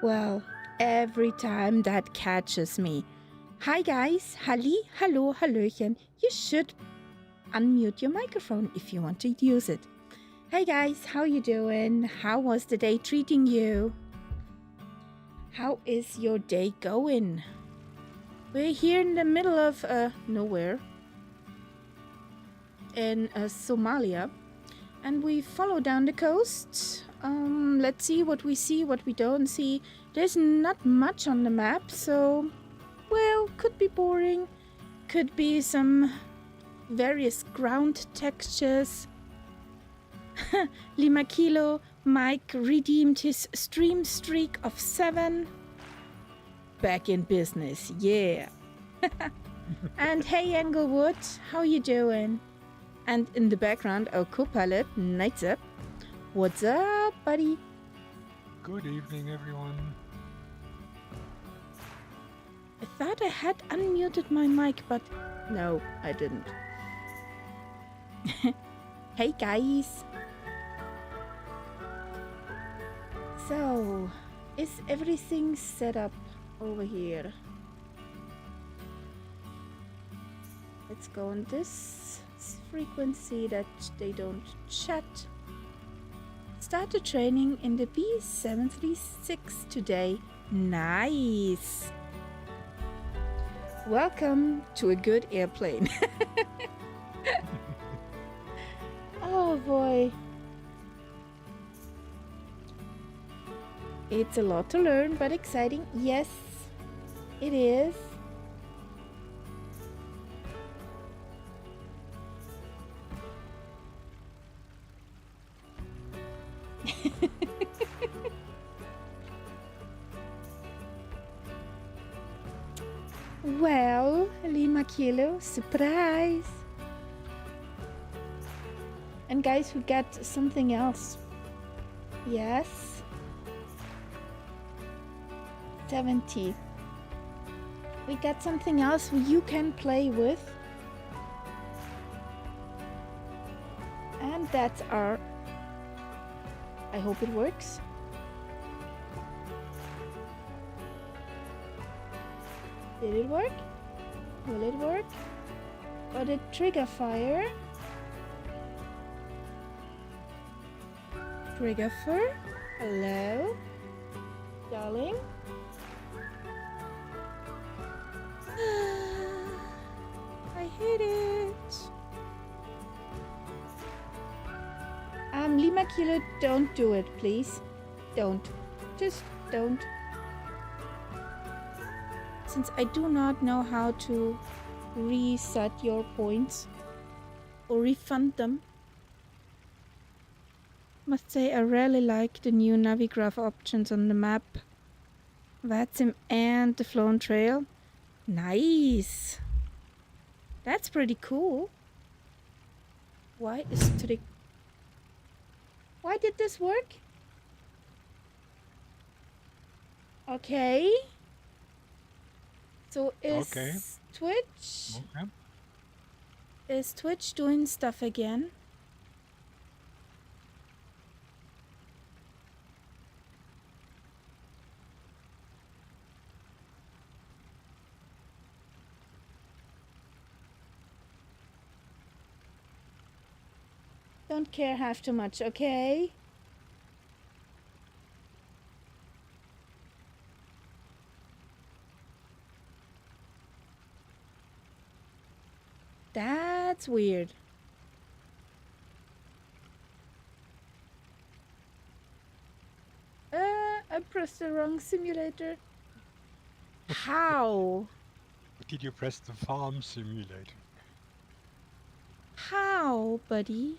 Well, every time that catches me. Hi guys, Halli, hallo, hallöchen. You should unmute your microphone if you want to use it. Hey guys, how you doing? How was the day treating you? How is your day going? We're here in the middle of nowhere in Somalia, and we follow down the coast. Let's see what we see, what we don't see. There's not much on the map, so well, could be boring, could be some various ground textures. Lima Kilo, Mike redeemed his stream streak of 7. Back in business, yeah. And hey Englewood, how you doing? And in the background, our co-pilot, Nights Up. What's up, buddy? Good evening, everyone. I thought I had unmuted my mic, but no, I didn't. Hey guys. So, is everything set up over here? Let's go on this frequency that they don't chat. Start the training in the B736 today. Nice. Welcome to a good airplane. Oh boy. It's a lot to learn, but exciting. Yes, it is. Well, Lima Kilo, surprise. And guys, we got something else. Yes. 70. We got something else you can play with. And that's our... I hope it works. Did it work? Will it work? Or the trigger fire? Trigger fire? Hello? Darling? I hate it. Lima Kilo, don't do it, please. Don't. Just don't. Since I do not know how to reset your points or refund them. Must say I really like the new Navigraph options on the map. Vatsim and the Flown Trail. Nice. That's pretty cool. Why did this work? Okay. So is Twitch? Okay. Is Twitch doing stuff again? Don't care half too much, okay? That's weird. I pressed the wrong simulator. How? Did you press the farm simulator? How, buddy?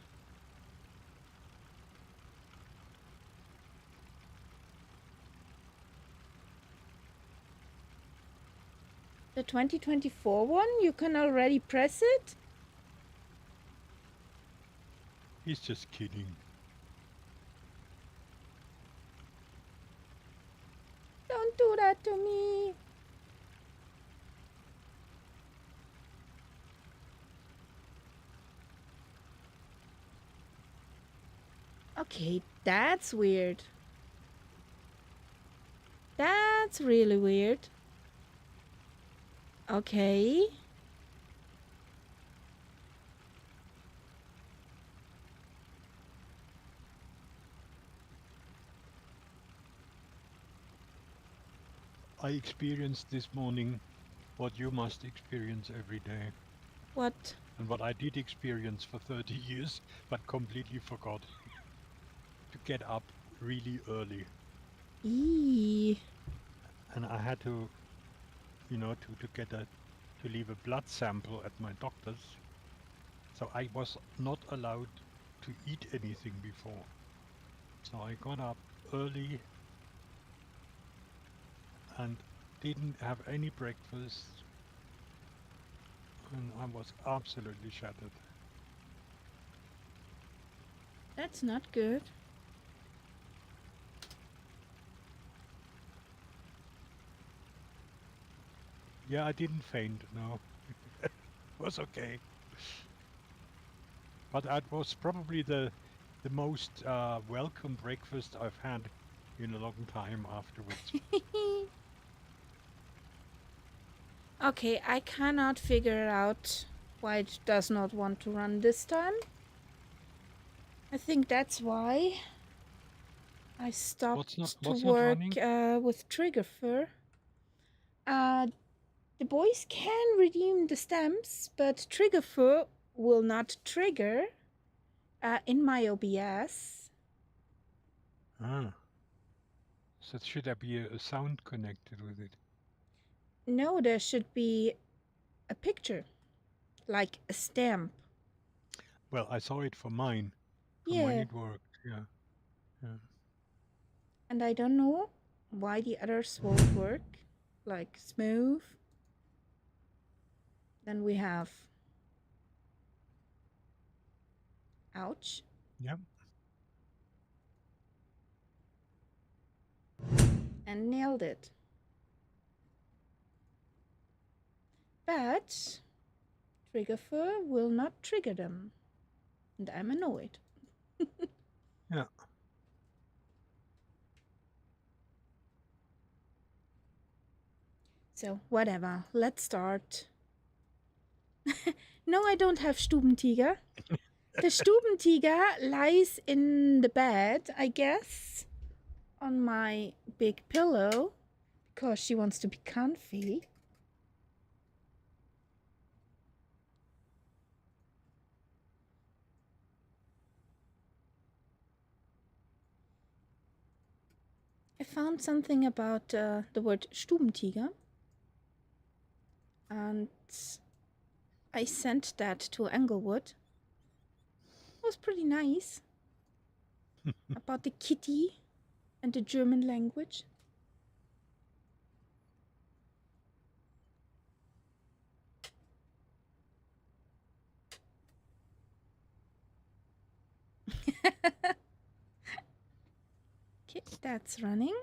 The 2024 one? You can already press it? He's just kidding. Don't do that to me. Okay, that's weird. That's really weird. Okay. I experienced this morning what you must experience every day, What? and what I did experience for 30 years, but completely forgot to get up really early. Eee. And I had to, to leave a blood sample at my doctor's. So I was not allowed to eat anything before. So I got up early and didn't have any breakfast, and I was absolutely shattered. That's not good. Yeah, I didn't faint, no. It was okay. But that was probably the most welcome breakfast I've had in a long time afterwards. Okay, I cannot figure out why it does not want to run this time. I think that's why I stopped to What's not work running? with Trigger Fur. The boys can redeem the stamps, but Trigger Fur will not trigger in my OBS. Ah. So should there be a sound connected with it? No, there should be a picture, like a stamp. Well, I saw it for mine, from when Yeah, it worked, yeah. Yeah. and I don't know why the others won't work, like smooth. Then we have ouch. Yep. And nailed it. But Trigger Fur will not trigger them. And I'm annoyed. Yeah. So, whatever. Let's start. No, I don't have Stubentiger. The Stubentiger lies in the bed, I guess, on my big pillow because she wants to be comfy. I found something about the word Stubentiger and I sent that to Englewood. It was pretty nice about the kitty and the German language. Okay, that's running.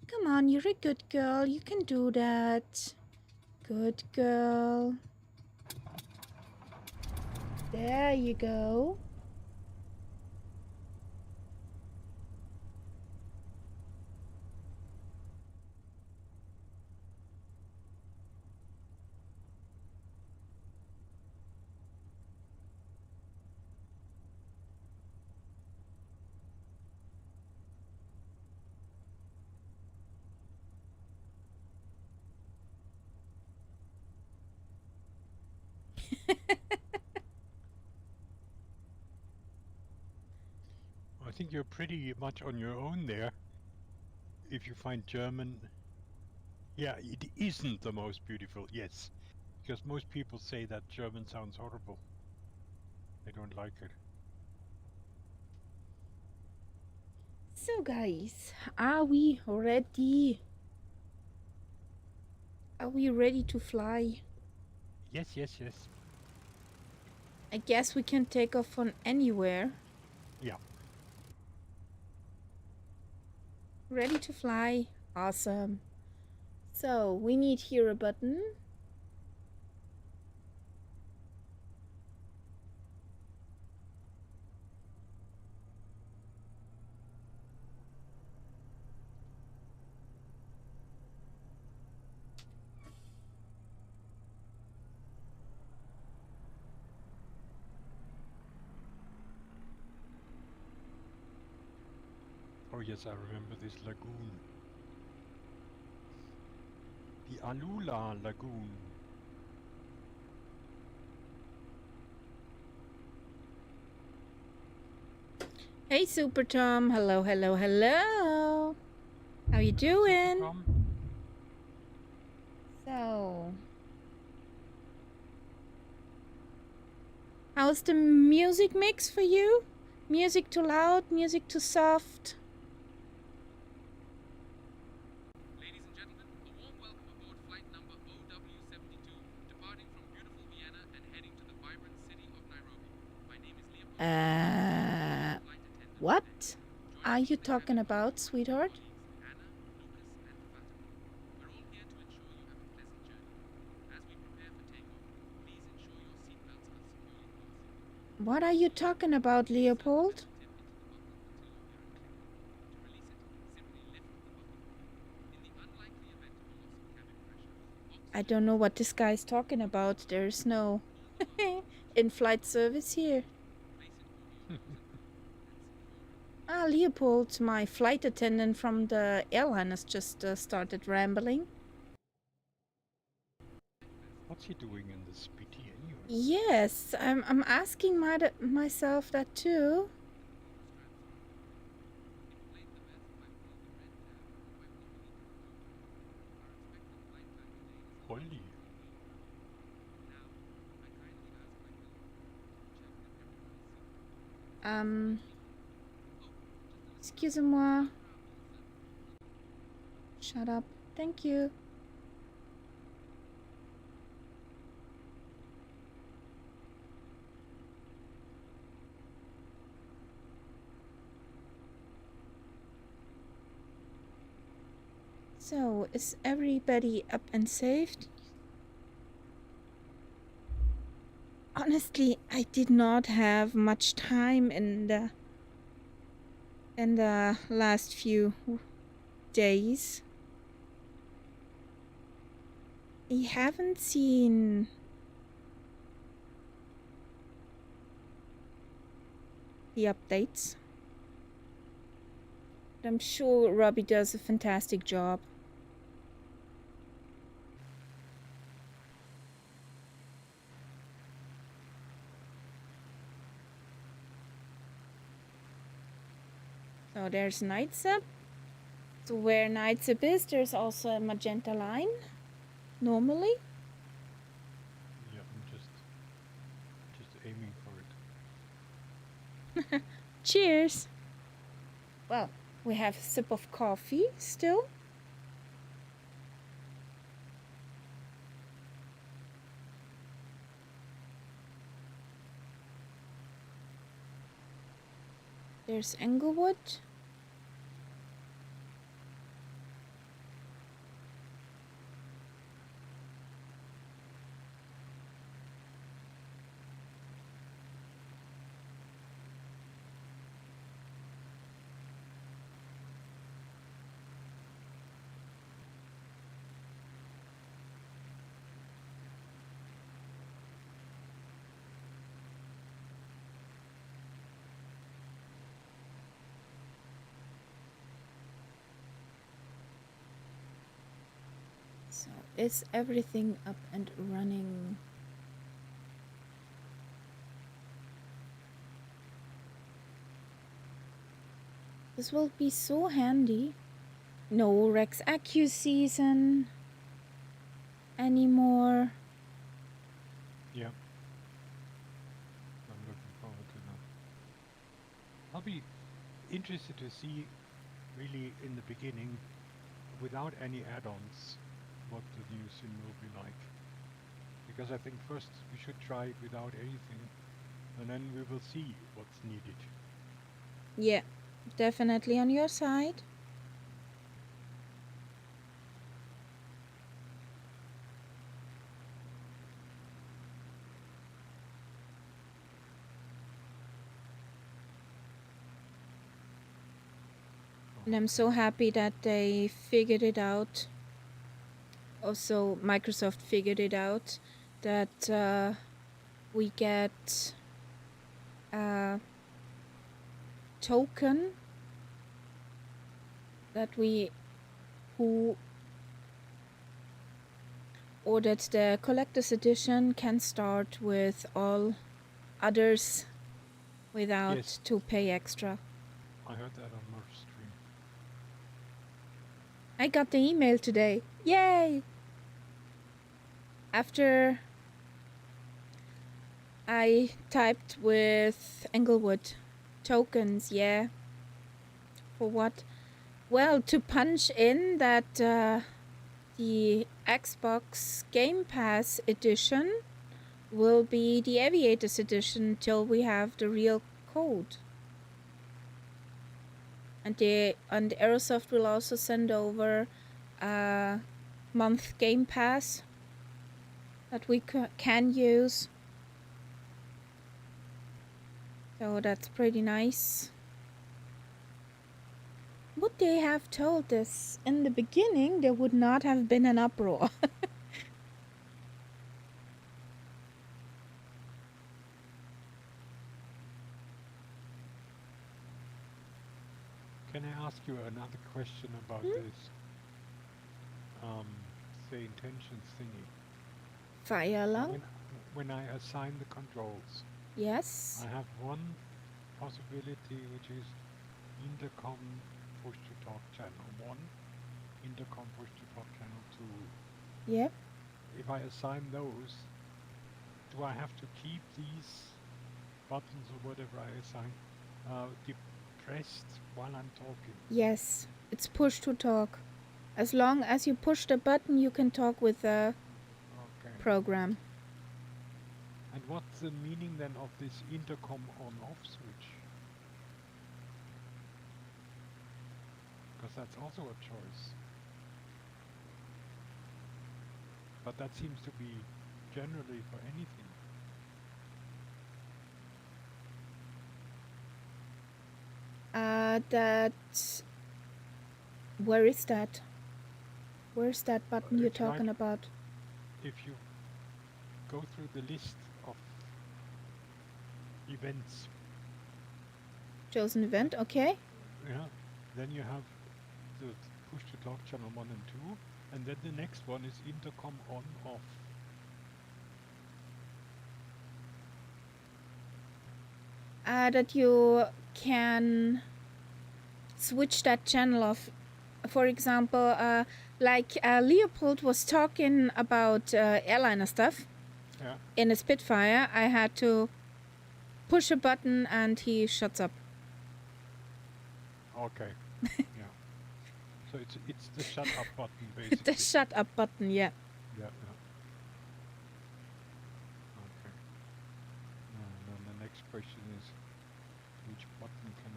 Come on, you're a good girl. You can do that. Good girl. There you go. I think you're pretty much on your own there. If you find German, yeah, it isn't the most beautiful, yes. Because most people say that German sounds horrible. They don't like it. So, guys, are we ready? Are we ready to fly? Yes, yes, yes. I guess we can take off from anywhere. Yeah. Ready to fly. Awesome. So we need here a button. Oh yes, I remember this lagoon. The Alula Lagoon. Hey, Super Tom. Hello, hello, hello. How you doing? Tom? So, how's the music mix for you? Music too loud? Music too soft? Ladies and gentlemen, a warm welcome aboard flight number OW72, departing from beautiful Vienna and heading to the vibrant city of Nairobi. My name is Leopold. Flight attendant What today. are Joining you us we have talking our about, sweetheart? colleagues Anna, Lucas, and Fatima. We're all here to ensure you have a pleasant journey. As we prepare for takeoff, please ensure your seatbelts are securely fastened. What are you talking about, Leopold? Tip into the buckle until you hear a click. To release it, simply lift the buckle. In the unlikely event of a loss of cabin pressure, I don't know what this guy's talking about. There's no in-flight service here. Ah, Leopold, my flight attendant from the airline has just started rambling. What's he doing in the Spitty anyway? Yes, I'm asking myself that too. Holly. Excusez-moi. Shut up. Thank you. So, is everybody up and saved? Honestly, I did not have much time in the last few days. I haven't seen the updates. But I'm sure Robbie does a fantastic job. So there's Nightsip. So where Nightsip is, there's also a magenta line. Normally. Yeah, I'm just aiming for it. Cheers. Well, we have a sip of coffee still. There's Englewood. So is everything up and running? This will be so handy. No Rex Accu season anymore. Yeah. I'm looking forward to that. I'll be interested to see, really, in the beginning, without any add-ons, what the new sim will be like. Because I think first we should try it without anything, and then we will see what's needed. Yeah, definitely on your side. And I'm so happy that they figured it out. Also, Microsoft figured it out that we get a token that who ordered the collector's edition can start with all others without Yes. to pay extra. I heard that on Murph's stream. I got the email today. Yay! After I typed with Englewood tokens, yeah. For what? Well, to punch in that the Xbox Game Pass edition will be the Aviators edition till we have the real code. And Aerosoft will also send over a month Game Pass that we can use. So that's pretty nice. Would they have told us in the beginning, there would not have been an uproar. Can I ask you another question about this? The intentions thingy. Fire alarm? When I assign the controls, Yes. I have one possibility, which is intercom push to talk channel 1, intercom push to talk channel 2. Yep. If I assign those, do I have to keep these buttons or whatever I assign depressed while I'm talking? Yes. It's push to talk. As long as you push the button, you can talk with the program. And what's the meaning then of this intercom on-off switch? Because that's also a choice. But that seems to be generally for anything. Where is that? Where's that button you're talking about? If you go through the list of events. Chosen event, okay. Yeah. Then you have the push to talk channel 1 and 2, and then the next one is intercom on off. That you can switch that channel off. For example, like Leopold was talking about airliner stuff. Yeah. In a Spitfire, I had to push a button and he shuts up. Okay. Yeah. So it's the shut up button basically. The shut up button, yeah. Yeah. Okay. And then the next question is, which button can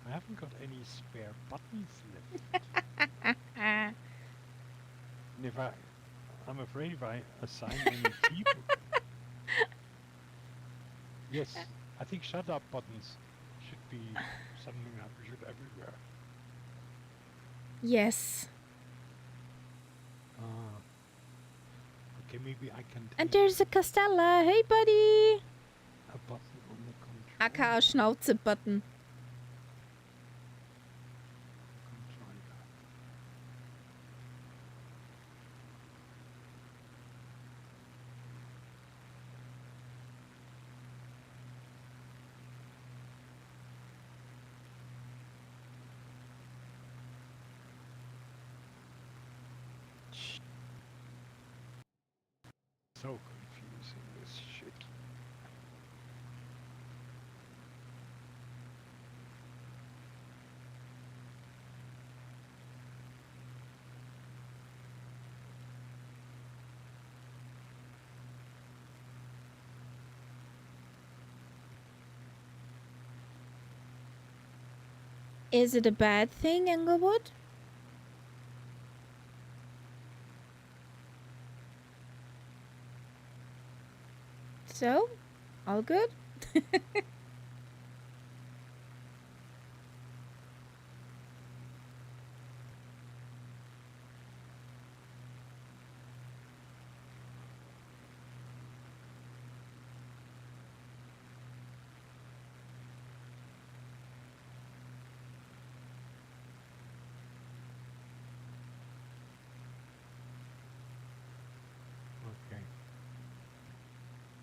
I haven't got any spare buttons left. And I'm afraid if I assign any people. Yes, I think shut up buttons should be something that we should everywhere. Yes. Okay, maybe I can And take there's a Castella. Hey, buddy. a button on the control. AKA Schnauze button. Try that. So confusing, this shit. Is it a bad thing, Englewood? So, all good?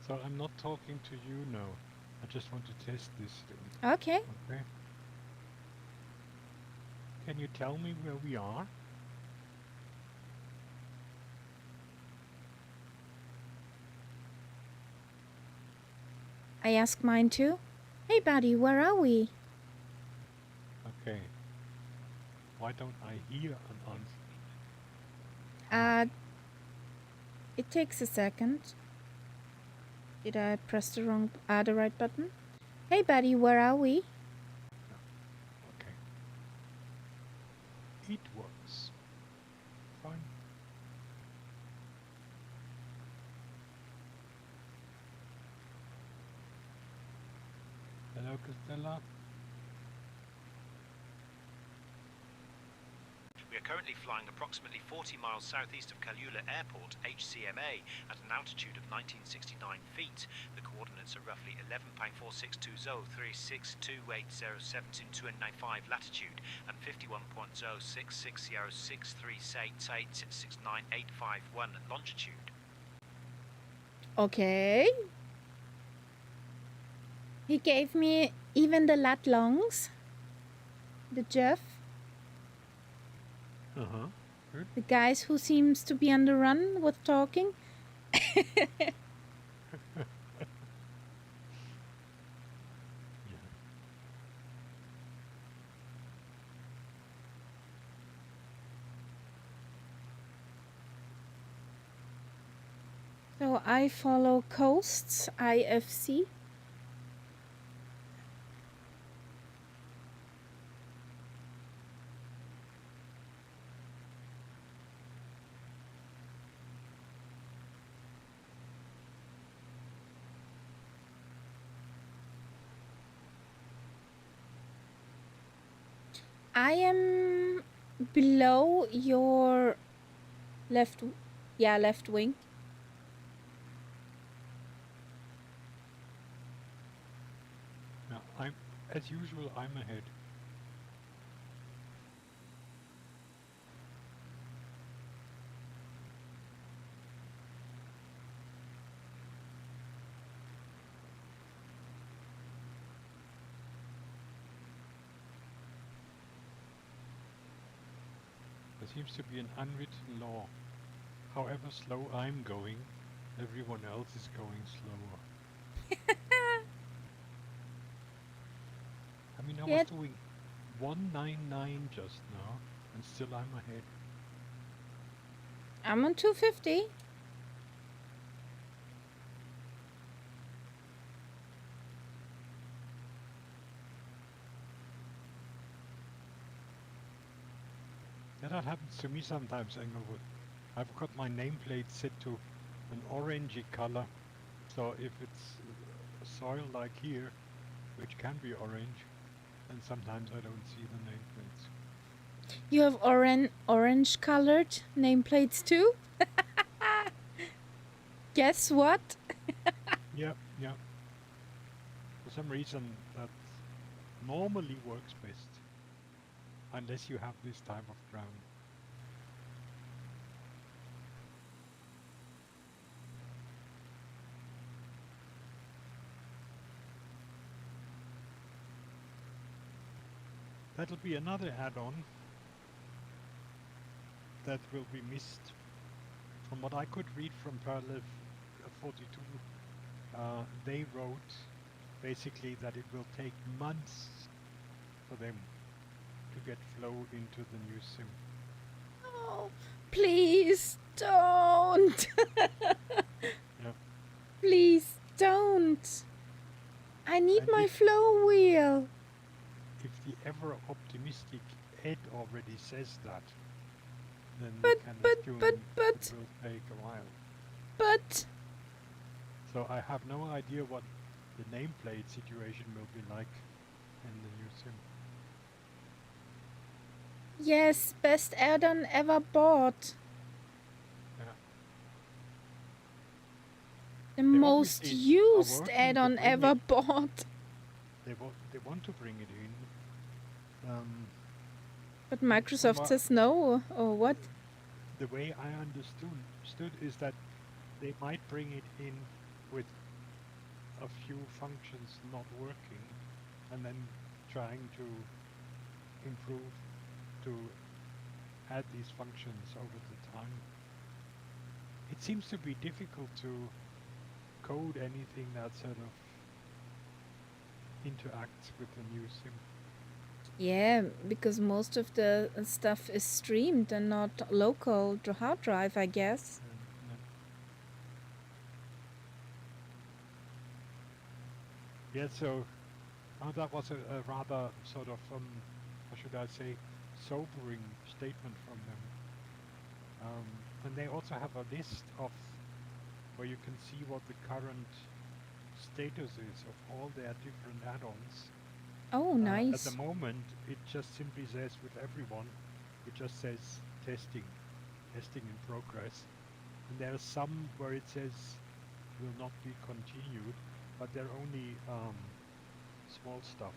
So I'm not talking to you now. I just want to test this thing. Okay. Okay. Can you tell me where we are? I ask mine too. Hey, buddy, where are we? Okay. Why don't I hear an answer? It takes a second. Did I press the right button? Hey, buddy, where are we? Okay. It works. Fine. Hello, Costella. We are currently flying approximately 40 miles southeast of Kalula Airport, HCMA, at an altitude of 1969 feet. The coordinates are roughly 11.46203628079295 latitude and 51.066063686985 longitude. Okay. He gave me even the lat longs. The Jeff. Uh-huh. Good. The guys who seems to be on the run with talking. Yeah. So I follow Coasts, IFC. I am below your left wing. Yeah, as usual, I'm ahead. There seems to be an unwritten law. However slow I'm going, everyone else is going slower. I mean, I was doing 199 just now, and still I'm ahead. I'm on 250. Yeah, that happens to me sometimes, Englewood. I've got my nameplate set to an orangey color, so if it's soil like here, which can be orange, then sometimes I don't see the nameplates. You have orange colored nameplates too? Guess what? Yeah. For some reason that normally works best, unless you have this type of ground. That'll be another add-on that will be missed. From what I could read from Parallel 42, they wrote basically that it will take months for them to get flow into the new sim. Oh, please don't. Yeah. Please don't. I need And my flow wheel. If the ever optimistic Ed already says that, then But- we can but- assume but- it will take a while. But So I have no idea what the nameplate situation will be like in the new sim. yes, best add-on ever bought. Yeah. The They most obviously are used working to add-on bring ever it. bought. They want to bring it in. But from Microsoft what- says no, or what? The way I understood is that they might bring it in with a few functions not working and then trying to improve to add these functions over the time. It seems to be difficult to code anything that sort of interacts with the new sim. Yeah, because most of the stuff is streamed and not local to hard drive, I guess. Yeah, so that was a rather sort of, how should I say, sobering statement from them. And they also have a list of where you can see what the current status is of all their different add-ons. Oh, At nice. the moment, it just simply says with everyone, it just says testing in progress. And there are some where it says will not be continued, but they're only small stuff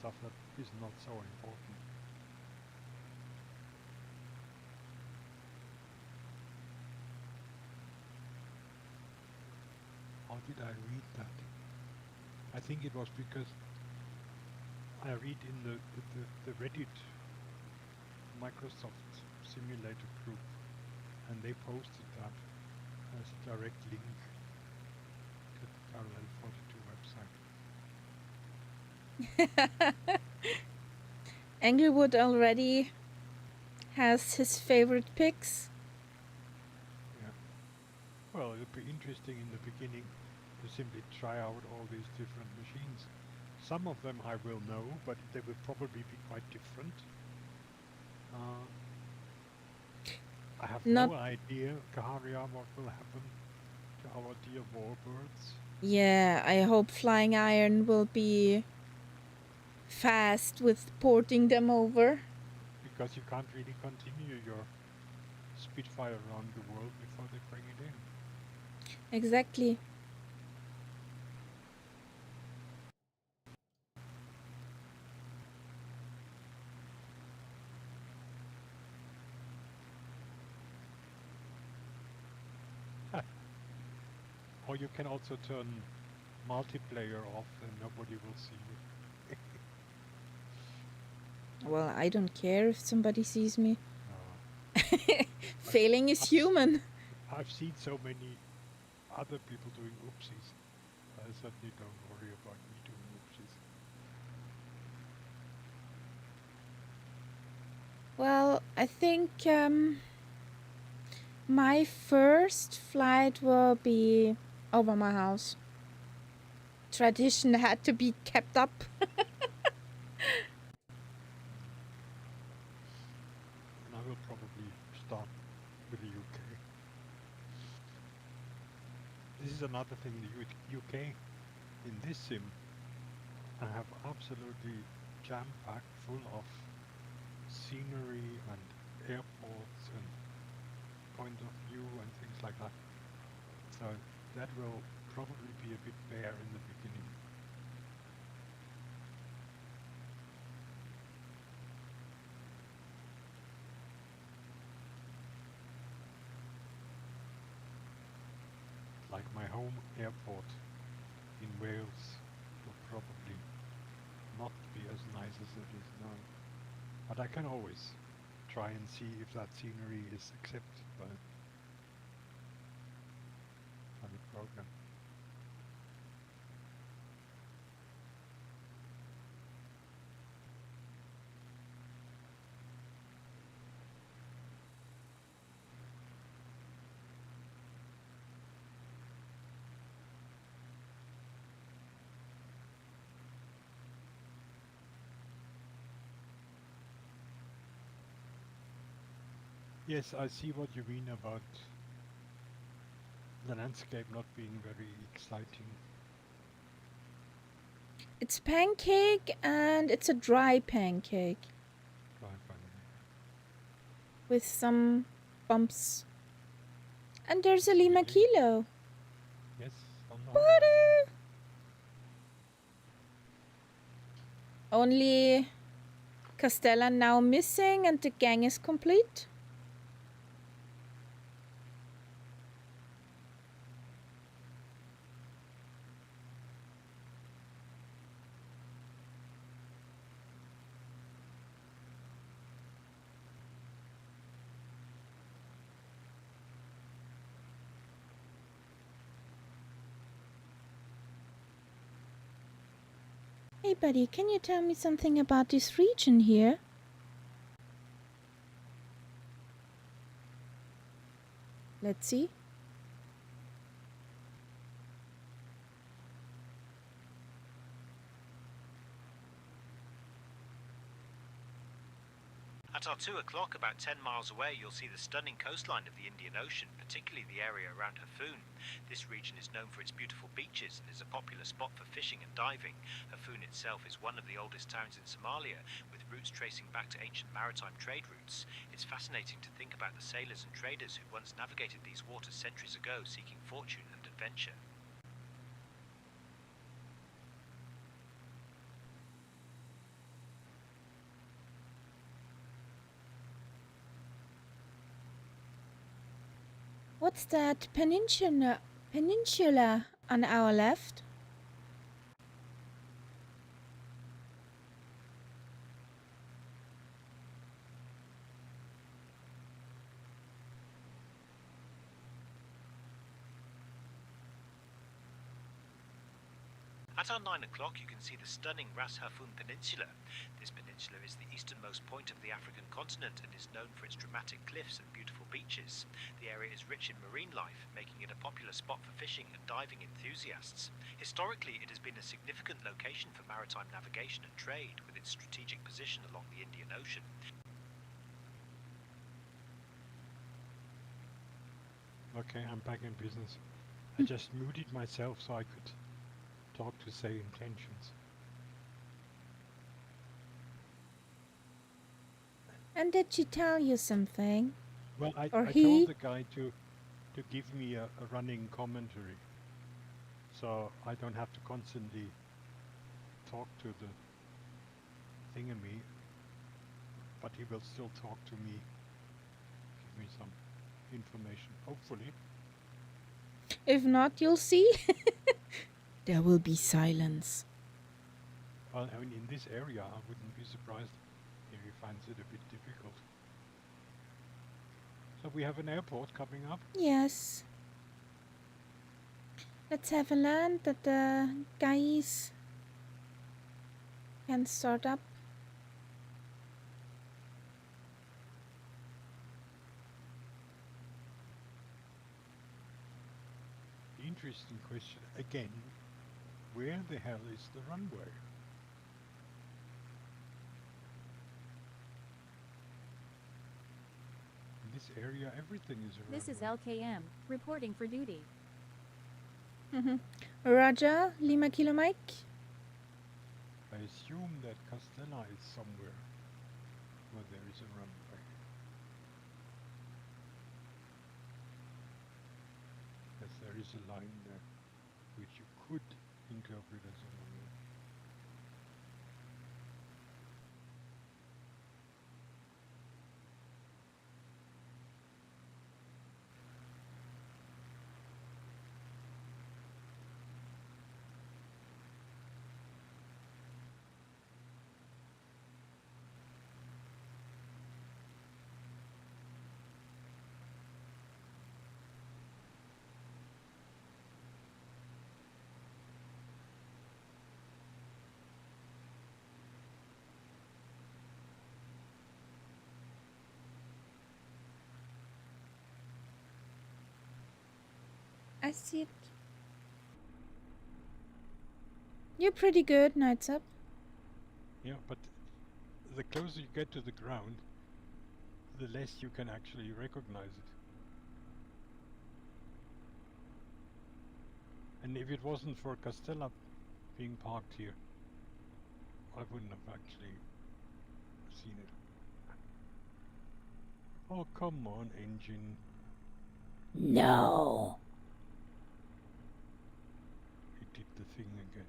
that is not so important. How did I read that? I think it was because I read in the Reddit Microsoft Simulator group, and they posted that as a direct link to the Parallel 42 website. Englewood already has his favorite picks. Yeah. Well, it'll be interesting in the beginning to simply try out all these different machines. Some of them I will know, but they will probably be quite different. I have no idea, Kaharia, what will happen to our dear warbirds. Yeah, I hope Flying Iron will be fast with porting them over. Because you can't really continue your Spitfire around the world before they bring it in. Exactly. Or you can also turn multiplayer off and nobody will see you. Well, I don't care if somebody sees me. No. Failing is human. I've seen so many other people doing oopsies. I certainly don't worry about me doing oopsies. Well, I think my first flight will be over my house. Tradition had to be kept up. And I will probably start with the UK. This is another thing, the UK in this sim I have absolutely jam-packed full of scenery and airports and point of view and things like that. So that will probably be a bit bare in the beginning. Like my home airport in Wales will probably not be as nice as it is now. But I can always try and see if that scenery is accepted by the program. Yes, I see what you mean about the landscape not being very exciting. It's pancake and it's a dry pancake. Dry pancake. With some bumps. And there's a Lima Kilo. Yes, on the Butter! Only Castella now missing and the gang is complete. Hey buddy, can you tell me something about this region here? Let's see. At our 2 o'clock, about 10 miles away, you'll see the stunning coastline of the Indian Ocean, particularly the area around Hafun. This region is known for its beautiful beaches and is a popular spot for fishing and diving. Hafun itself is one of the oldest towns in Somalia, with roots tracing back to ancient maritime trade routes. It's fascinating to think about the sailors and traders who once navigated these waters centuries ago, seeking fortune and adventure. What's that peninsula on our left? At our 9 o'clock, you can see the stunning Ras Hafun Peninsula. This peninsula is the easternmost point of the African continent and is known for its dramatic cliffs and beautiful beaches. The area is rich in marine life, making it a popular spot for fishing and diving enthusiasts. Historically, it has been a significant location for maritime navigation and trade, with its strategic position along the Indian Ocean. Okay, I'm back in business. I just muted myself so I could talk to say intentions. And did she tell you something? Well, I Or told he? the guy to give me a running commentary, so I don't have to constantly talk to the thingamy, but he will still talk to me, give me some information, hopefully. If not, you'll see. There will be silence. Well, I mean, in this area, I wouldn't be surprised if he finds it a bit difficult. So we have an airport coming up. Yes. Let's have a land that the guys can start up. Interesting question. Again, where the hell is the runway? In this area, everything is a This is runway. LKM, reporting for duty. Roger, Lima Kilo Mike. I assume that Castella is somewhere where there is a runway. Yes, there is a line there, which you could interpret as a runway. I see it. You're pretty good, Nights Up. Yeah, but the closer you get to the ground, the less you can actually recognize it. And if it wasn't for Castella being parked here, I wouldn't have actually seen it. Oh, come on, engine. No. It did the thing again.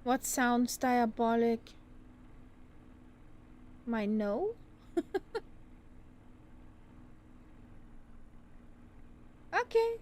What sounds diabolic? My no? Okay.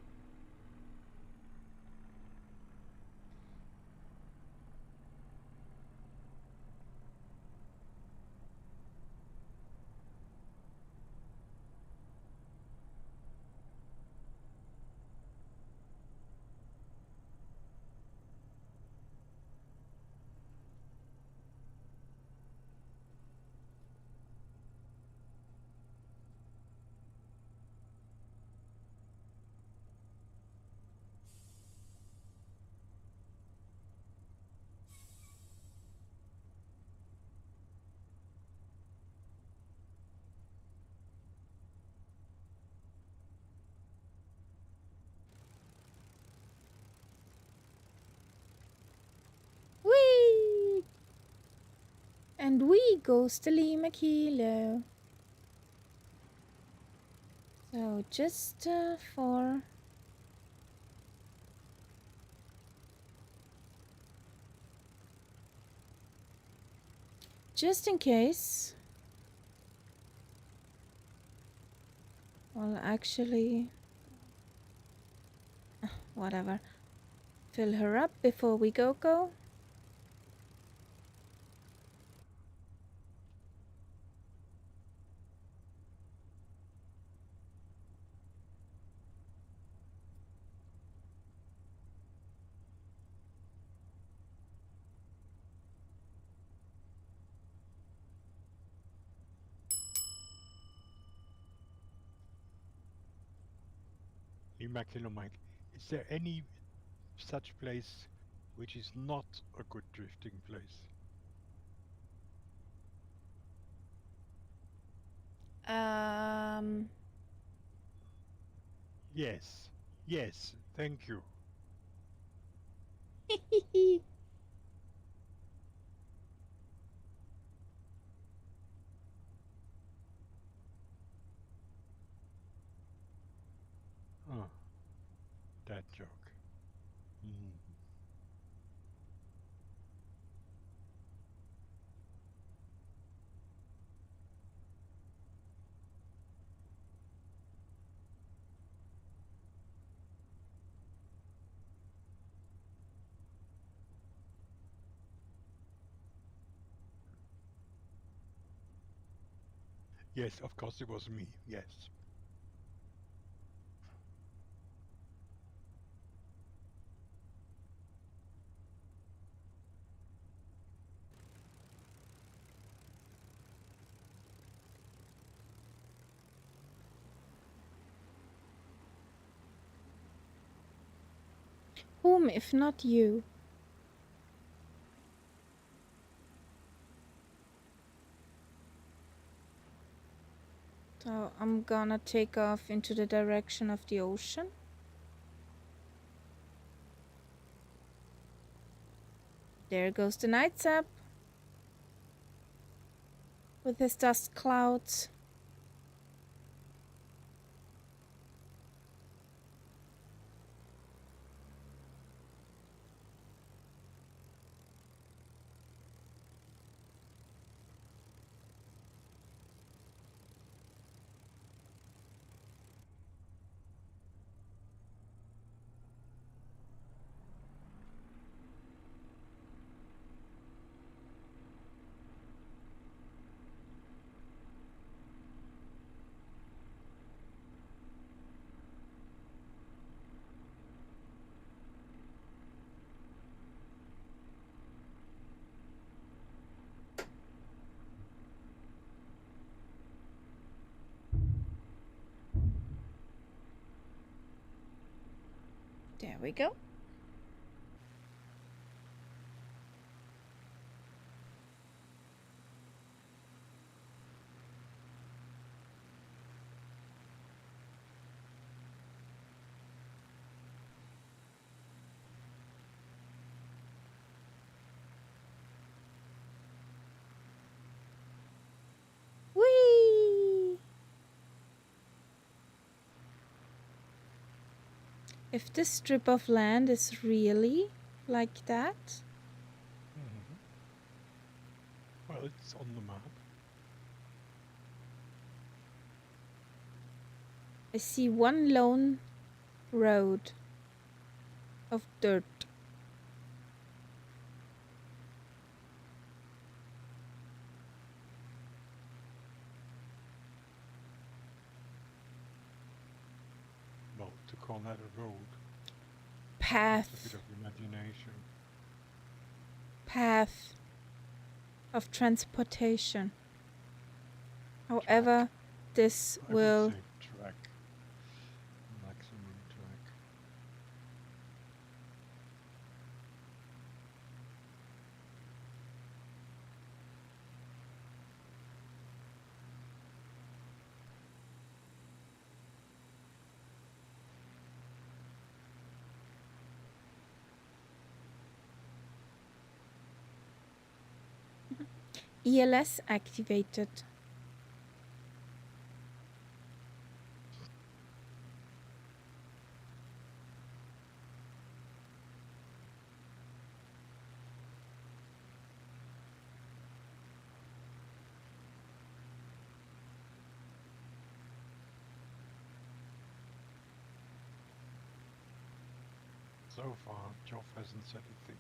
Whee! And we go Lima Kilo. So just for just in case. Well, actually, whatever. Fill her up before we go. Lima Kilo Mike, is there any such place which is not a good drifting place? Yes, yes, thank you. Oh, that joke. Mm. Yes, of course it was me, yes. Whom if not you? So I'm gonna take off into the direction of the ocean. There goes the night sap with his dust clouds. There we go. Whee! If this strip of land is really like that, Well, it's on the map. I see one lone road of dirt. Well, to call that a road, Path. it's a bit of imagination. Path of transportation. However, this I will. would say track. Maximum track. ELS activated. So far, Joff hasn't said a thing.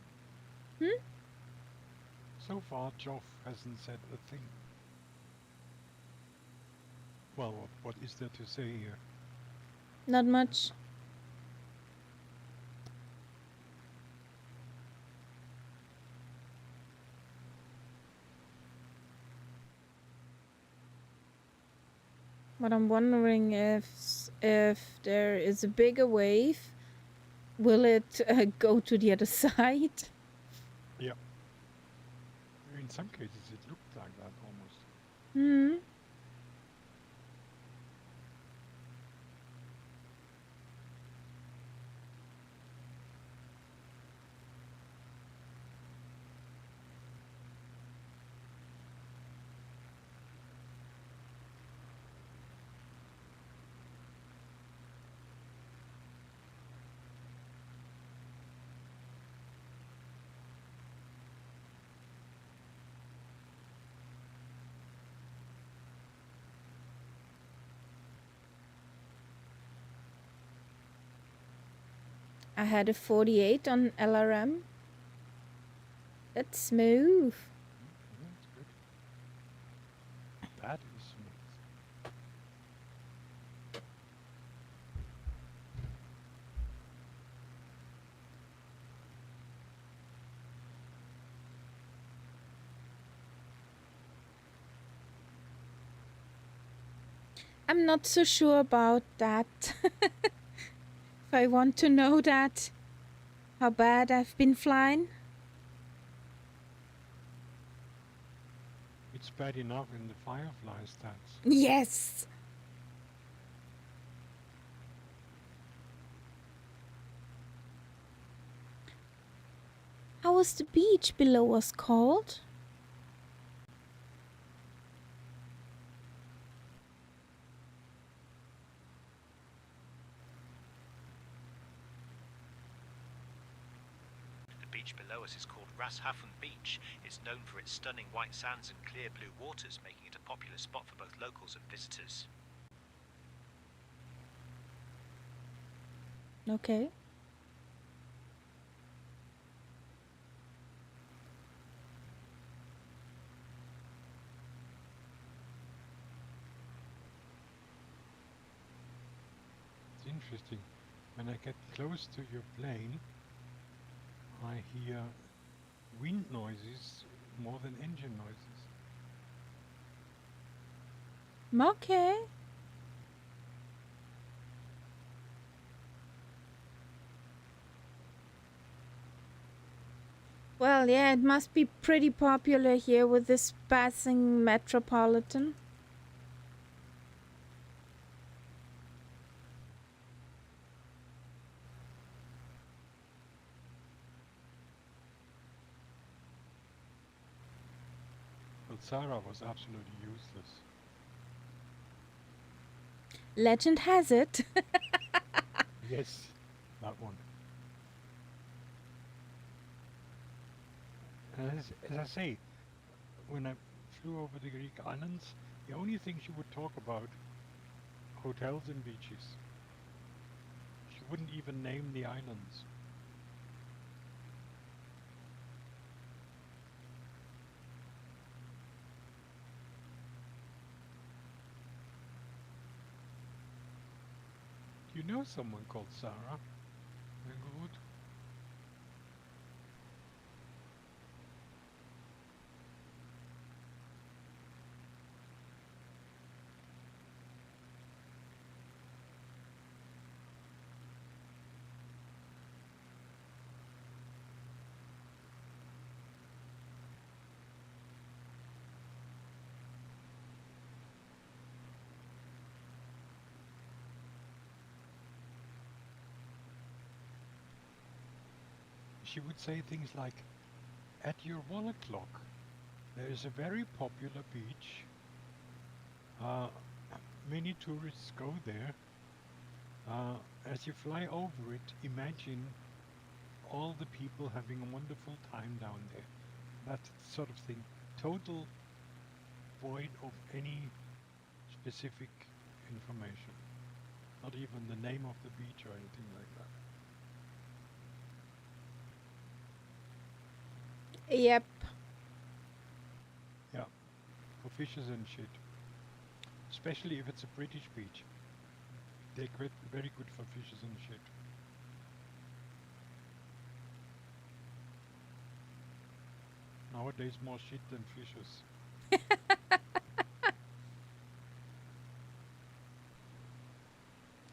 Hmm? So far, Joff hasn't said a thing. Well, what is there to say here? Not much. But I'm wondering if there is a bigger wave, will it go to the other side? Yeah. In some cases, it looked like that almost. Hmm. I had a 48 on LRM. That's smooth. That's good. That is smooth. I'm not so sure about that. If I want to know that, how bad I've been flying. It's bad enough in the Firefly stats. Yes. How was the beach below us called? The beach below us is called Rashafun Beach. It's known for its stunning white sands and clear blue waters, making it a popular spot for both locals and visitors. Okay. It's interesting. When I get close to your plane, I hear wind noises more than engine noises. Okay. Well, yeah, it must be pretty popular here with this passing metropolitan. Well, Sarah was absolutely useless. Legend has it. Yes, that one. And as I say, when I flew over the Greek islands, the only thing she would talk about hotels and beaches. She wouldn't even name the islands. Do you know someone called Sarah Englewood? She would say things like, at your 1 o'clock, there is a very popular beach. Many tourists go there. As you fly over it, imagine all the people having a wonderful time down there. That sort of thing. Total void of any specific information. Not even the name of the beach or anything like that. Yep. Yeah, for fishes and shit. Especially if it's a British beach. They're very good for fishes and shit. Nowadays more shit than fishes.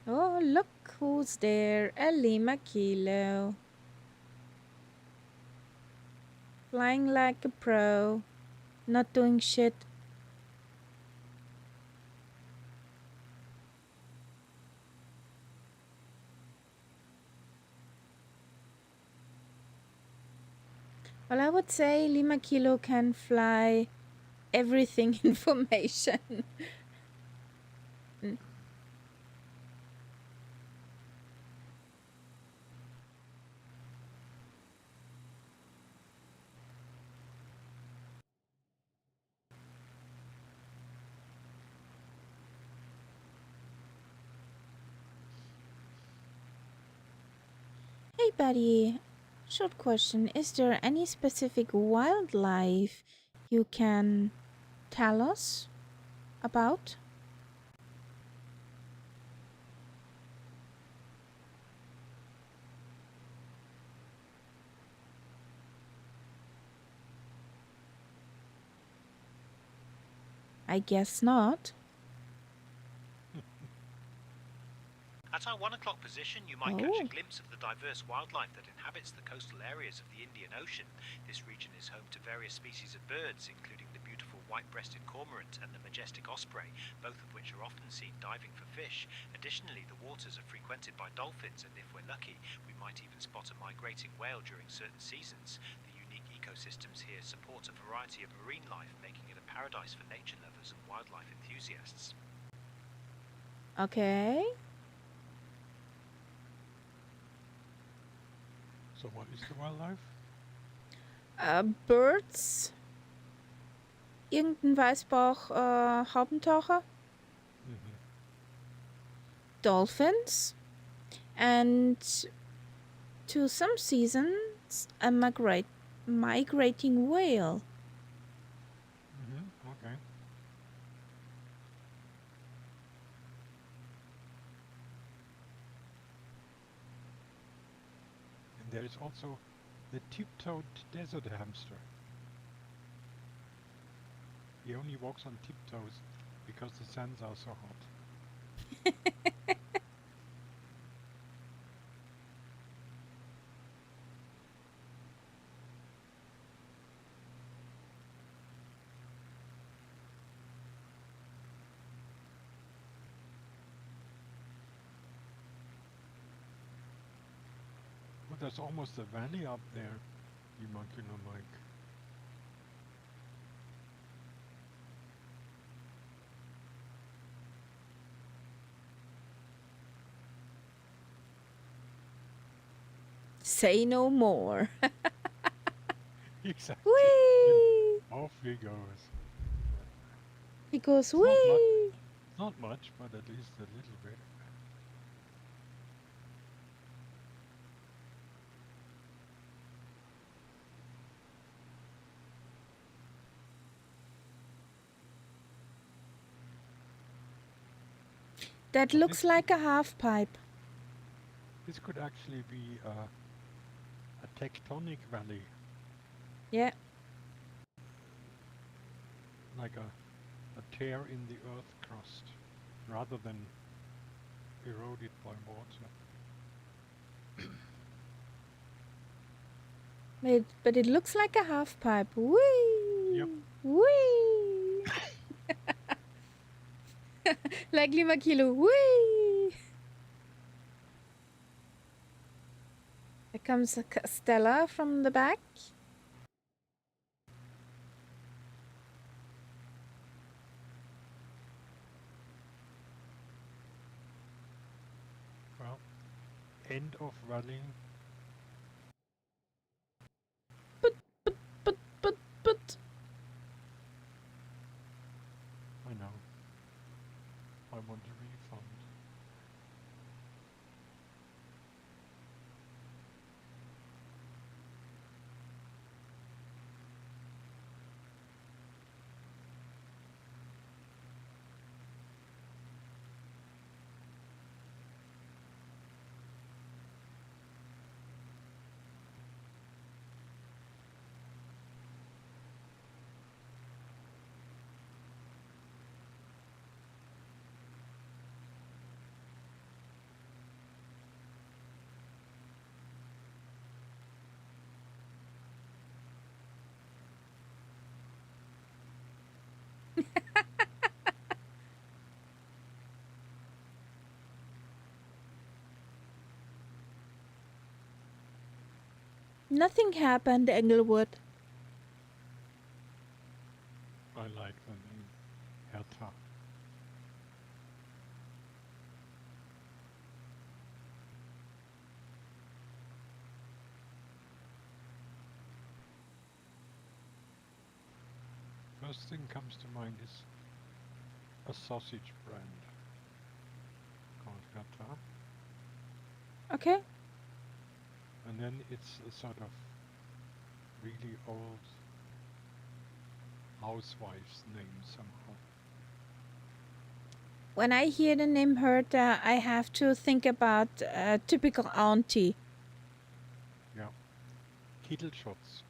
Oh, look who's there. A Lima Kilo. Flying like a pro. Not doing shit. Well, I would say Lima Kilo can fly everything information. Hey, buddy. Short question. Is there any specific wildlife you can tell us about? I guess not. At our 1 o'clock position, you might catch a Oh. glimpse of the diverse wildlife that inhabits the coastal areas of the Indian Ocean. This region is home to various species of birds, including the beautiful white-breasted cormorant and the majestic osprey, both of which are often seen diving for fish. Additionally, the waters are frequented by dolphins, and if we're lucky, we might even spot a migrating whale during certain seasons. The unique ecosystems here support a variety of marine life, making it a paradise for nature lovers and wildlife enthusiasts. Okay. So what is the wildlife? Birds. Irgendein Weißbauch Haubentaucher. Dolphins. And to some seasons, a migrating whale. Okay. And there is also the tip-toed desert hamster. He only walks on tiptoes because the sands are so hot. But there's almost a valley up there, you Mike. Say no more. Exactly. Whee! Off he goes. He goes, It's not much. whee! Not much, but at least a little bit. That But looks this like a half pipe. this could actually be a tectonic valley, Yeah. like a tear in the earth crust, rather than eroded by water. But it looks like a half pipe. Whee! Yep. Whee! Like Lima Kilo. Whee! Here comes Stella from the back. Well, end of rallying. But. I know. I want a refund. Nothing happened, Englewood. I like the name Hertha. First thing comes to mind is a sausage brand called Hertha. Okay. And then it's a sort of really old housewife's name somehow. When I hear the name Herta, I have to think about a typical auntie. Yeah. Kittelschutz.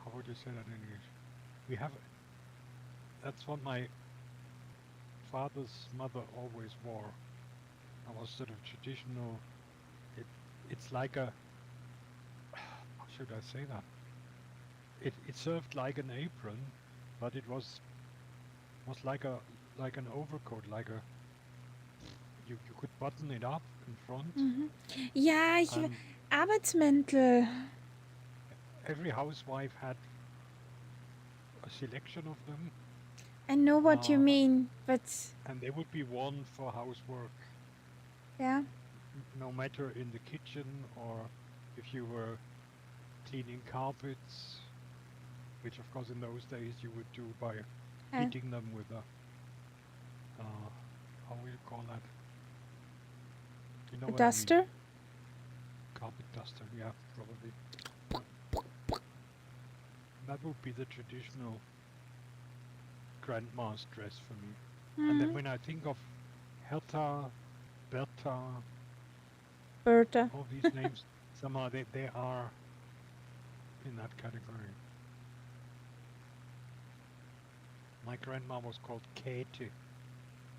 How would you say that in English? We have. That's what my father's mother always wore. That was sort of traditional. It's like a. How should I say that? It served like an apron, but it was like an overcoat, like a. You could button it up in front. Ja, And Arbeitsmäntel. every housewife had a selection of them, I know what you mean, but and they would be worn for housework, yeah. no matter in the kitchen or if you were cleaning carpets, which of course in those days you would do by heating them with a, how will you call that? You know A what I mean? duster? Carpet duster, yeah, probably. That would be the traditional grandma's dress for me. And then when I think of Hertha, Bertha, Berta. all these names, somehow they are in that category. My grandma was called Käthe,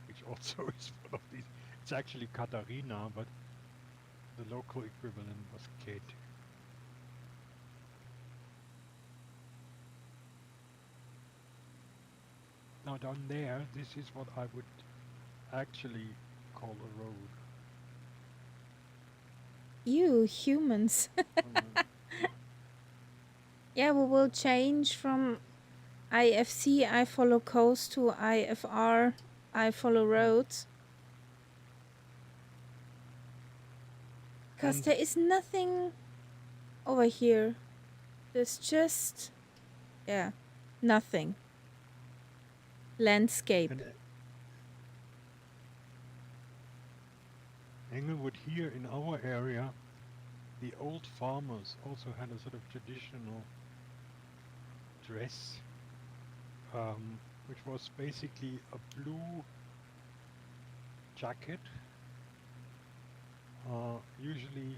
which also is one of these. It's actually Katharina, but the local equivalent was Käthe. Now down there, this is what I would actually call a road. You humans. Yeah, we will change from IFC, I follow coast, to IFR, I follow roads. Because And there is nothing over here. There's just, yeah, nothing. landscape. And Englewood here in our area, the old farmers also had a sort of traditional dress, which was basically a blue jacket, usually,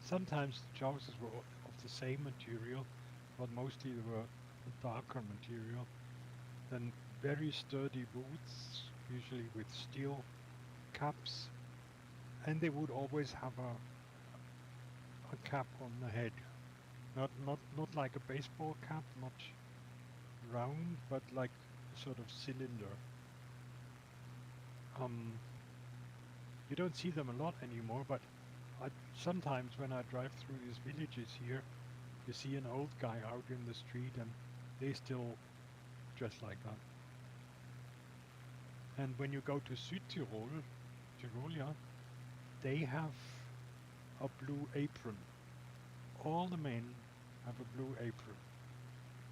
sometimes the trousers were of the same material, but mostly they were a darker material. Then very sturdy boots, usually with steel caps, and they would always have a cap on the head. Not like a baseball cap, not round, but like a sort of cylinder. You don't see them a lot anymore, but sometimes when I drive through these villages here, you see an old guy out in the street and they still dress like that. And when you go to Südtirol, Tirolia, they have a blue apron. All the men have a blue apron.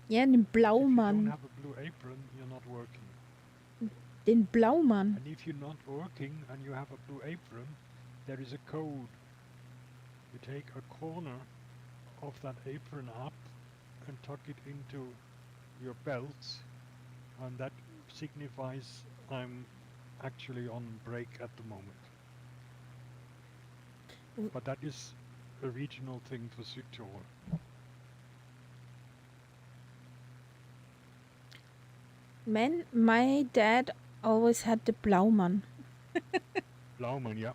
Ja, den If you don't Blaumann. have a blue apron, you're not working. Den Blaumann. And if you're not working and you have a blue apron, there is a code. You take a corner of that apron up and tuck it into your belt, and that signifies I'm actually on break at the moment. But that is a regional thing for Südtirol. Man, my dad always had the Blaumann. Blaumann, yeah.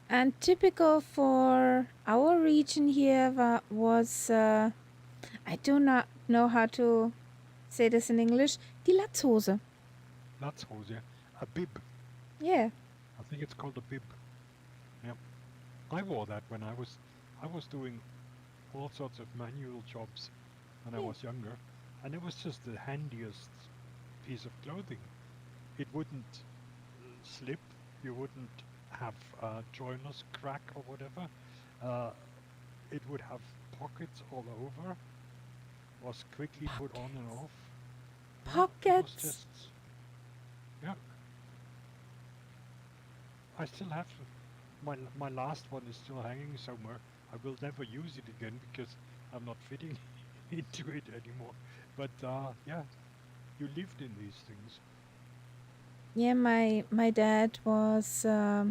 And typical for our region here was, I do not know how to say this in English, die Latzhose. Latzhose, yeah. A bib. Yeah. I think it's called a bib. Yeah. I wore that when I was doing all sorts of manual jobs when I was younger, and it was just the handiest piece of clothing. It wouldn't slip, you wouldn't have joiners crack or whatever. It would have pockets all over, was quickly put on and off. Yeah, it was Pockets. just, yeah. I still have my last one is still hanging somewhere. I will never use it again because I'm not fitting into it anymore. But yeah, you lived in these things. Yeah, my dad was a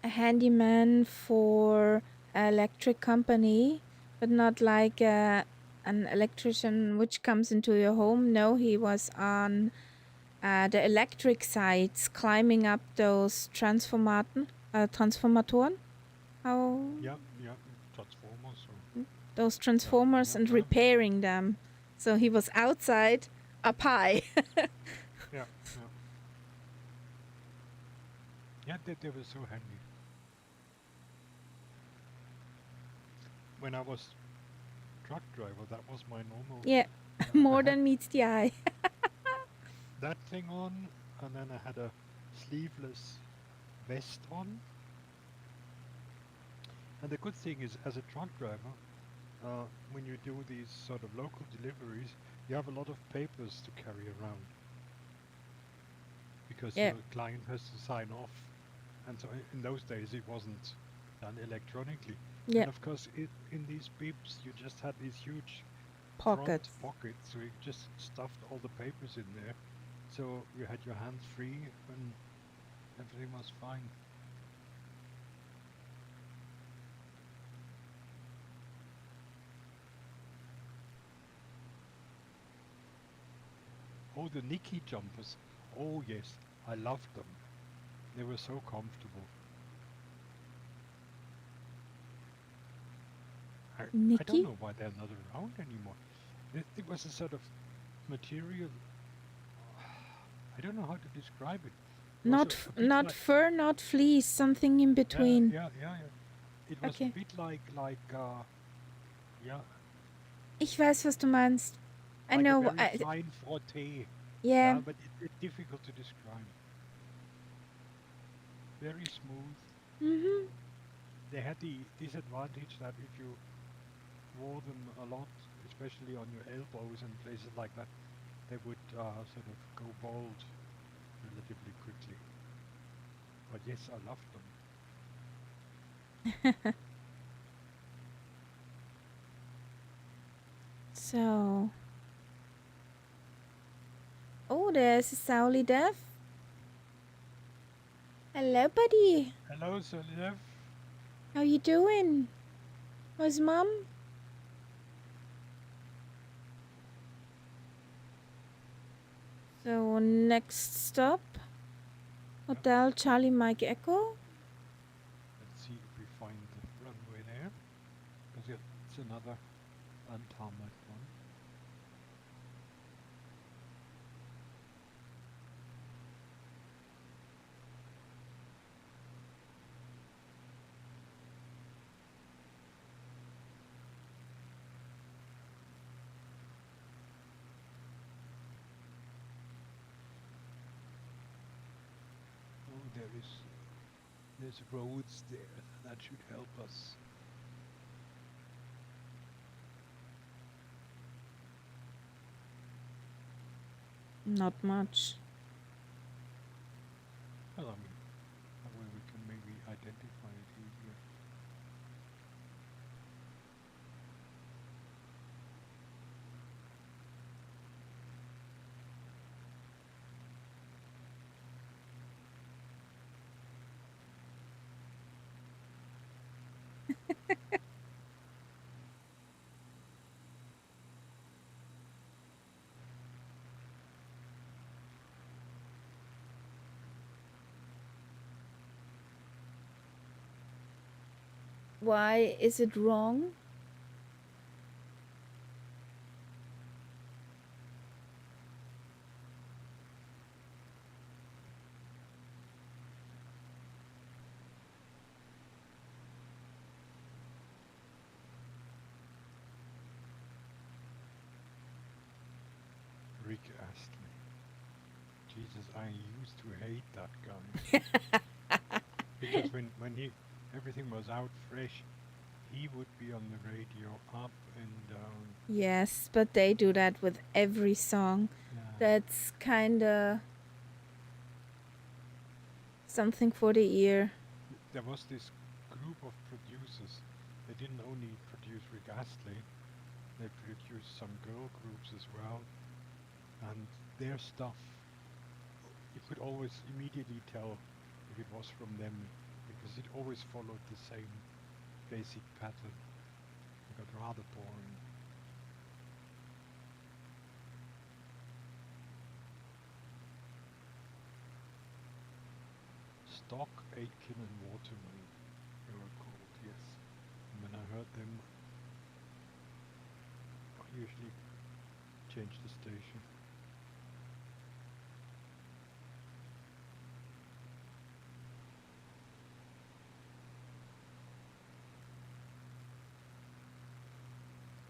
handyman for an electric company, but not like an electrician which comes into your home. No, he was on the electric sites, climbing up those transformatoren. How Yeah, Transformers. Or, those transformers and repairing them. So he was outside, up high. yeah. Yeah, they were so handy. When I was truck driver, that was my normal. Yeah, more than meets the eye. That thing on, and then I had a sleeveless vest on. And the good thing is, as a truck driver, when you do these sort of local deliveries, you have a lot of papers to carry around. Because Yeah. your client has to sign off. And so in those days it wasn't done electronically. Yeah, And of course in these bibs you just had these huge pockets. front pockets, so you just stuffed all the papers in there. So you had your hands free and everything was fine. Oh, the Nikki jumpers. Oh yes, I loved them. They were so comfortable. I Nikki? don't know why they're not around anymore. It was a sort of material. I don't know how to describe it. It was Not a bit not like, fur, not fleece, something in between. yeah. It was Okay. a bit like yeah. Ich weiß, was du meinst. I Like know. a very fine frotté. Yeah. But it's difficult to describe. Very smooth. Mhm. They had the disadvantage that if you wore them a lot, especially on your elbows and places like that, they would sort of go bald relatively quickly. But yes, I loved them. So. Oh, there's Sauli Dev. Hello, buddy. Hello, Solidev. How you doing? How's mom? So next stop, Hotel Charlie Mike Echo. Let's see if we find the runway there, because it's another untarmac one. Oh, there's roads there. That should help us. Not much. Well, I mean, that way we can maybe identify it easier. Why is it wrong? Rick Astley. Jesus, I used to hate that guy. Because when everything was out fresh, he would be on the radio up and down. Yes, but they do that with every song. Yeah. That's kinda something for the ear. There was this group of producers. They didn't only produce Rick Astley, they produced some girl groups as well. And their stuff, you could always immediately tell if it was from them, because it always followed the same basic pattern. It got rather boring. Stock, Aitken and Waterman, they were called, yes. And when I heard them, I usually changed the station.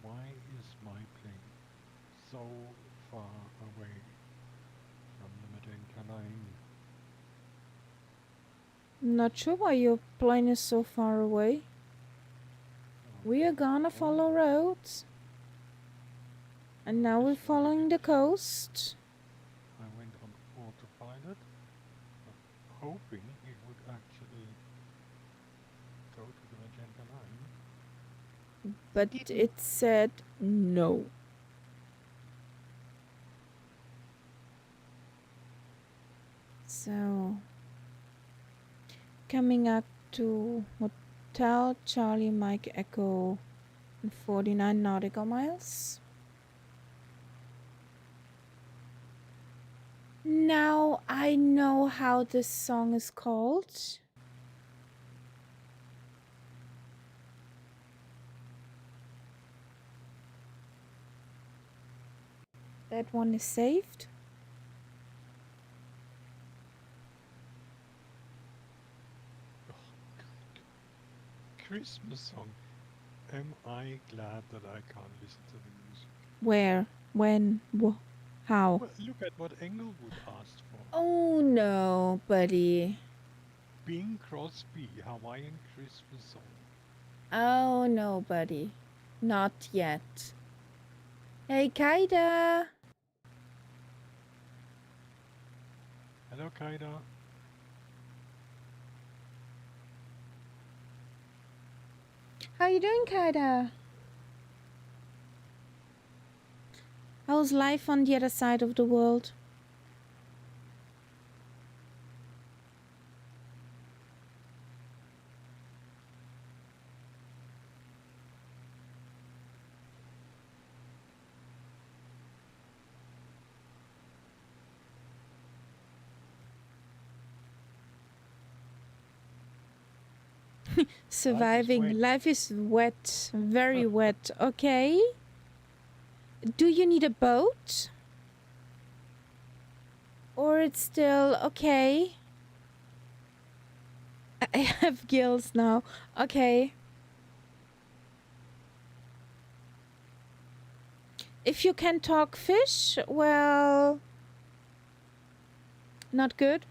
Why is my plane so far away from the Madenka line? Not sure why your plane is so far away. We are gonna follow roads. And now we're following the coast. I went on autopilot, hoping it would actually go to the Magenta line. But it said no. So, coming up to Hotel Charlie Mike Echo in 49 nautical miles. Now I know how this song is called. That one is saved. Christmas song. Am I glad that I can't listen to the music? Where? When? How? Well, look at what Englewood asked for. Oh no, buddy. Bing Crosby, Hawaiian Christmas song. Oh no, buddy. Not yet. Hey, Kaida. Hello, Kaida. How you doing, Kaida? How's life on the other side of the world? Surviving. Life is wet. Very wet. Okay. Do you need a boat? Or it's still okay? I have gills now. Okay. If you can talk fish, well, not good.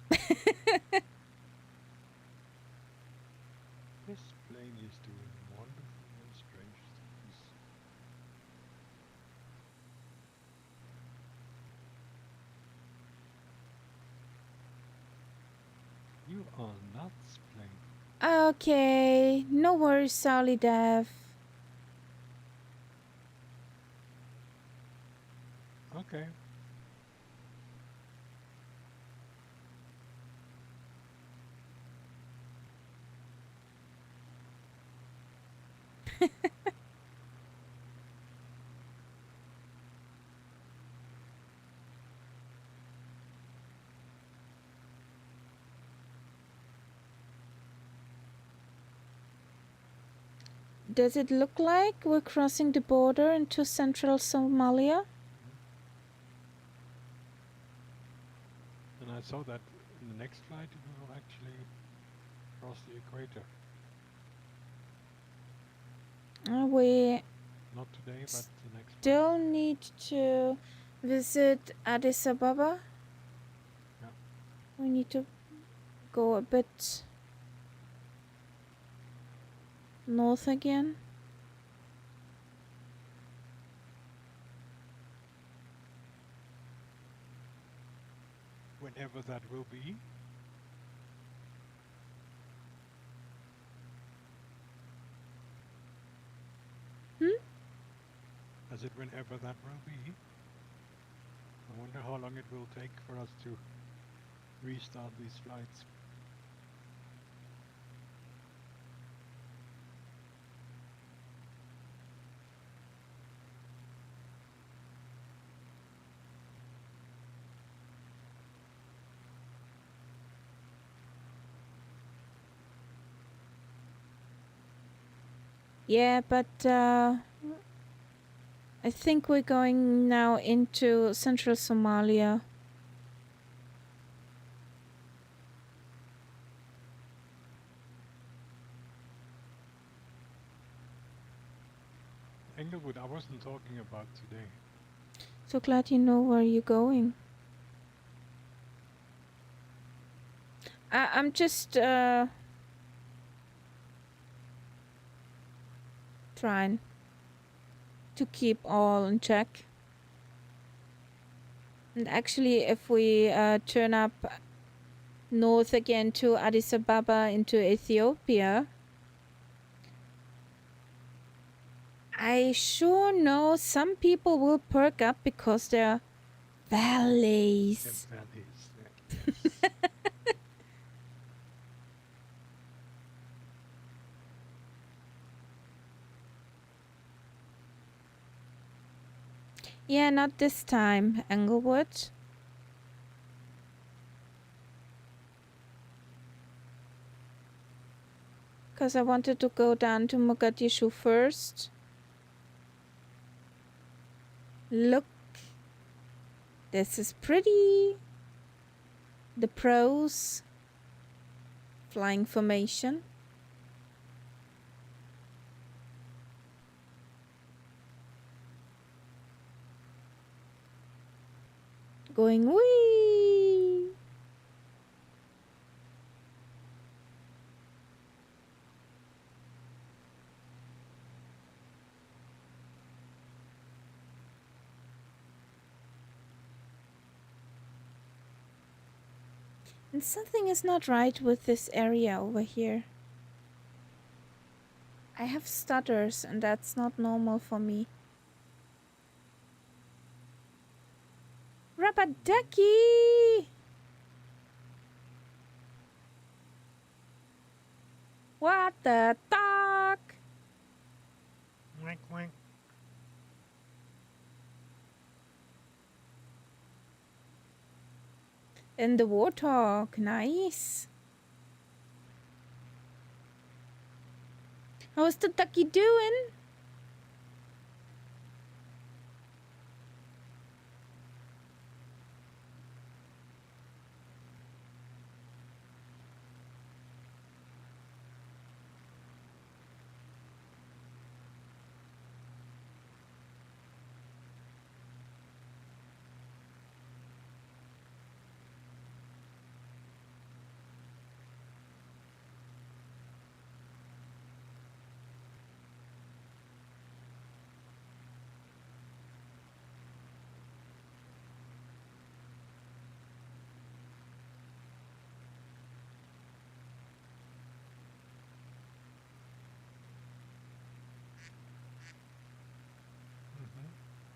This plane is doing wonderful and strange things. You are nuts, plane. Okay. No worries, Sally Dev. Okay. Does it look like we're crossing the border into central Somalia? And I saw that in the next flight we will actually cross the equator. We Not today, but the next still need to visit Addis Ababa. Yeah. We need to go a bit north again. Whenever that will be. I said whenever that will be. I wonder how long it will take for us to restart these flights. Yeah, but I think we're going now into central Somalia. Englewood, I wasn't talking about today. So glad you know where you're going. I'm just trying to keep all in check. And actually, if we turn up north again to Addis Ababa into Ethiopia, I sure know some people will perk up because they're valleys. Yeah, valleys. Yeah. Yeah, not this time, Englewood. Because I wanted to go down to Mogadishu first. Look, this is pretty. The pros. Flying formation. Going wee. And something is not right with this area over here. I have stutters and that's not normal for me. Rubber ducky! What the fuck? Wink, wink. And the warthog, nice. How's the ducky doing?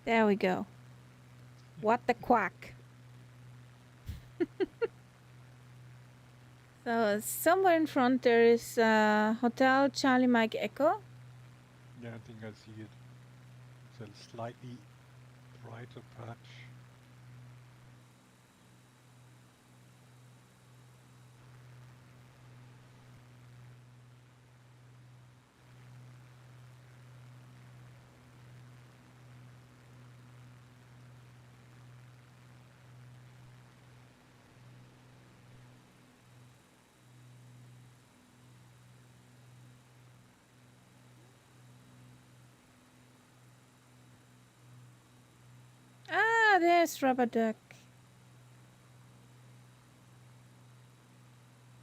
There we go. What the quack? So somewhere in front there is Hotel Charlie Mike Echo. Yeah, I think I see it. It's a slightly brighter patch. Ah, there's Rubber Duck.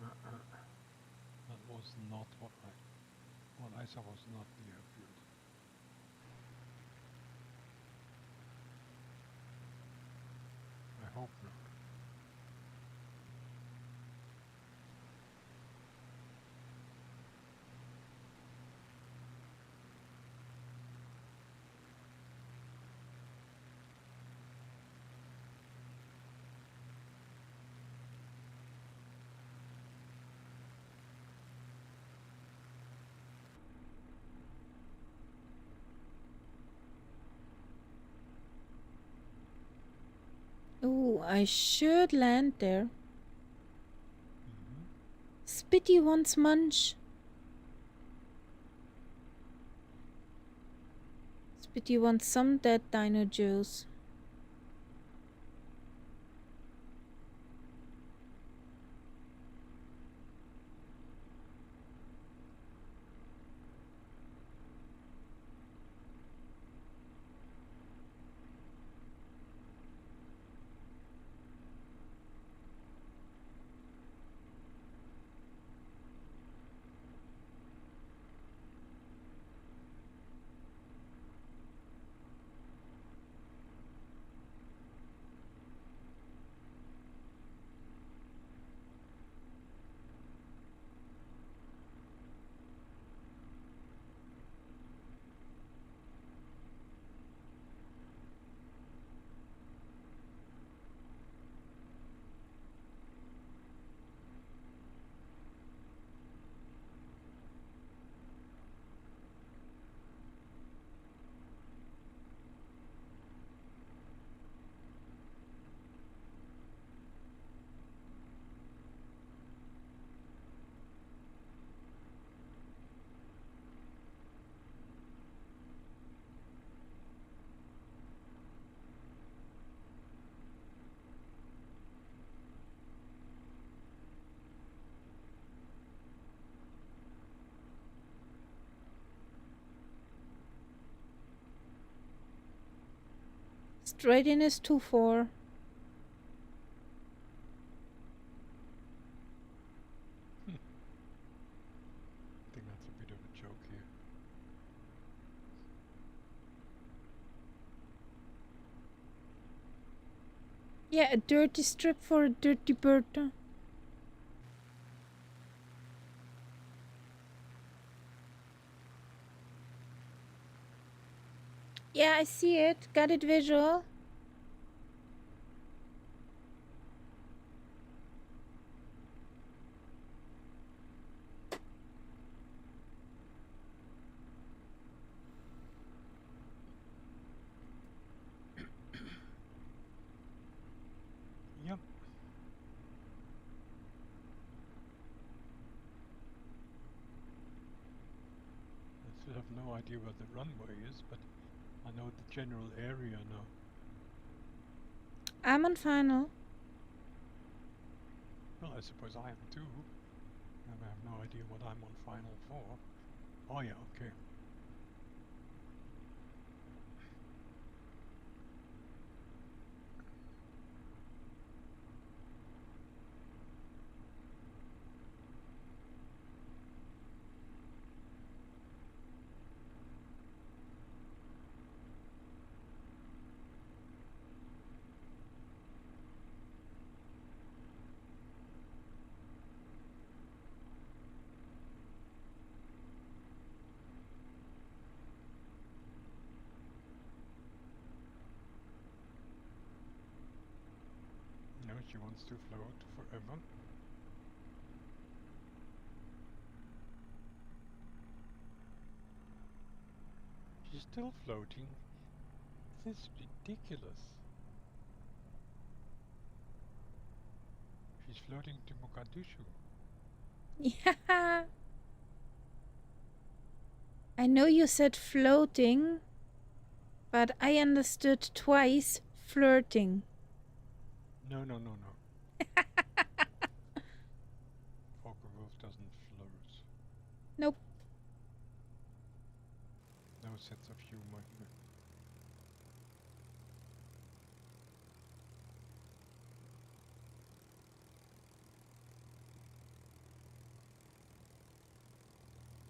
That was not what I saw was not the airfield. I hope not. Oh, I should land there. Spitty wants munch. Spitty wants some dead dino juice. Straight in is 2-4. I think that's a bit of a joke here. Yeah, a dirty strip for a dirty bird. Yeah, I see it. Got it visual. Yep. I still have no idea where the runway is, but I know the general area now. I'm on final. Well, I suppose I am too. And I have no idea what I'm on final for. Oh yeah, okay. No, she wants to float forever. She's still floating. This is ridiculous. She's floating to Mogadishu. Yeah. I know you said floating, but I understood twice flirting. No. Focke-Wulf doesn't flirt. Nope. No sense of humor here.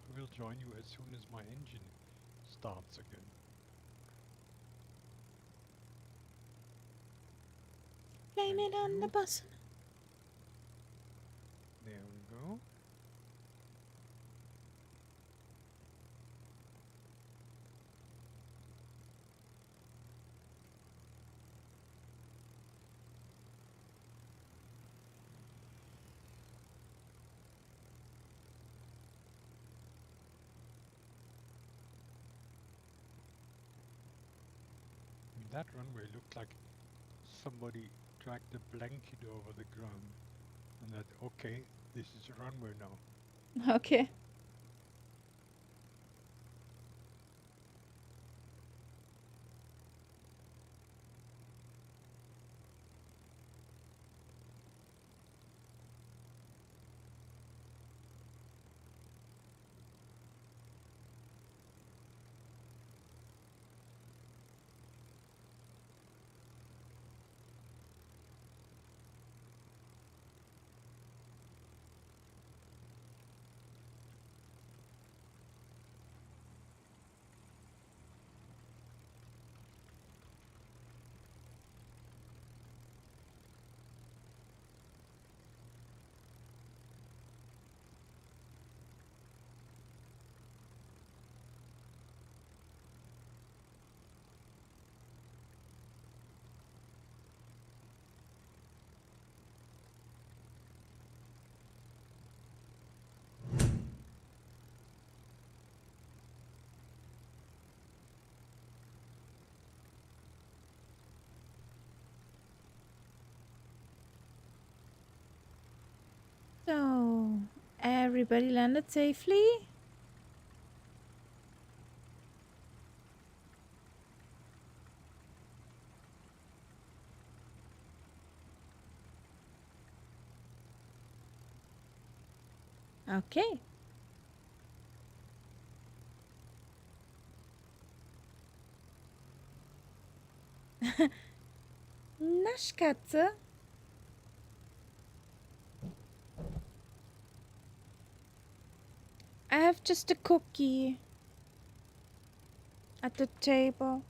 I will join you as soon as my engine starts again. Blame Thank it on the you. bus. There we go. That runway looked like somebody dragged a blanket over the ground and that, okay, this is a runway now. Okay. So, everybody landed safely? Okay. Naschkatze? I have just a cookie at the table.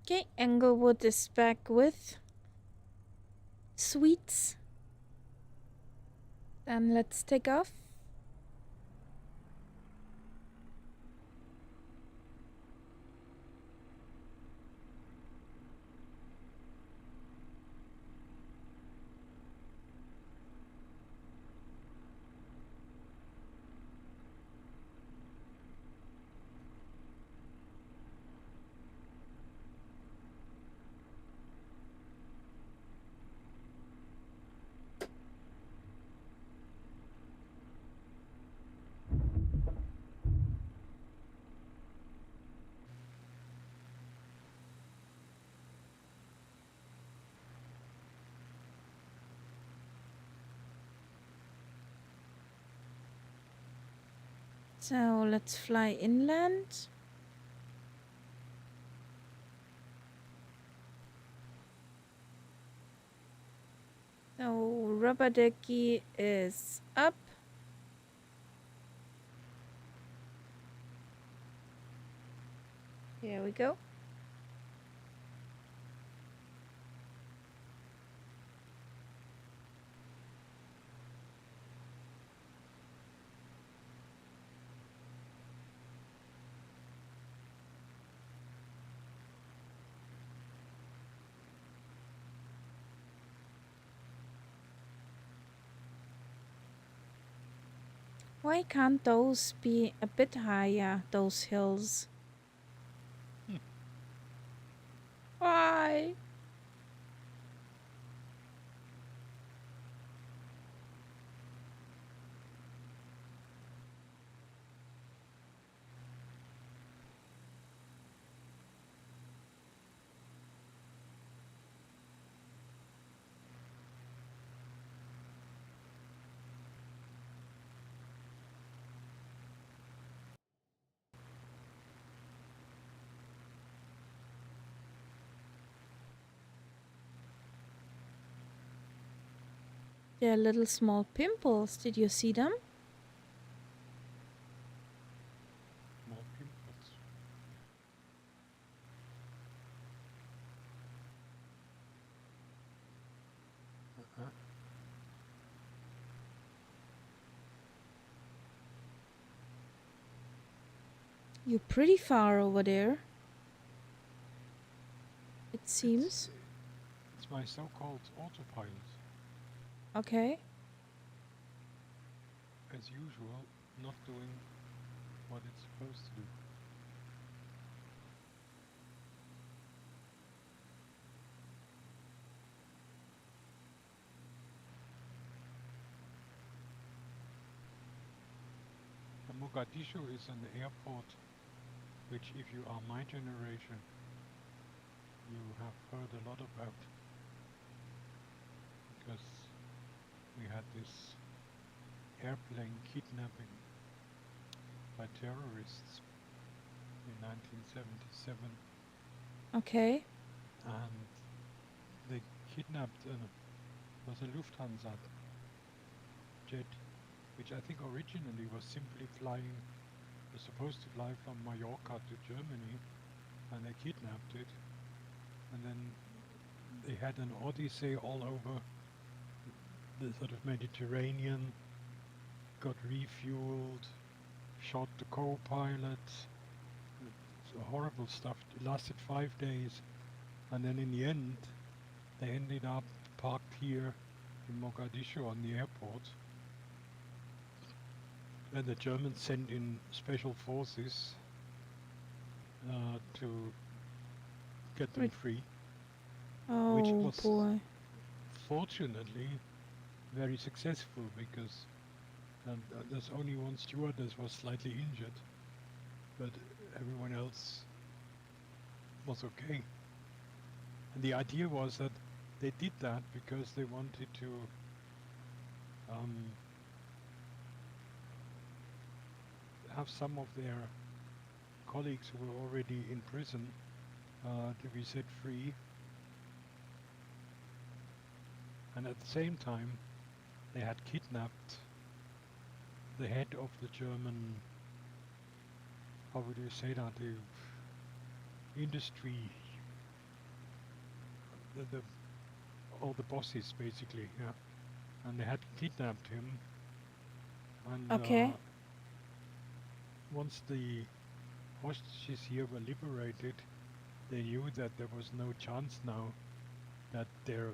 Okay, Englewood is back with sweets. Then let's take off. So let's fly inland. So rubber ducky is up. Here we go. Why can't those be a bit higher, those hills? Why? They're little small pimples. Did you see them? More pimples. Uh-huh. You're pretty far over there. It seems. It's my so-called autopilot. Okay. As usual, not doing what it's supposed to do. And Mogadishu is an airport which, if you are my generation, you have heard a lot about, because we had this airplane kidnapping by terrorists in 1977, Okay. and they kidnapped was a Lufthansa jet, which I think originally was simply was supposed to fly from Mallorca to Germany, and they kidnapped it, and then they had an odyssey all over the sort of Mediterranean, got refueled, shot the co-pilot, horrible stuff. It lasted 5 days, and then in the end they ended up parked here in Mogadishu on the airport, and the Germans sent in special forces to get them free, which Oh was boy. fortunately very successful, because there's only one stewardess was slightly injured, but everyone else was okay. And the idea was that they did that because they wanted to have some of their colleagues who were already in prison to be set free. And at the same time, they had kidnapped the head of the German, how would you say that, the industry the all the bosses basically, yeah, and they had kidnapped him. And Okay. once the hostages here were liberated, they knew that there was no chance now that their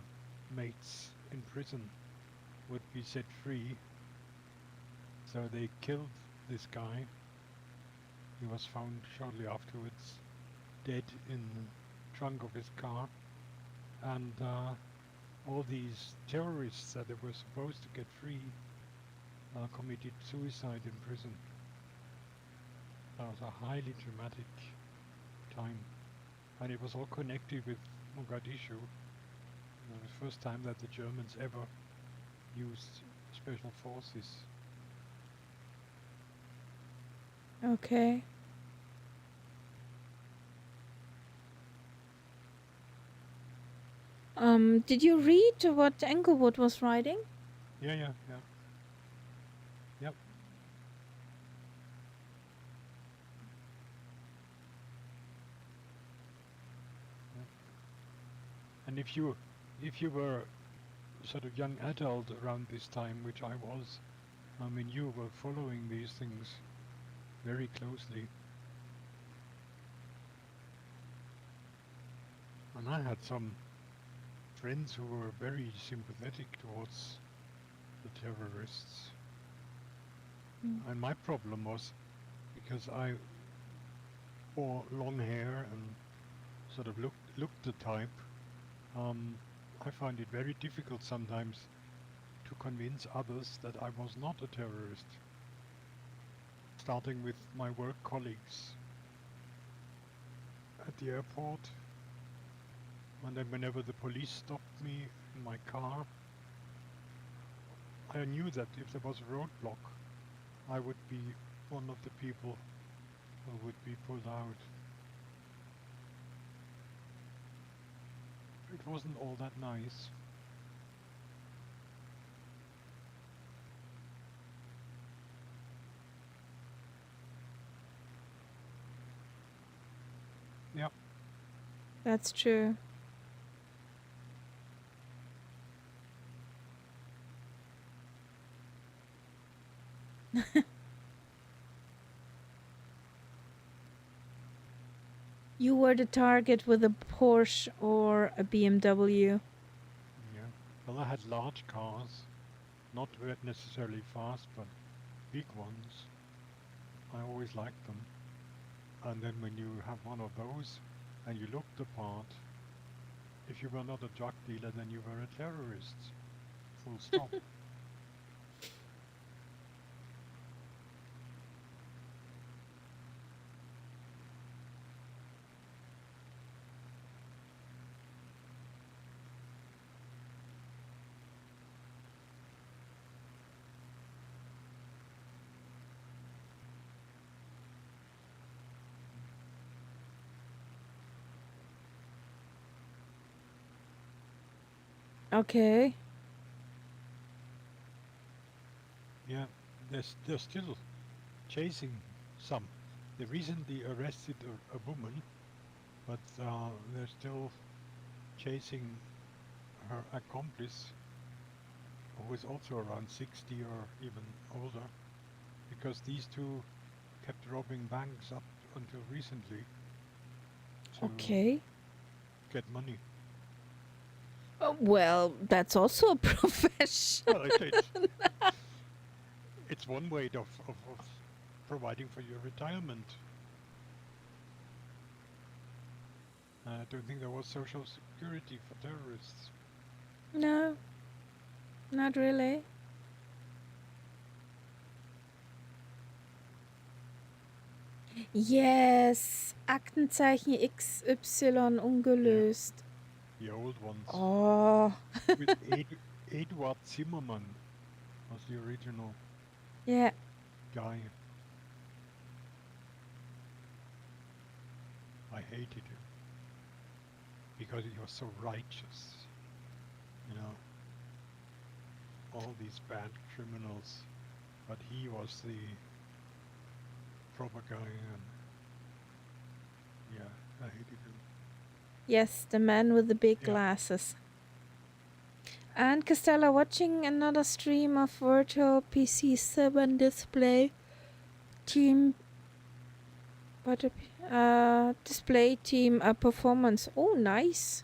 mates in prison would be set free. So they killed this guy. He was found shortly afterwards, dead in the trunk of his car. And all these terrorists that they were supposed to get free committed suicide in prison. That was a highly dramatic time. And it was all connected with Mogadishu. The first time that the Germans ever used special forces. Okay. Did you read what Englewood was writing? Yeah, yeah, yeah. Yep. Yep. And if you were sort of young adult around this time, which I was, I mean, you were following these things very closely. And I had some friends who were very sympathetic towards the terrorists. Mm. And my problem was because I wore long hair and sort of looked the type, I find it very difficult sometimes to convince others that I was not a terrorist. Starting with my work colleagues at the airport, and then whenever the police stopped me in my car, I knew that if there was a roadblock, I would be one of the people who would be pulled out. It wasn't all that nice. Yep. That's true. You were the target with a Porsche or a BMW. Yeah. Well, I had large cars, not necessarily fast, but big ones. I always liked them. And then when you have one of those and you look the part, if you were not a drug dealer, then you were a terrorist. Full stop. Okay. Yeah, they're still chasing some. They recently arrested a woman, but they're still chasing her accomplice, who is also around 60 or even older, because these two kept robbing banks up until recently to Okay. get money. Well, that's also a profession. Well, it's one way of providing for your retirement. I don't think there was social security for terrorists. No, not really. Yes, Aktenzeichen XY ungelöst. The old ones. Oh, With Eduard Zimmermann was the original yeah. guy. I hated him because he was so righteous. You know, all these bad criminals, but he was the proper guy, and yeah, I hated him. Yes, the man with the big Yeah. glasses. And Castella watching another stream of Virtual PC 7 display team. Display team performance. Oh, nice.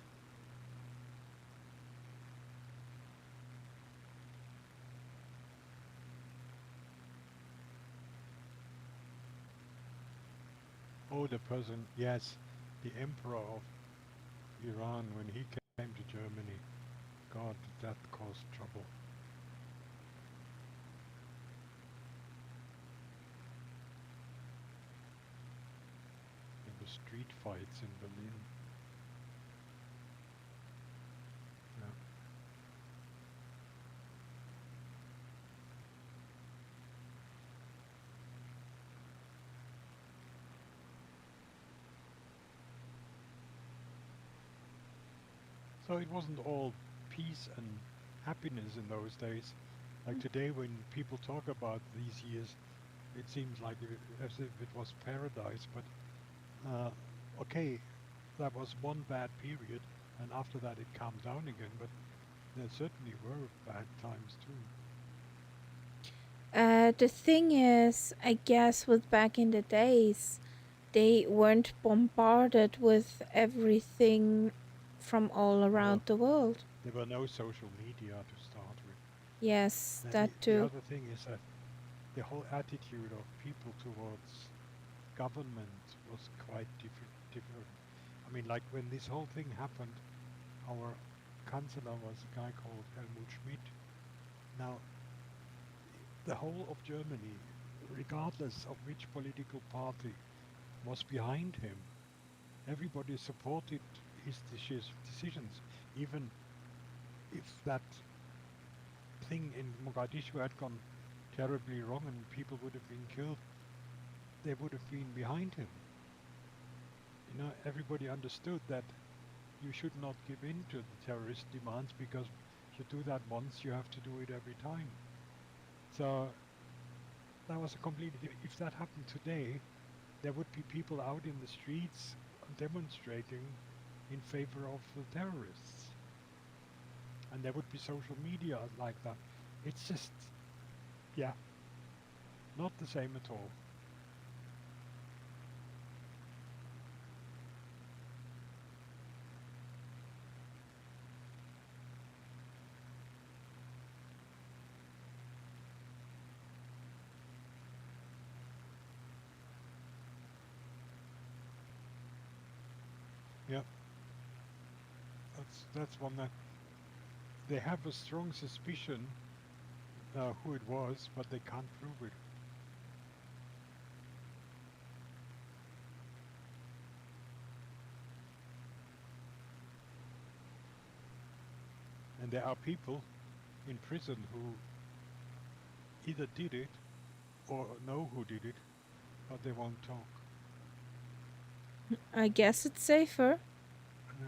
Oh, the person, yes, the emperor of Iran, when he came to Germany. God, that caused trouble. There were street fights in Berlin. Yeah. So it wasn't all peace and happiness in those days. Like today, when people talk about these years, it seems like as if it was paradise. But okay, that was one bad period, and after that it calmed down again. But there certainly were bad times too. The thing is, I guess with back in the days, they weren't bombarded with everything from all around the world. There were no social media to start with. Yes, And that the too. other thing is that the whole attitude of people towards government was quite different. I mean, like when this whole thing happened, our chancellor was a guy called Helmut Schmidt. Now, the whole of Germany, regardless of which political party was behind him, everybody supported his decisions, even if that thing in Mogadishu had gone terribly wrong and people would have been killed, they would have been behind him. You know, everybody understood that you should not give in to the terrorist demands, because if you do that once, you have to do it every time. So that was a completely. If that happened today, there would be people out in the streets demonstrating in favor of the terrorists, and there would be social media like that. It's just, yeah, not the same at all. Yeah, that's one that they have a strong suspicion who it was, but they can't prove it. And there are people in prison who either did it or know who did it, but they won't talk. I guess it's safer. Yeah.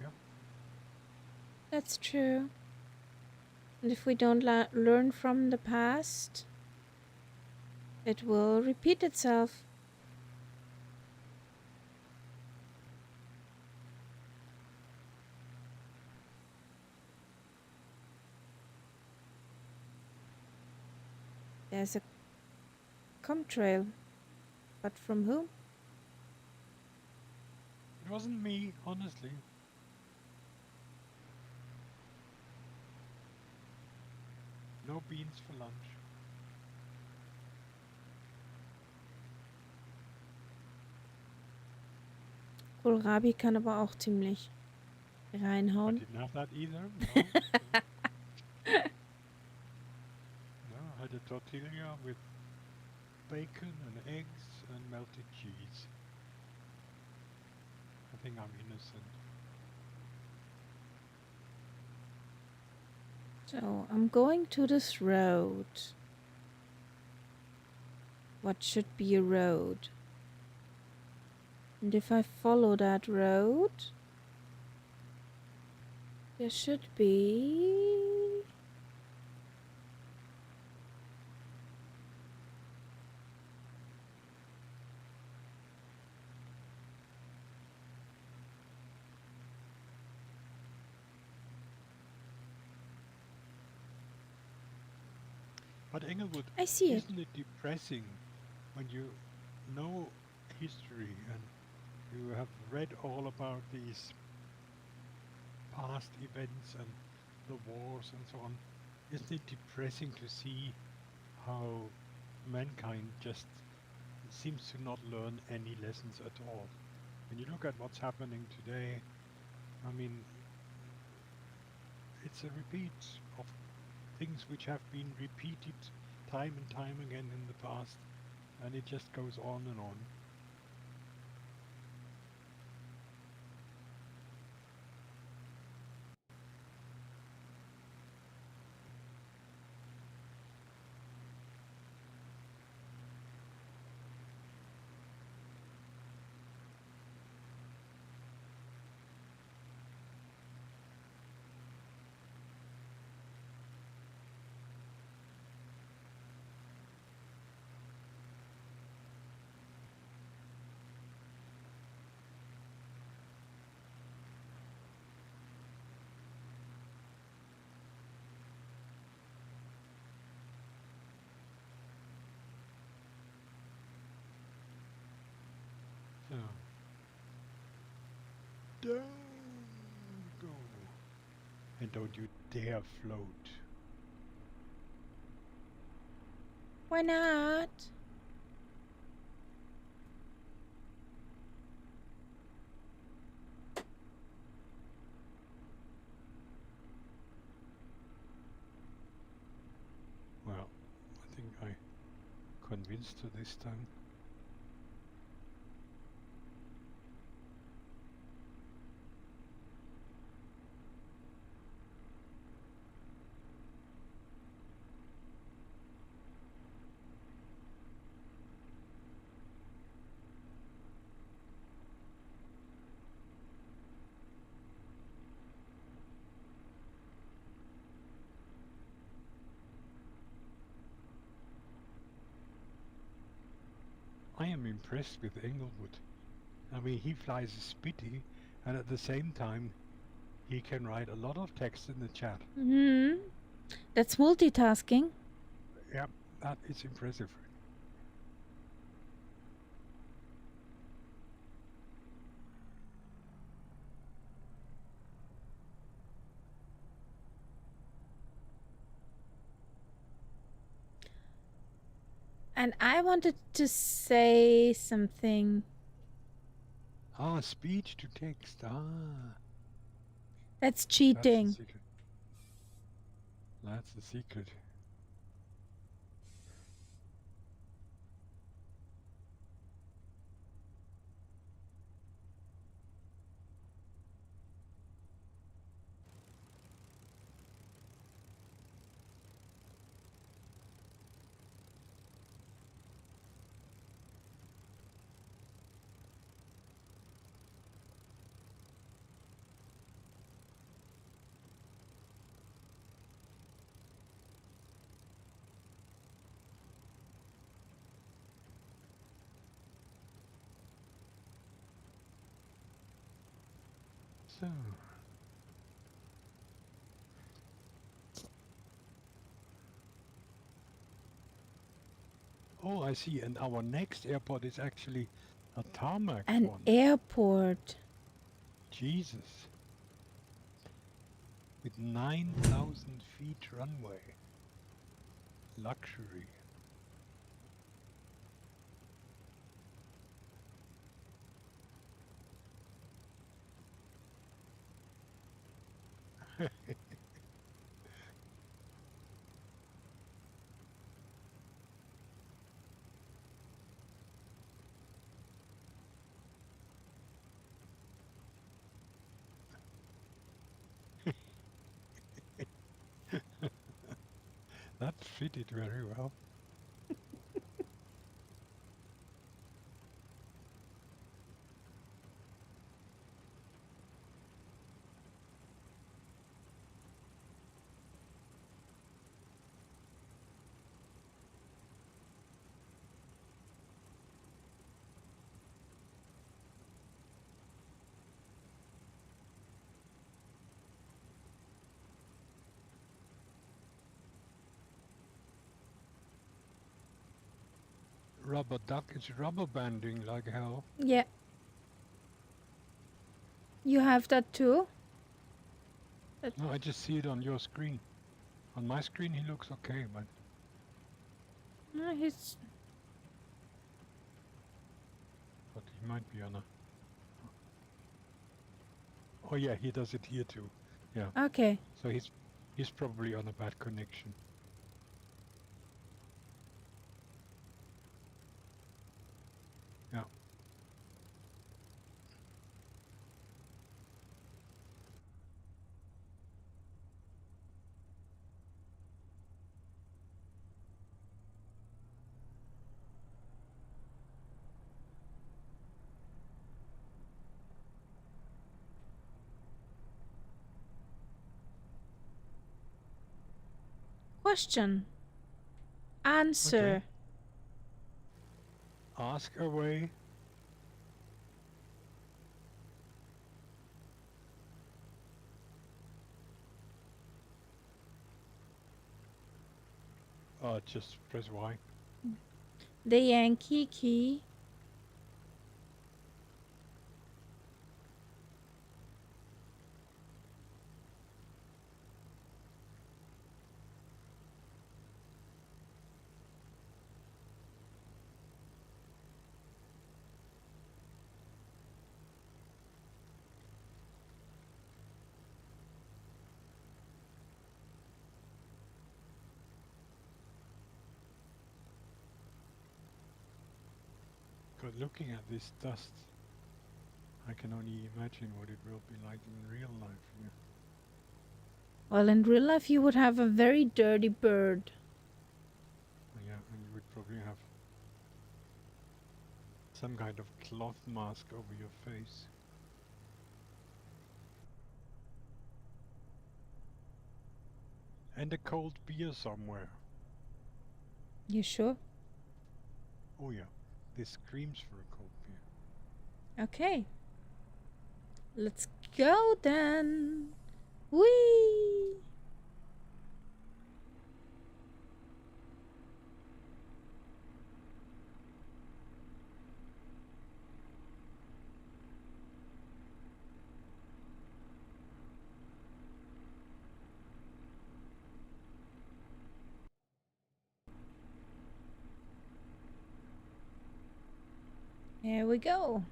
Yeah. That's true. And if we don't learn from the past, it will repeat itself. There's a contrail. But from whom? It wasn't me, honestly. No beans for lunch. Kohlrabi kann aber auch ziemlich I reinhauen. didn't have that either. No. No, I had a tortilla with bacon and eggs and melted cheese. I think I'm innocent. So, I'm going to this road. What should be a road? And if I follow that road, there should be... But Englewood, I see it. isn't it depressing when you know history and you have read all about these past events and the wars and so on? Isn't it depressing to see how mankind just seems to not learn any lessons at all? When you look at what's happening today, I mean, it's a repeat of things which have been repeated time and time again in the past, and it just goes on and on. So, down go. And don't you dare float. Why not? Well, I think I convinced her this time. I am impressed with Englewood. I mean, he flies a Spitty, and at the same time, he can write a lot of text in the chat. Hmm. That's multitasking. Yeah, that is impressive. And I wanted to say something. Ah, speech to text. Ah, That's that's the cheating. secret. That's the secret. So, oh, I see. And our next airport is actually a tarmac An one. airport. Jesus. With 9,000 feet runway. Luxury. That fitted very well. rubber duck is rubber banding like hell. Yeah. You have that too? No, I just see it on your screen. On my screen he looks okay, but No, he's... he might be on a... Oh yeah, he does it here too. Yeah. Okay. So he's probably on a bad connection. Yeah. Question. Answer. Ask away. Just press Y. The Yankee key. But looking at this dust, I can only imagine what it will be like in real life. Yeah. Well, in real life you would have a very dirty bird. Yeah, and you would probably have some kind of cloth mask over your face. And a cold beer somewhere. You sure? Oh yeah, this screams for a cold beer. Okay. Let's go then. Whee! Here we go.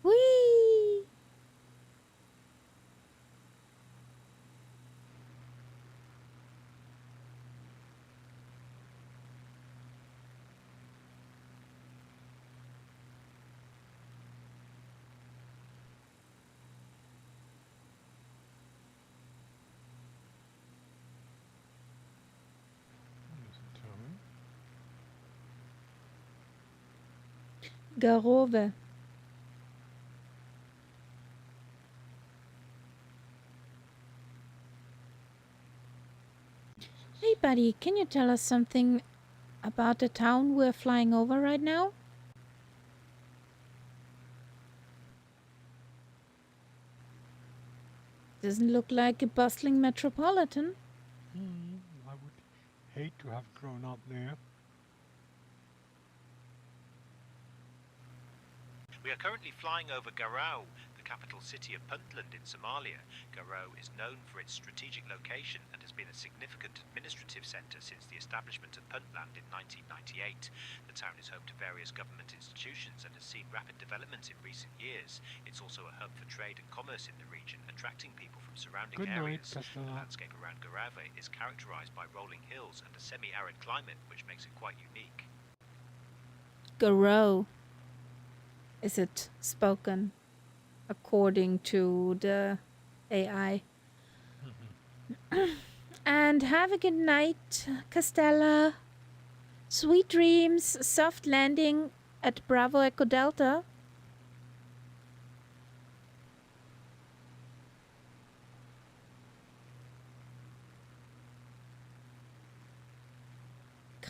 Whee! What does it tell me? Garove. Hey buddy, can you tell us something about the town we're flying over right now? Doesn't look like a bustling metropolitan. I would hate to have grown up there. We are currently flying over Garau, the capital city of Puntland in Somalia. Garau is known for its strategic location and has been a significant administrative centre since the establishment of Puntland in 1998. The town is home to various government institutions and has seen rapid development in recent years. It's also a hub for trade and commerce in the region, attracting people from surrounding Good night, areas. The Castella. landscape around Garave is characterised by rolling hills and a semi-arid climate, which makes it quite unique. Garou. Is it spoken according to the AI? And have a good night, Castella. Sweet dreams, soft landing at Bravo Echo Delta.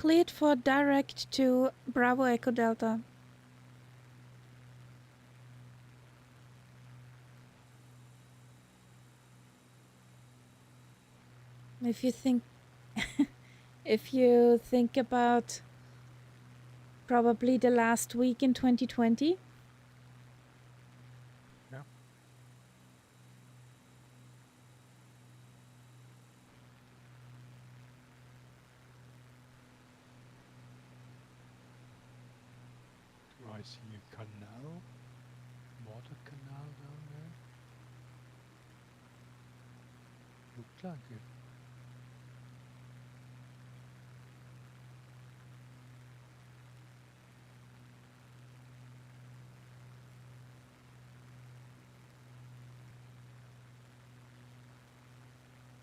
cleared for direct to Bravo Echo Delta. If you think if you think about probably the last week in 2020. Yeah. Do I see a canal? Water canal down there? Looked like it.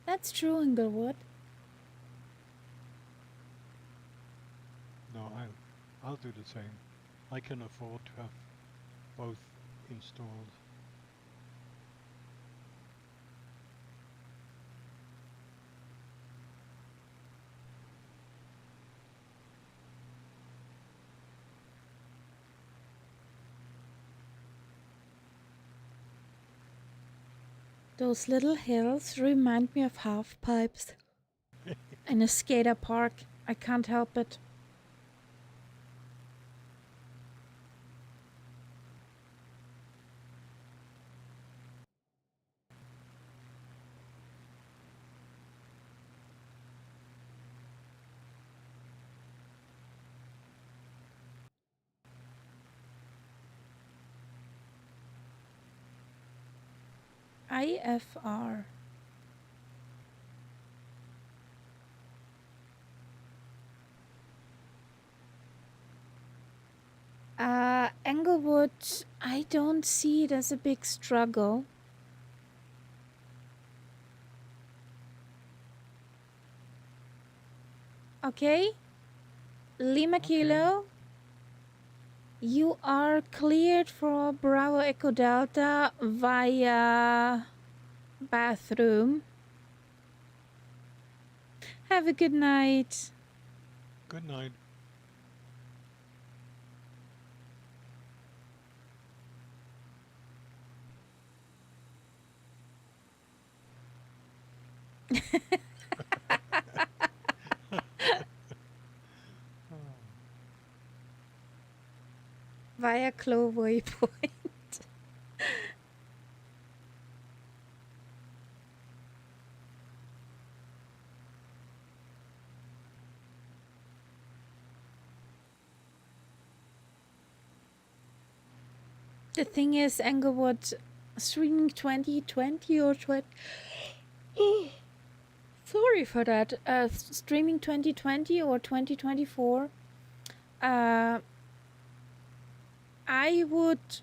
That's true, Inglewood. No, I'll do the same. I can afford to have both installed. Those little hills remind me of half pipes in a skater park. I can't help it. IFR. Englewood, I don't see it as a big struggle. Okay? Lima Okay. Kilo, you are cleared for Bravo Echo Delta via bathroom. Have a good night. Good night. Via Clovey Point. The thing is, Englewood, streaming 2020 or 20... Sorry for that. Streaming 2020 or 2024. I would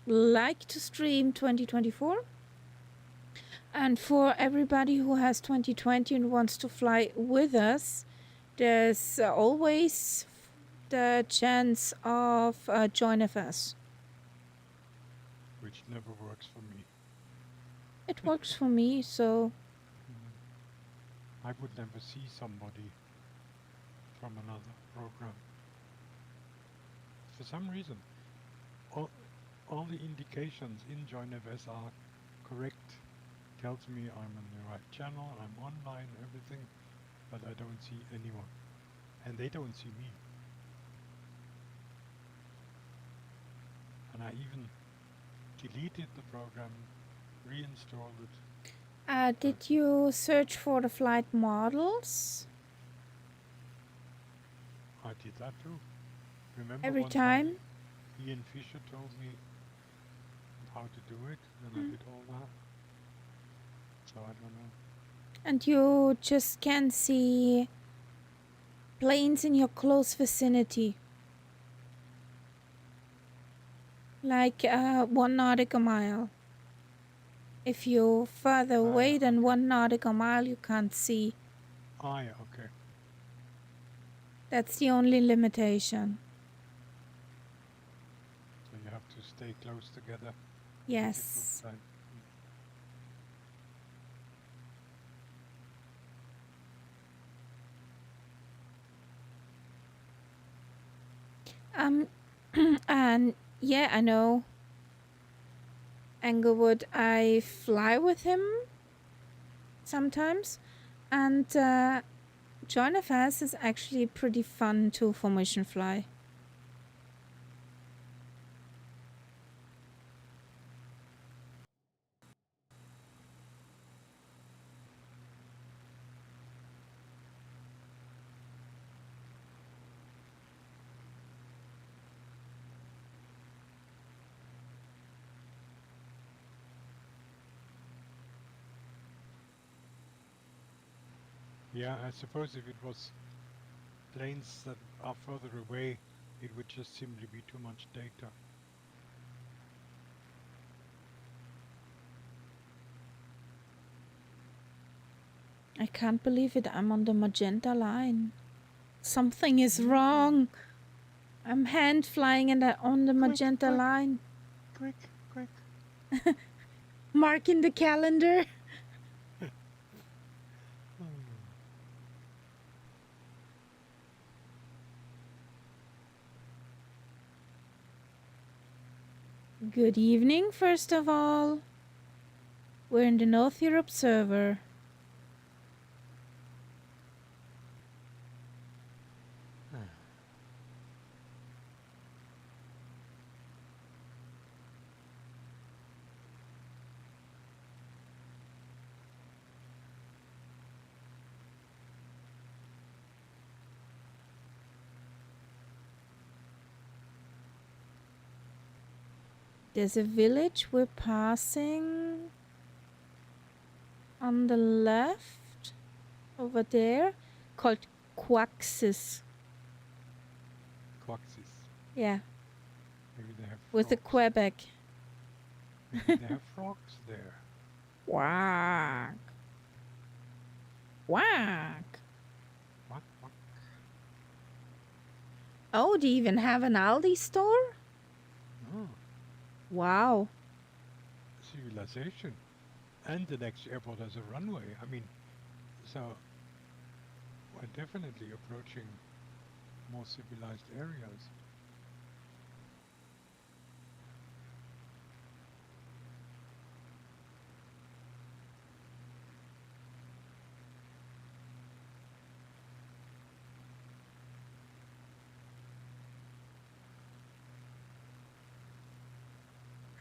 like to stream 2024. And for everybody who has 2020 and wants to fly with us, there's always the chance of JoinFS. Which never works for me. It works for me, so I would never see somebody from another program. For some reason, all the indications in JoinFS are correct. Tells me I'm on the right channel, I'm online, everything, but I don't see anyone. And they don't see me. And I even deleted the program, reinstalled it. did you search for the flight models? I did that too. Remember Every one time? Ian Fisher told me how to do it, and I did all that. So I don't know. And you just can see planes in your close vicinity. Like 1 nautical mile. If you're further away than 1 nautical mile, you can't see. Ah, yeah, okay. That's the only limitation. So you have to stay close together. Yes. And yeah, I know. Englewood, I fly with him sometimes. And Join FS is actually pretty fun to formation fly. Yeah, I suppose if it was planes that are further away, it would just simply be too much data. I can't believe it. I'm on the magenta line. Something is wrong. I'm hand flying and I'm on the magenta quick. line. Quick. Mark in the calendar. Good evening, first of all. We're in the North Europe server. There's a village we're passing on the left over there called Quaxis. Quaxis. Yeah, Maybe they have with the frogs. Quebec. Maybe they have frogs there. Quack. Quack. What? Oh, do you even have an Aldi store? Oh, Wow. civilization. And the next airport has a runway. I mean, so we're definitely approaching more civilized areas.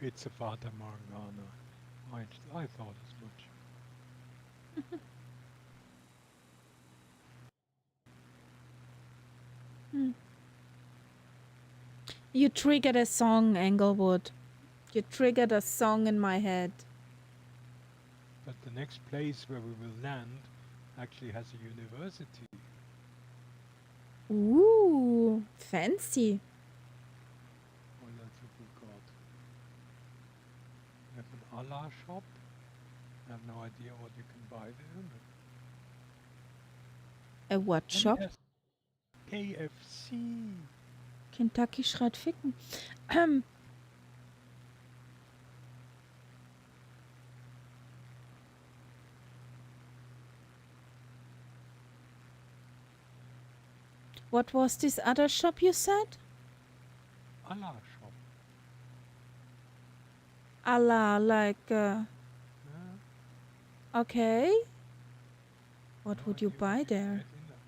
It's a Fata Morgana. I thought as much. You triggered a song, Englewood. You triggered a song in my head. But the next place where we will land actually has a university. Ooh, fancy. Oh, that's what we got. We have an Allah shop. I have no idea what you can buy there. A what And it shop? has KFC. Kentucky schreit ficken. What was this other shop you said? Allah shop. Allah, like, Yeah. okay. What No would you idea buy what you can there? get in there.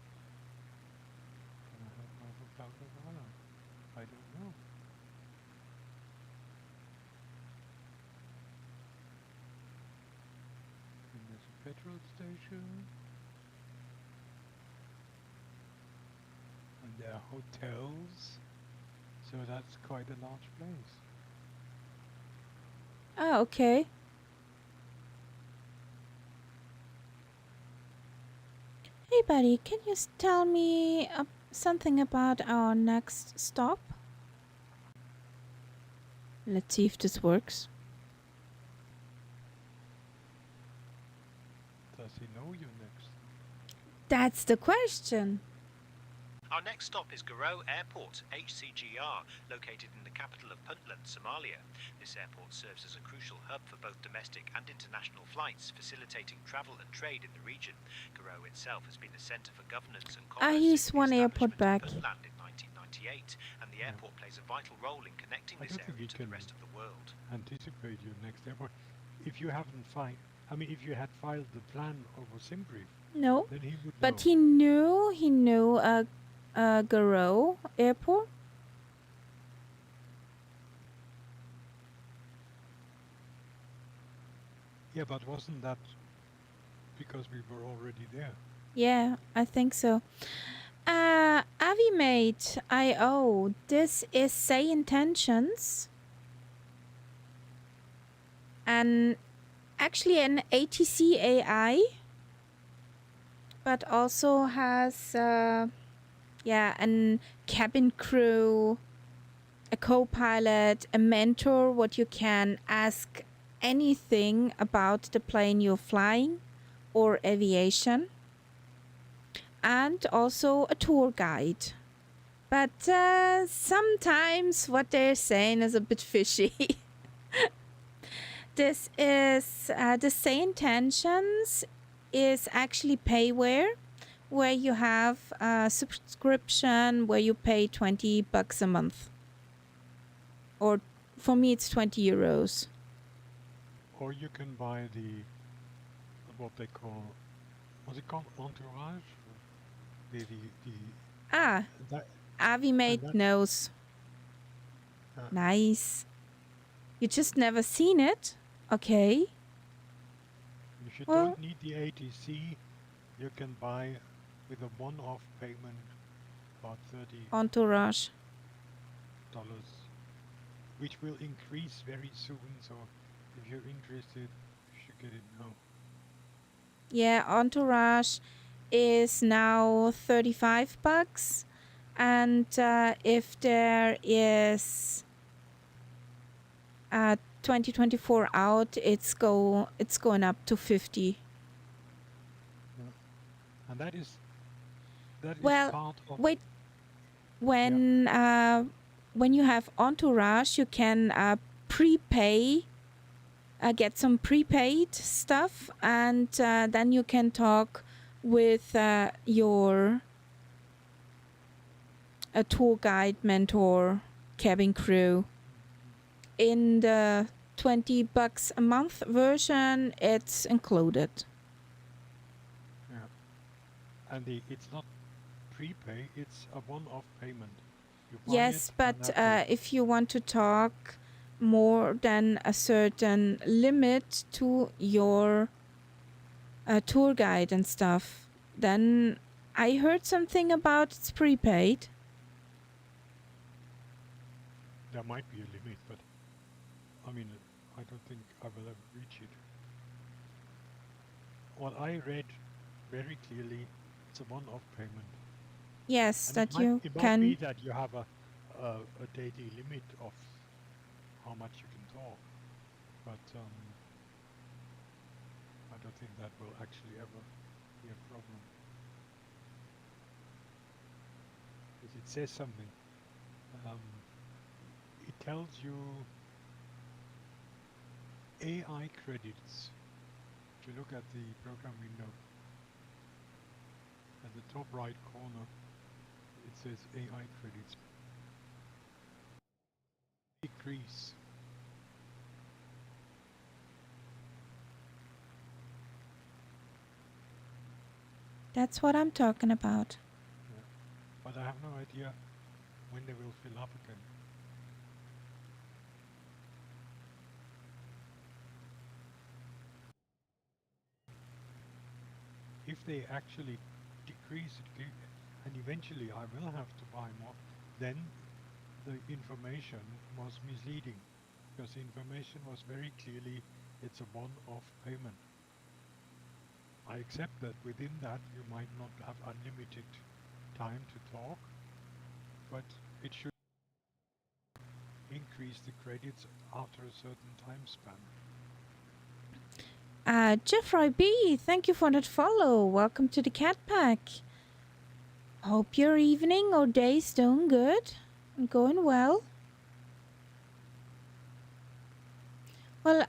Can I have my cloud of Allah? I don't know. And there's a petrol station. And there are hotels. So that's quite a large place. Ah, okay. Hey, buddy, can you tell me something about our next stop? Let's see if this works. Does he know you next? That's the question. Our next stop is Garowe Airport, HCGR, located in the capital of Puntland, Somalia. This airport serves as a crucial hub for both domestic and international flights, facilitating travel and trade in the region. Garowe itself has been a centre for governance and commerce He's since the one airport establishment back. of Puntland in 1999. 1998, and the airport plays a vital role in connecting I this don't think area you to the can rest of the world. anticipate your next airport. If you haven't if you had filed the plan over SimBrief, No, then he would but know. he knew Garo Airport. Yeah, but wasn't that because we were already there? Yeah, I think so. Avimate IO, this is Say Intentions. And actually an ATC AI, but also has, an cabin crew, a co-pilot, a mentor, what you can ask anything about the plane you're flying or aviation, and also a tour guide. But sometimes what they're saying is a bit fishy. This is the Say Intentions is actually payware, where you have a subscription where you pay $20 a month. Or for me, it's 20 euros. Or you can buy what they call, what's it called, entourage? The that, Avimate that knows. Nice. You just never seen it? Okay. if you Well, don't need the ATC, you can buy with a one-off payment about $30, Entourage. which will increase very soon. So if you're interested, you should get it now. Yeah, Entourage is now $35, and if there is 2024 out, it's going up to 50. And that is Well, part of. wait. When you have Entourage, you can prepay, get some prepaid stuff, and then you can talk with your tour guide, mentor, cabin crew. In the $20 a month version, it's included. Yeah. And it's not prepay, it's a one-off payment. You buy Yes, it but and if you want to talk more than a certain limit to your tour guide and stuff, then I heard something about it's prepaid. there might be a limit, but I mean, I don't think I will ever reach it. What I read very clearly, it's a one-off payment. Yes, And that it you might can. be that you have a daily limit of how much you can talk, but I don't think that will actually ever be a problem. Because it says something. It tells you AI credits. If you look at the program window, at the top right corner, it says AI credits. Decrease. That's what I'm talking about. Yeah. But I have no idea when they will fill up again. If they actually decrease it, and eventually I will have to buy more, then the information was misleading, because the information was very clearly it's a one-off payment. I accept that within that you might not have unlimited time to talk, but it should increase the credits after a certain time span. Jeffrey B, thank you for that follow. Welcome to the Cat Pack. Hope your evening or day's doing good and going well. Well,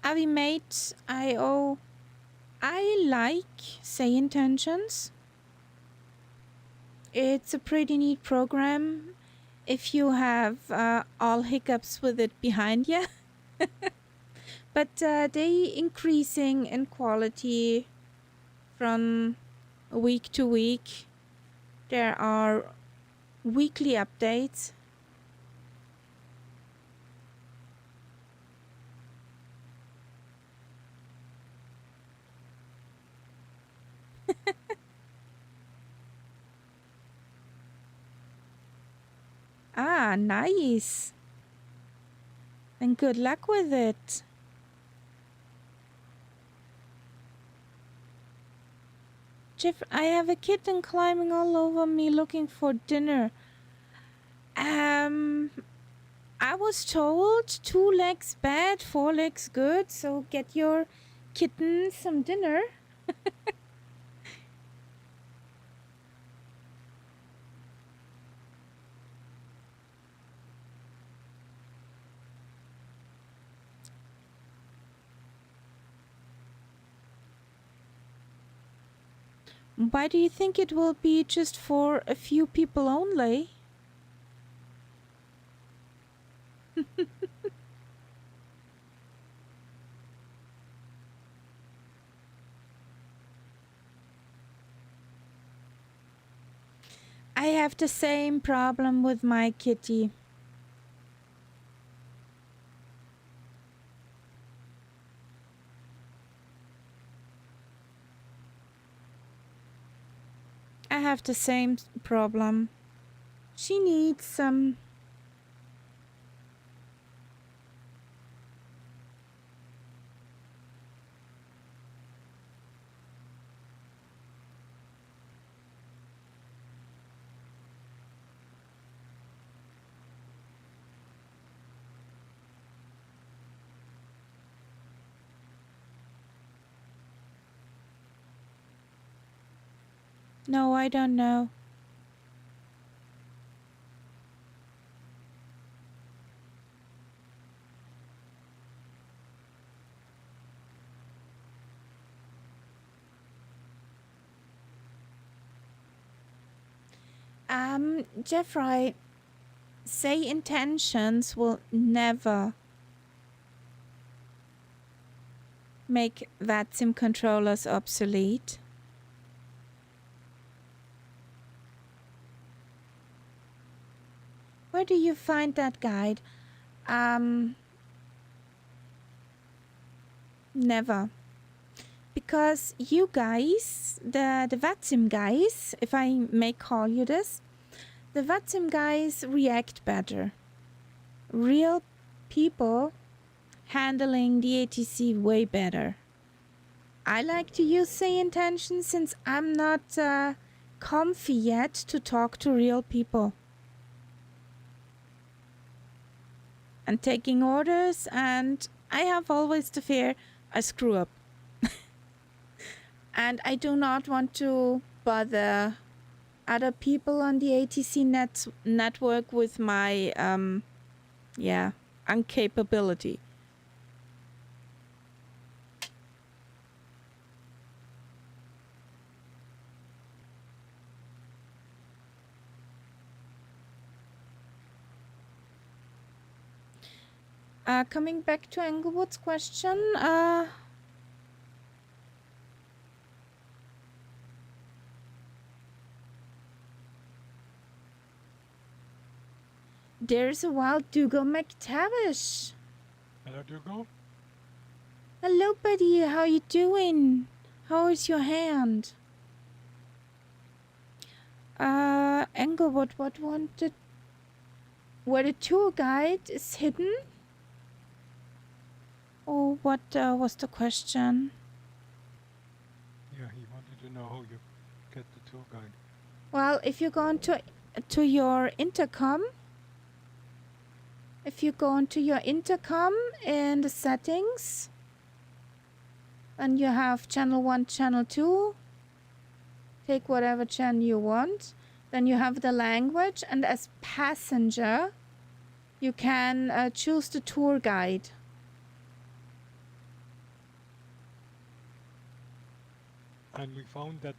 Avimate IO, I like Say Intentions. it's a pretty neat program if you have all hiccups with it behind you. But they increasing in quality from week to week. There are weekly updates. Ah, nice. And good luck with it. Jeff, I have a kitten climbing all over me looking for dinner. I was told 2 legs bad, 4 legs good, so get your kitten some dinner. Why do you think it will be just for a few people only? I have the same problem with my kitty. I have the same problem. She needs some. No, I don't know. Jeffrey, say intentions will never make VATSIM controllers obsolete. Where do you find that guide? Never. Because you guys, the VATSIM guys, if I may call you this, the VATSIM guys react better. Real people handling the ATC way better. I like to use say intention since I'm not comfy yet to talk to real people. And taking orders, and I have always the fear I screw up. And I do not want to bother other people on the ATC network with my, incapability. Coming back to Englewood's question, there's a wild Dougal McTavish. Hello, Dougal. Hello, buddy. How you doing? How is your hand? Englewood, what wanted? Where the tour guide is hidden? Or what was the question? Yeah, he wanted to know how you get the tour guide. Well, if you go into your intercom, in the settings, and you have channel 1, channel 2, take whatever channel you want, then you have the language, and as passenger, you can choose the tour guide. And we found that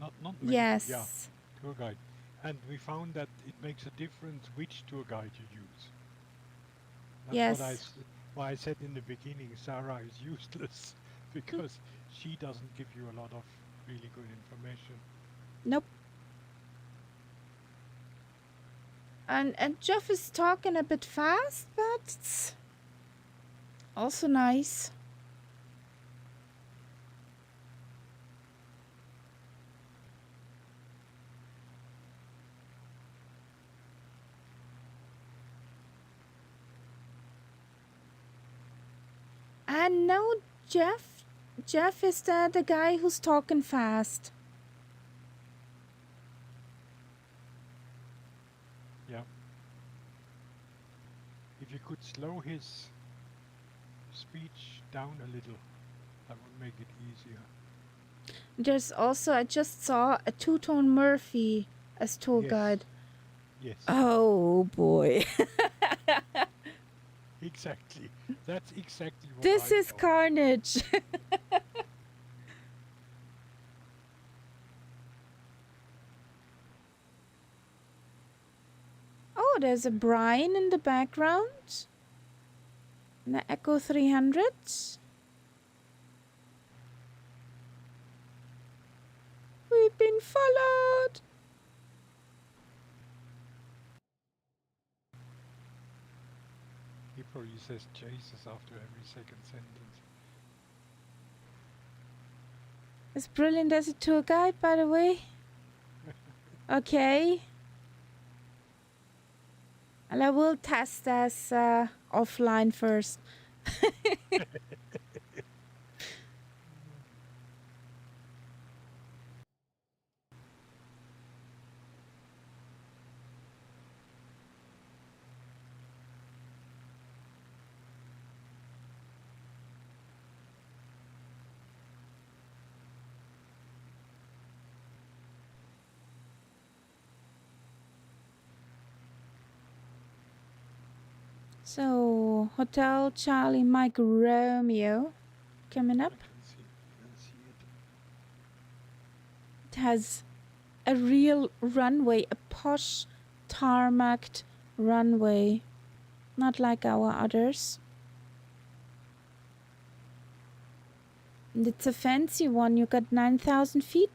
not many, Yes. yeah, tour guide. And we found that it makes a difference which tour guide you use. That's Yes. why I said in the beginning, Sarah is useless because she doesn't give you a lot of really good information. Nope. And Jeff is talking a bit fast, but it's also nice. And no, Jeff. Jeff is the guy who's talking fast. Yeah. If you could slow his speech down a little, that would make it easier. There's also, I just saw a two-tone Murphy as tour Yes. guide. Yes. Oh boy. Exactly. That's exactly what This I is thought. carnage. Oh, there's a Brian in the background. And the Echo 300. We've been followed. He probably says Jesus after every second sentence. It's brilliant as a tour guide, by the way. Okay. And I will test as offline first. So, Hotel Charlie Mike Romeo coming up. I can see it. It has a real runway, a posh tarmacked runway, not like our others. And it's a fancy one. You got 9,000 feet.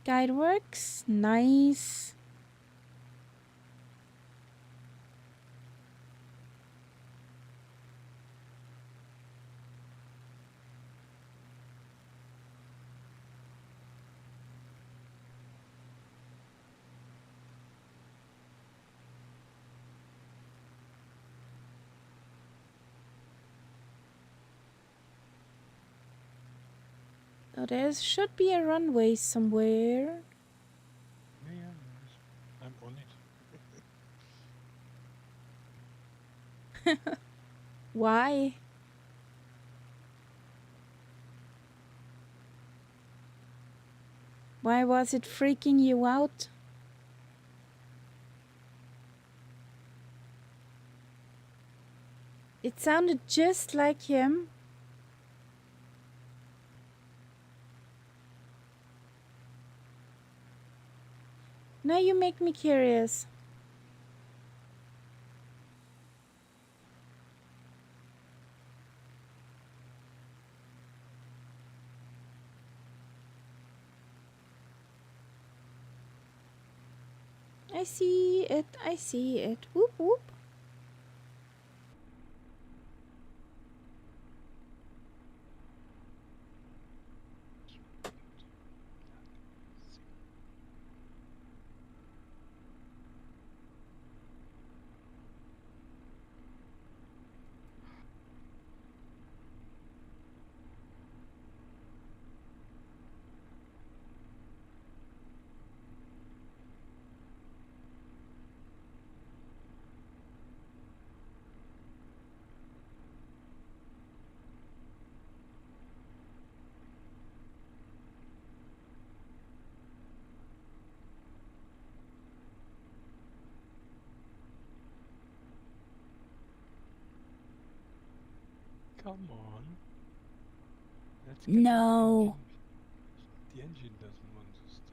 Guide works. Nice. So there should be a runway somewhere. Yeah, I'm on it. Why? Why was it freaking you out? It sounded just like him. Now you make me curious. I see it. I see it. Whoop whoop. Come on. Let's get No. the engine doesn't want to start.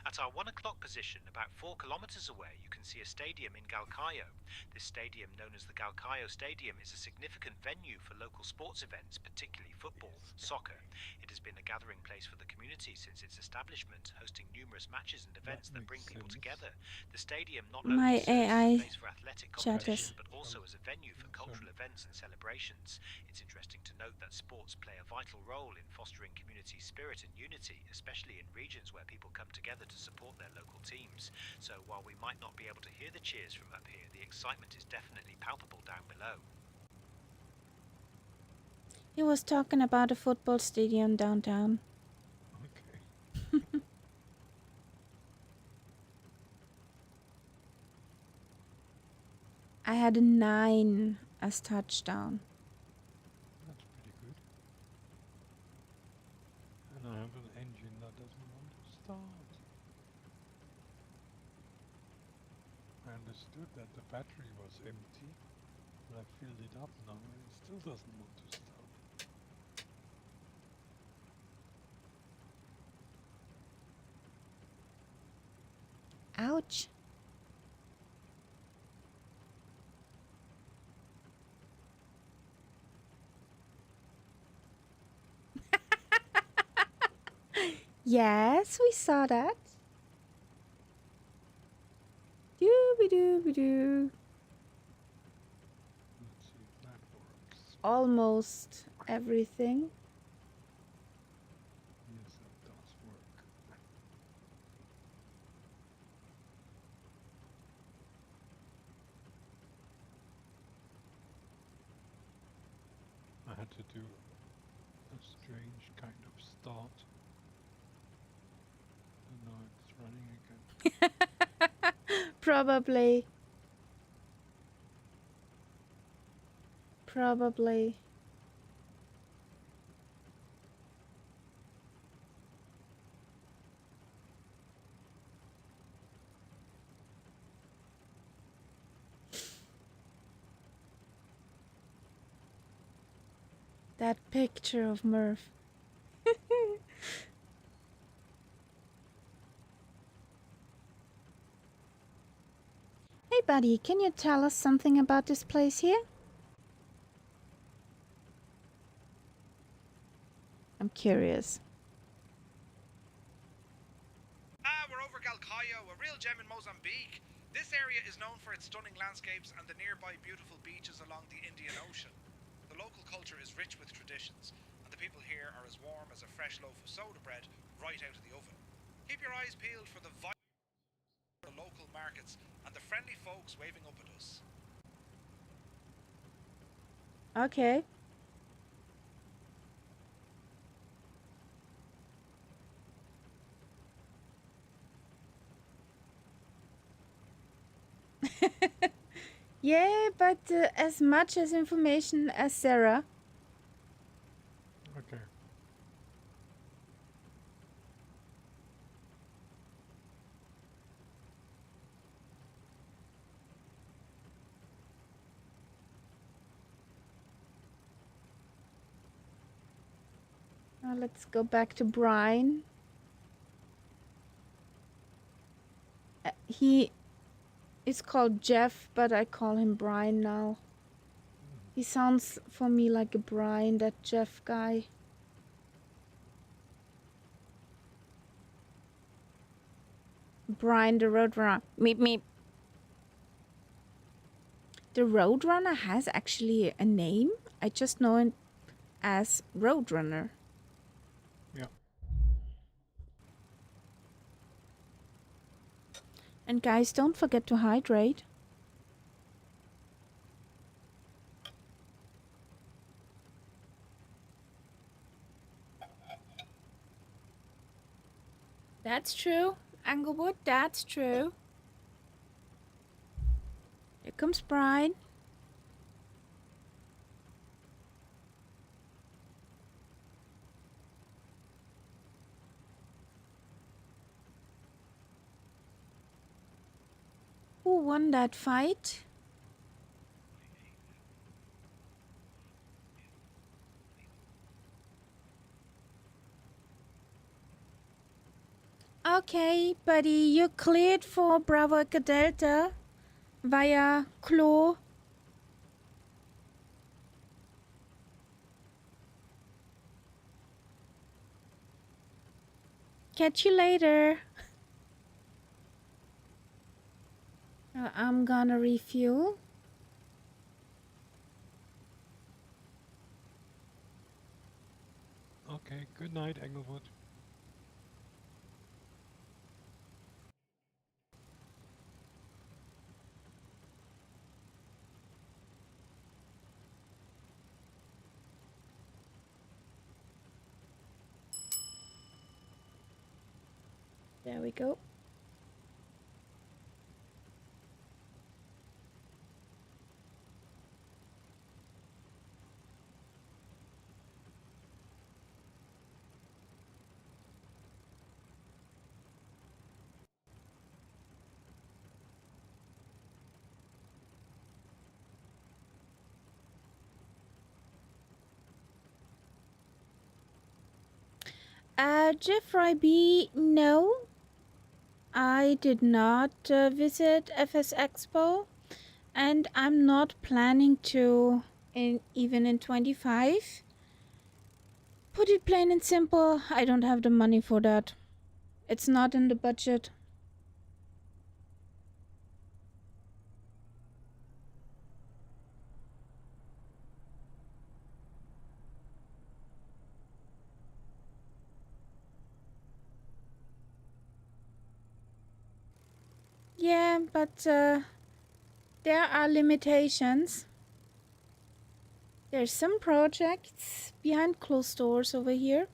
At our 1 o'clock position, about 4 kilometres away, you can see a stadium in Galkayo. This stadium, known as the Galkayo Stadium, is a significant venue for local sports events, particularly football, soccer. It has been a gathering place for the community since its establishment, hosting numerous matches and events that bring people together. The stadium not only My serves as AI a place for athletic chatters. competition, but also as a venue for cultural events and celebrations. It's interesting to note that sports play a vital role in fostering community spirit and unity, especially in regions where people come together to support their local teams. So while we might not be able to hear the cheers from up here, the excitement is definitely palpable down below. He was talking about a football stadium downtown. Okay. I had a 9 as touchdown. That's pretty good. And I have an engine that doesn't want to start. I understood that the battery was empty, but I filled it up now and it still doesn't want to start. Ouch. Yes, we saw that. Dooby-dooby-doo. Let's see if that works. Almost everything. Yes, that does work. I had to do a strange kind of start. And now it's running again. Probably. Probably. That picture of Murph. Hey buddy, can you tell us something about this place here? I'm curious. We're over Galkayo, a real gem in Mozambique. This area is known for its stunning landscapes and the nearby beautiful beaches along the Indian Ocean. The local culture is rich with traditions, and the people here are as warm as a fresh loaf of soda bread right out of the oven. Keep your eyes peeled for the local markets and the friendly folks waving up at us. Okay. Yeah, but as much as information as Sarah. Okay. Now let's go back to Brian. He is called Jeff, but I call him Brian now. He sounds for me like a Brian, that Jeff guy. Brian the Roadrunner. Meep meep. The Roadrunner has actually a name. I just know it as Roadrunner. Yeah. And guys, don't forget to hydrate. That's true, Anglewood, that's true. Here comes Brian. Who won that fight? Okay, buddy, you're cleared for Bravo Echo Delta via Klo. Catch you later. I'm gonna refuel. Okay, good night, Englewood. There we go. Jeffrey B, no. I did not visit FS Expo, and I'm not planning to even in 25. Put it plain and simple, I don't have the money for that. It's not in the budget. Yeah, but there are limitations. There's some projects behind closed doors over here,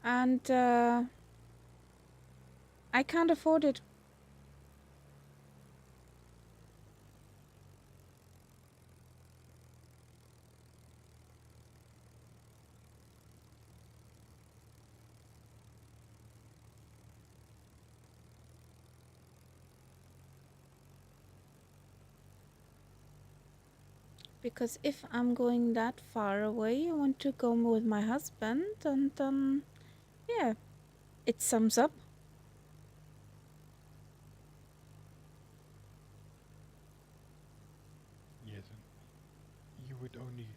and I can't afford it. Because if I'm going that far away, I want to go with my husband, and yeah, it sums up. Yes, and you would only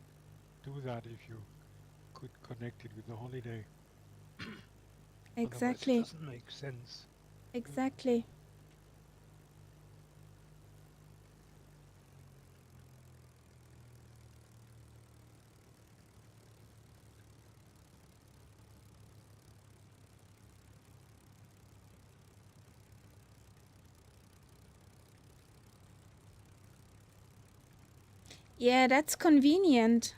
do that if you could connect it with the holiday. Exactly. Otherwise, it doesn't make sense. Exactly. Yeah, that's convenient.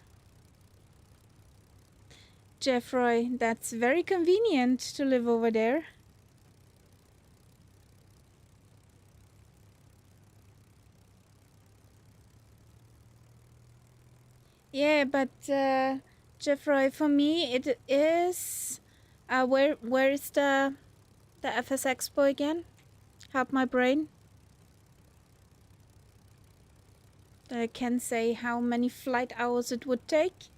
Jeffrey, that's very convenient to live over there. Yeah, but Jeffrey, for me it is where is the FS Expo again? Help my brain. I can say how many flight hours it would take.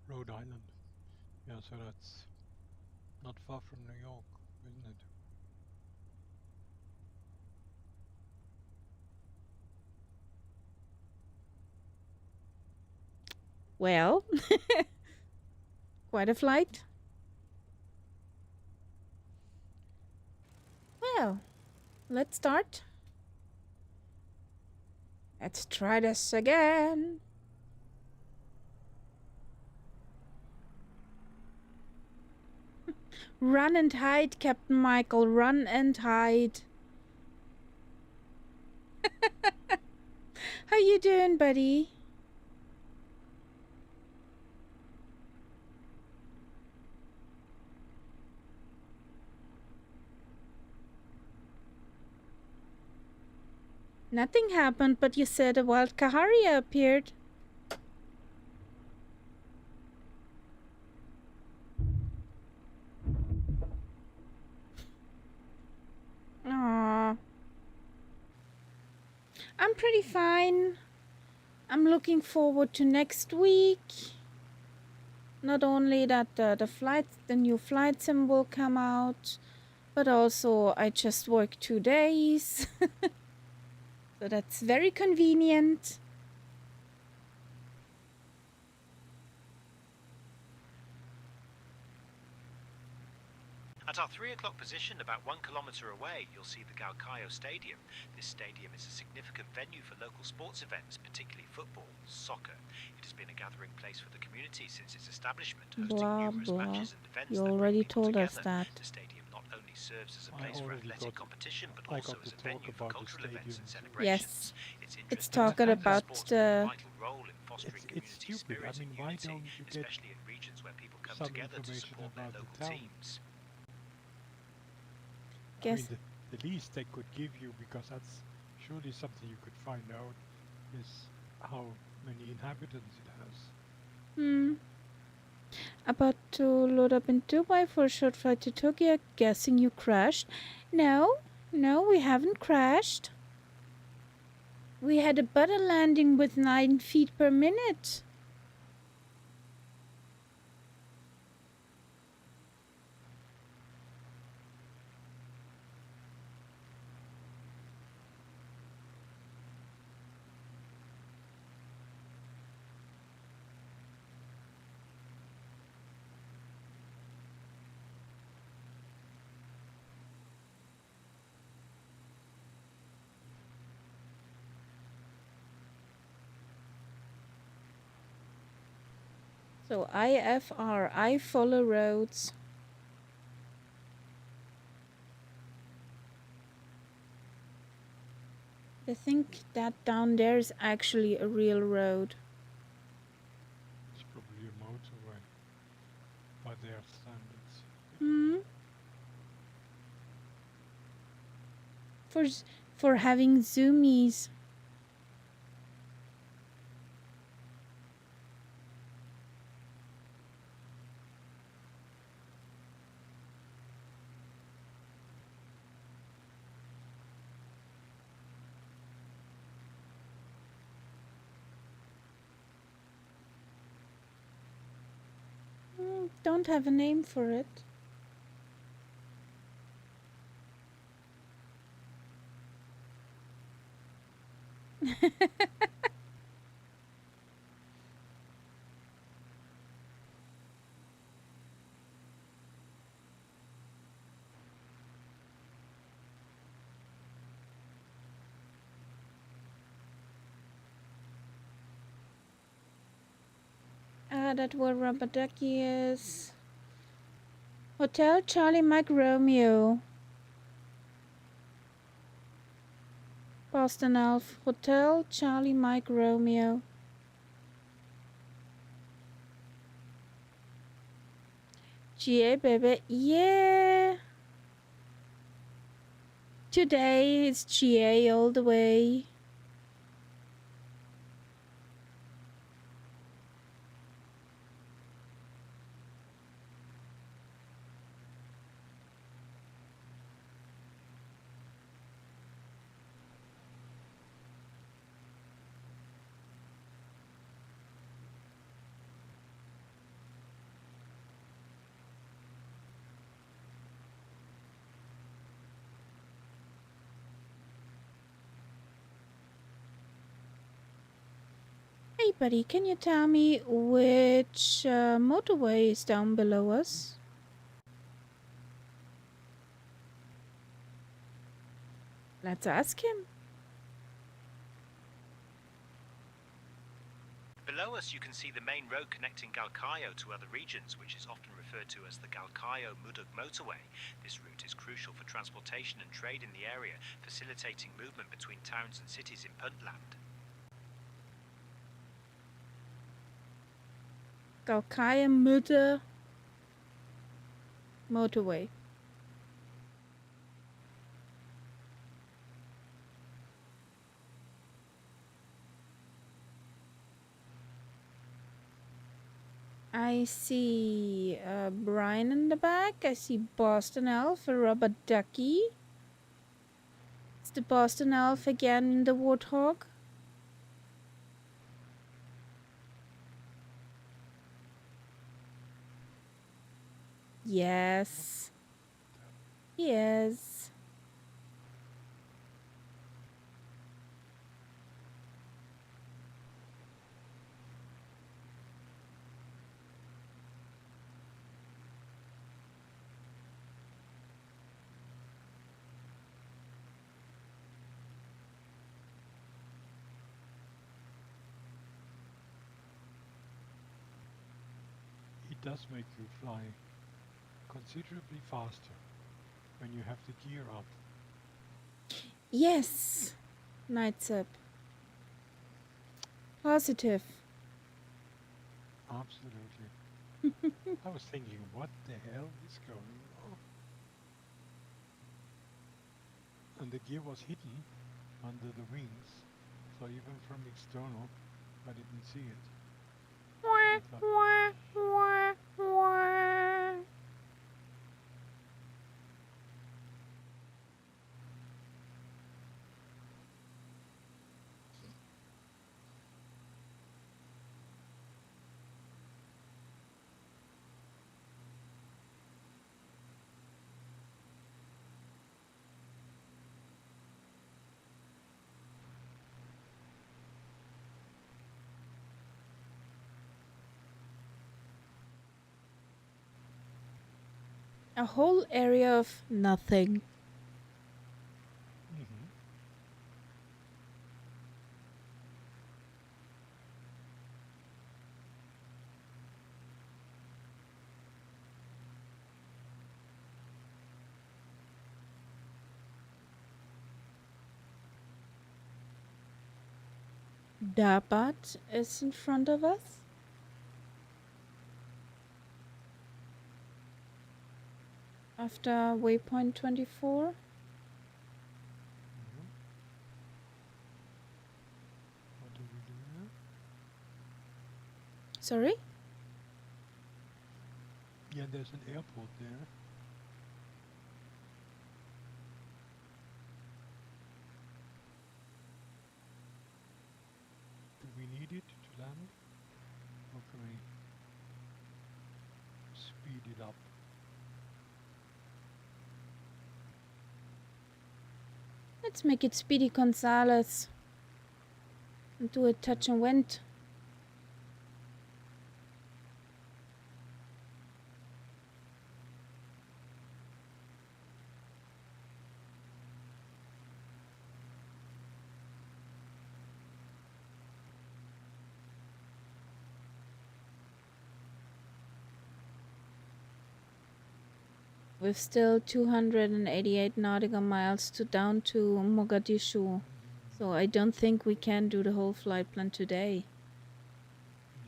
Rhode Island. Yeah, so that's not far from New York, isn't it? Well, quite a flight. Well, let's start. Let's try this again. Run and hide, Captain Michael. Run and hide. How you doing, buddy? Nothing happened, but you said a wild Kaharia appeared. Aww. I'm pretty fine. I'm looking forward to next week. Not only that the new flight sim will come out, but also I just work 2 days. So that's very convenient. At our 3 o'clock position, about 1 kilometre away, you'll see the Galkayo Stadium. This stadium is a significant venue for local sports events, particularly football, soccer. It has been a gathering place for the community since its establishment, hosting Blah, numerous blah. matches and events You that already bring people told us together. that. The stadium not only serves as a I place for already athletic got- competition, but I also got as to a talk venue for about the cultural events and stadium. celebrations. Yes. It's It's interesting talking that about sports play a the vital role in fostering It's community stupid. I spirit mean, and why unity, don't you get especially in regions where people come some together to information support their about the local town? teams. I Guess. mean, the least they could give you, because that's surely something you could find out, is how many inhabitants it has. About to load up in Dubai for a short flight to Tokyo. Guessing you crashed. No, we haven't crashed. We had a butter landing with 9 feet per minute. So IFR, I follow roads. I think that down there is actually a real road. It's probably a motorway by their standards. For having zoomies. Don't have a name for it. That's where Rubber Ducky is. Hotel Charlie Mike Romeo. Boston Elf. Hotel Charlie Mike Romeo. GA baby. Yeah. Today it's GA all the way. Hey buddy, can you tell me which motorway is down below us? Let's ask him. Below us you can see the main road connecting Galkayo to other regions, which is often referred to as the Galkayo-Mudug motorway. This route is crucial for transportation and trade in the area, facilitating movement between towns and cities in Puntland. Galkaya Mutter Motorway. I see Brian in the back. I see Boston Elf, a rubber ducky. It's the Boston Elf again, the warthog. Yes. Yes. It does make you fly considerably faster when you have the gear up. Yes. Nights up. Positive. Absolutely. I was thinking, what the hell is going on? And the gear was hidden under the wings, so even from external, I didn't see it. I thought, A whole area of nothing. mhm. Dabat is in front of us. After waypoint 24. Mhm. What do we do now? Sorry? Yeah, there's an airport there. Do we need it to land? Or can we speed it up? Let's make it Speedy Gonzales. And do a touch and went. We've still 288 nautical miles to down to Mogadishu. So I don't think we can do the whole flight plan today.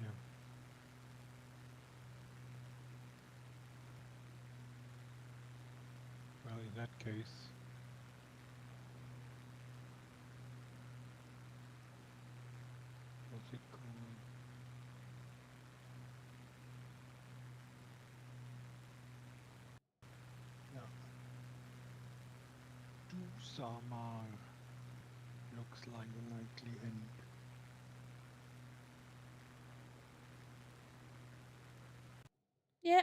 Yeah. Well, in that case, what's it called? Yeah. Samar looks like a likely end. Yeah.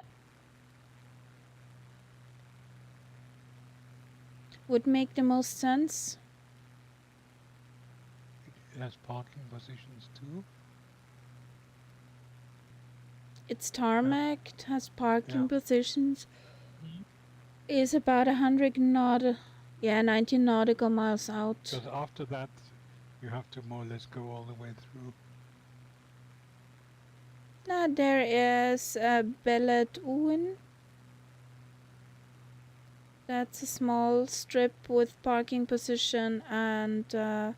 Would make the most sense. It has parking positions too. It's tarmac, it has parking Yeah. positions. Mhm. Is about 100 Yeah, 19 nautical miles out. Because after that, you have to more or less go all the way through. Now there is Bellet Owen. That's a small strip with parking position and dirt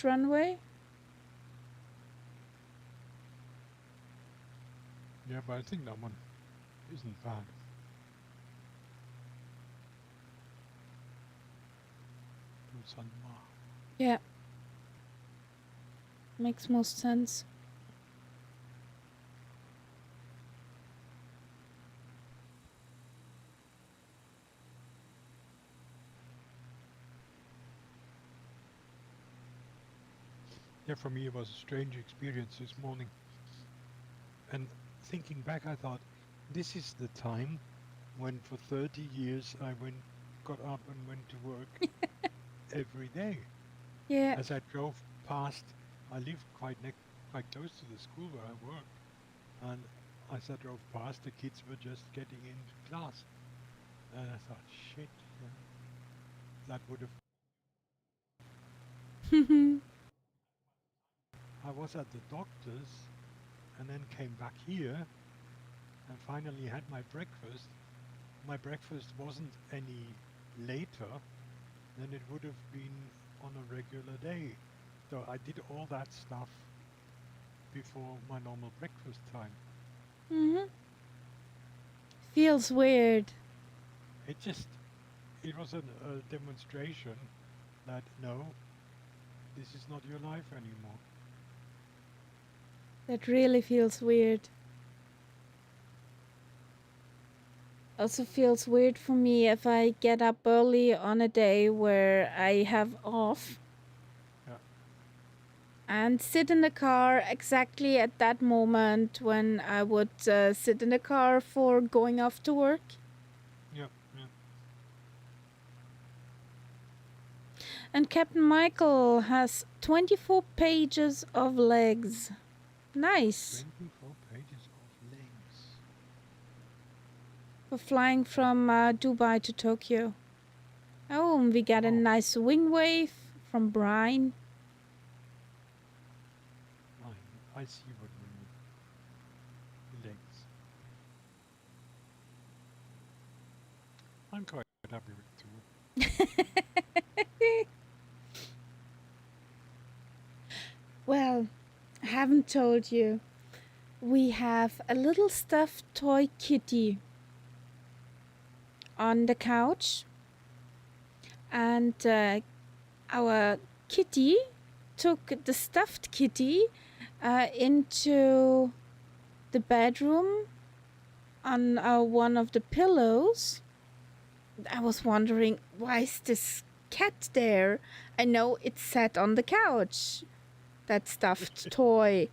runway. Yeah, but I think that one isn't bad. Sanma. Yeah. Makes most sense. Yeah, for me it was a strange experience this morning. And thinking back, I thought, this is the time when for 30 years I got up and went to work every day. Yeah. As I drove past, I live quite close to the school where I work, and as I drove past, the kids were just getting into class, and I thought, shit, that would have. I was at the doctor's, and then came back here, and finally had my breakfast. My breakfast wasn't any later than it would have been on a regular day. So I did all that stuff before my normal breakfast time. Mm-hmm. Feels weird. It was a demonstration that no, this is not your life anymore. That really feels weird. Also feels weird for me if I get up early on a day where I have off. Yeah. And sit in the car exactly at that moment when I would sit in the car for going off to work. Yeah. And Captain Michael has 24 pages of legs. Nice. 24 pages of legs. For flying from Dubai to Tokyo. Oh, and we got a nice wing wave from Brian. I see what you mean. Legs. I'm quite happy with it too. Well, I haven't told you. We have a little stuffed toy kitty on the couch. And our kitty took the stuffed kitty into the bedroom on one of the pillows. I was wondering, why is this cat there? I know it's sat on the couch, that stuffed toy.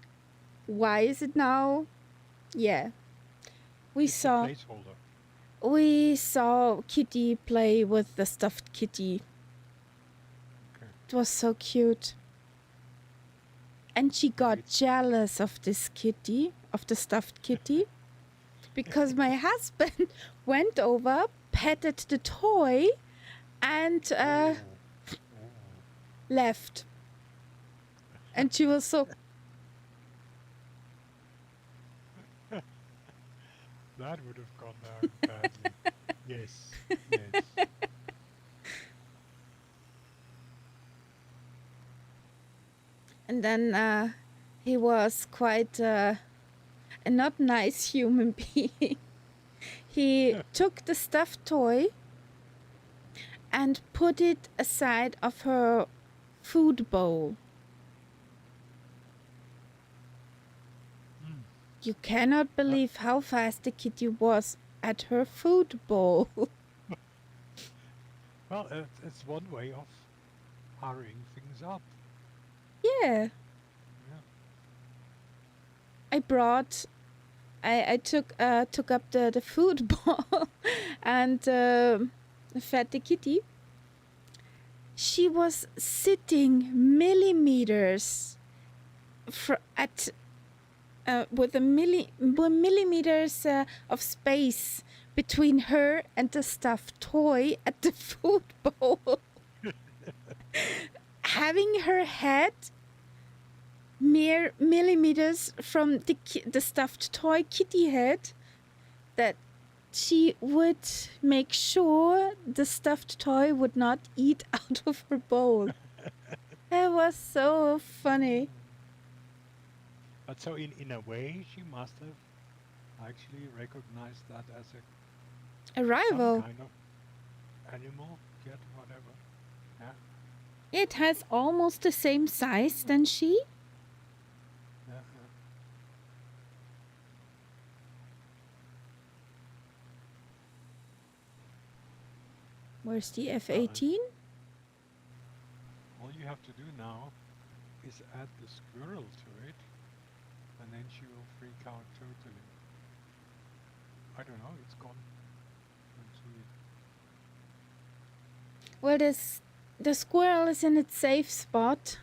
Why is it now? Yeah. It's a placeholder. We saw Kitty play with the stuffed kitty. Okay. It was so cute. And she got jealous of this kitty, of the stuffed kitty, because my husband went over, petted the toy, and left. And she was so... That would have gone down badly. Yes. And then he was quite a not nice human being. He took the stuffed toy and put it aside of her food bowl. You cannot believe how fast the kitty was at her food bowl. Well, it's one way of hurrying things up. Yeah. I took up the food bowl and fed the kitty. She was sitting millimeters with millimeters of space between her and the stuffed toy at the food bowl. Having her head mere millimeters from the stuffed toy kitty head, that she would make sure the stuffed toy would not eat out of her bowl. It was so funny. But so in a way, she must have actually recognized that as A some rival. kind of animal, cat, whatever. Yeah, It has almost the same size than she. yeah, yeah. Where's the F-18? All you have to do now is add the squirrel to it, and then she will freak out totally. I don't know, it's gone. Don't see it. Well, the squirrel is in its safe spot.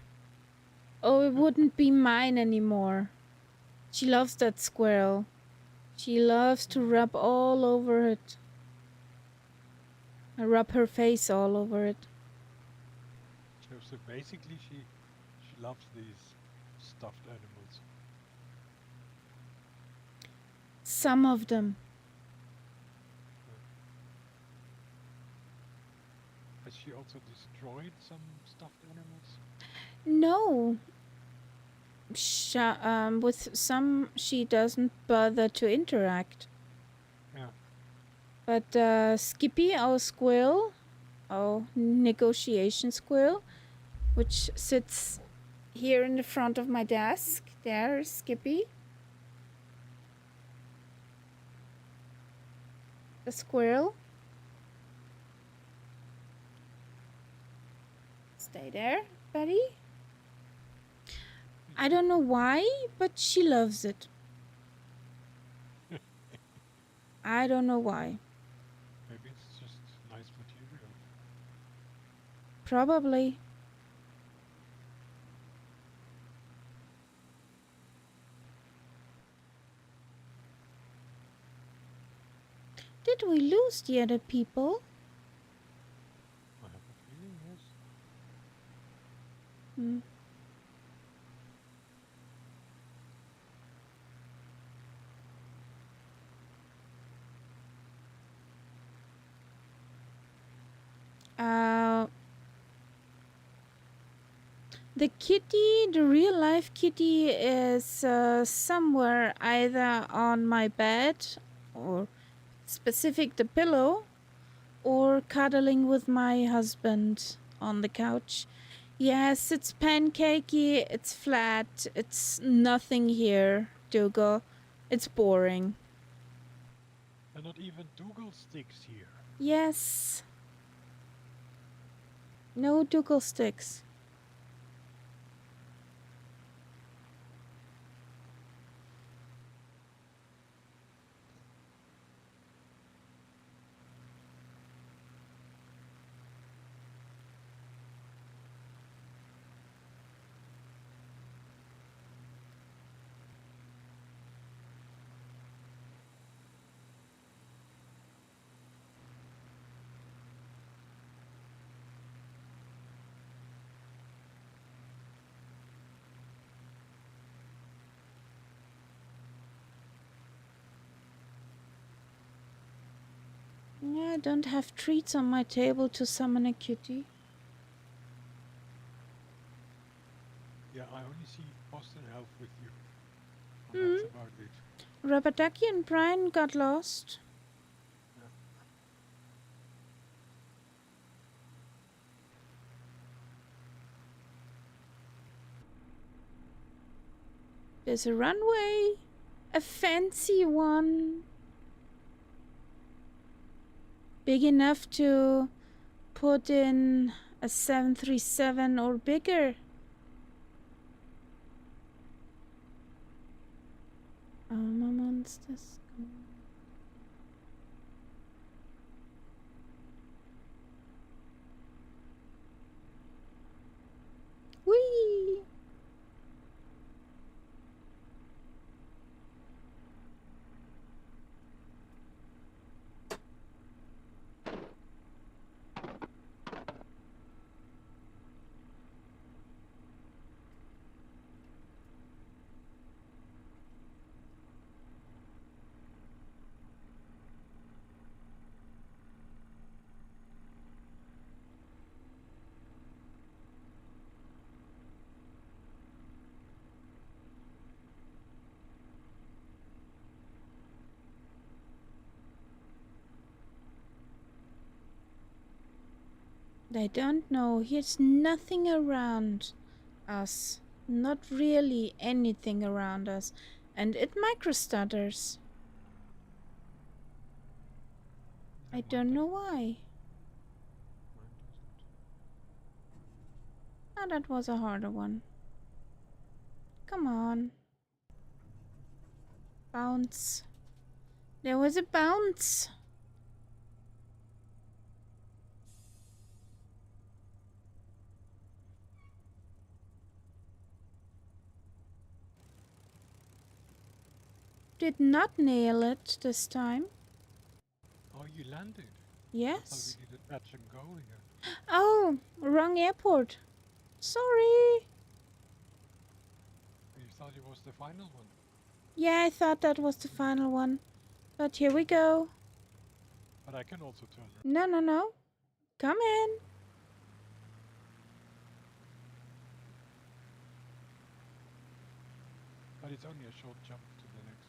Oh, it wouldn't be mine anymore. She loves that squirrel. She loves to rub all over it. I rub her face all over it. So basically, she loves these stuffed animals. Some of them. Has she also destroyed some stuffed animals? No. With some, she doesn't bother to interact. Yeah. But Skippy, our squirrel, our negotiation squirrel, which sits here in the front of my desk. There's Skippy. The squirrel. Stay there, buddy. I don't know why, but she loves it. I don't know why. Maybe it's just nice material. Probably. Did we lose the other people? I have a feeling, yes. Hmm. The kitty, the real life kitty, is somewhere either on my bed, or specific the pillow, or cuddling with my husband on the couch. Yes, it's pancakey, it's flat, it's nothing here, Dougal. It's boring. And not even Dougal sticks here. Yes. No Dougal sticks. Yeah, I don't have treats on my table to summon a kitty. Yeah, I only see Boston Elf with you. Hmm. And that's about it. Rubber Ducky and Brian got lost. There's a runway. A fancy one. Big enough to put in a 737 or bigger. My monsters. Whee! I don't know. Here's nothing around us. Not really anything around us. And it microstutters. I Mine don't know doesn't. why. Mine doesn't. Ah, that was a harder one. Come on. Bounce. There was a bounce. Did not nail it this time. Oh, you landed. I thought Yes. we did a touch and go here. Oh, wrong airport. Sorry. You thought it was the final one. Yeah, I thought that was the final one. But here we go. But I can also turn around. No, no, no. Come in. But it's only a short jump to the next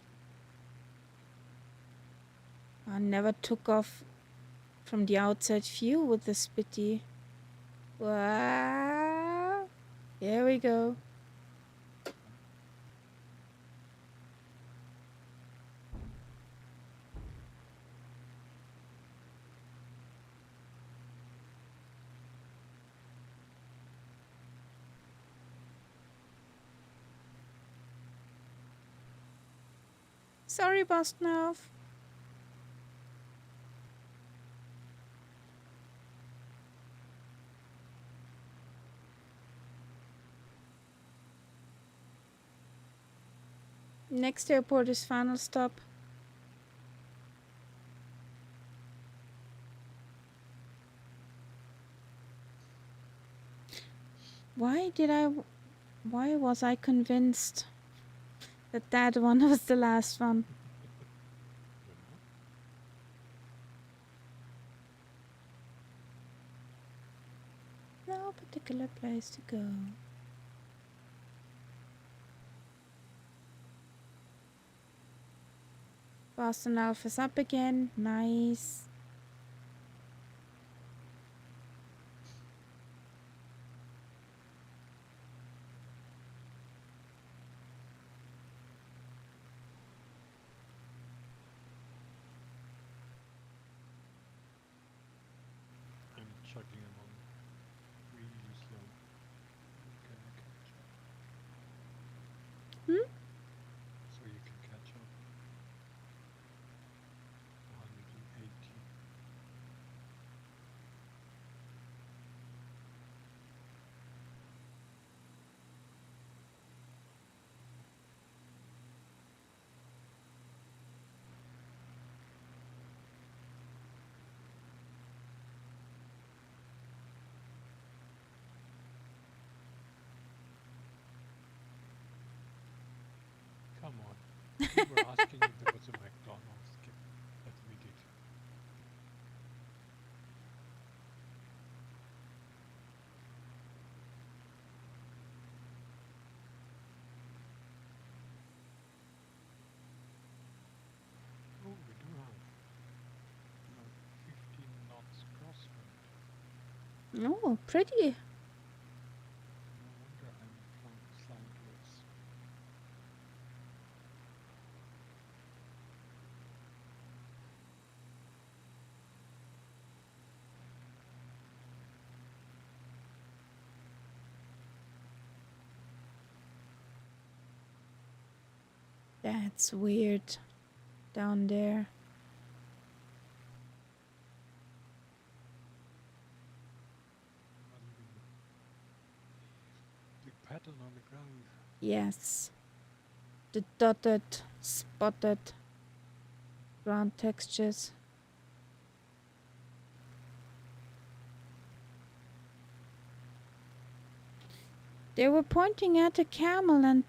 one. I never took off from the outside view with the Spitty. Wow. Here we go. Sorry, Bostonov. Next airport is final stop. Why was I convinced that that one was the last one? No particular place to go. Boston Alpha's up again. Nice. I'm chugging along really slow. Okay, I catch up. Hmm? So you can catch up. 180. Come on. We were asking if there was a McDonald's. Let me get. Oh, we do have 15 knots crosswind. Oh, pretty. No wonder I'm flying sideways. That's weird. Down there. Big pattern on the ground. Yes. The dotted, spotted ground textures. They were pointing at a camel and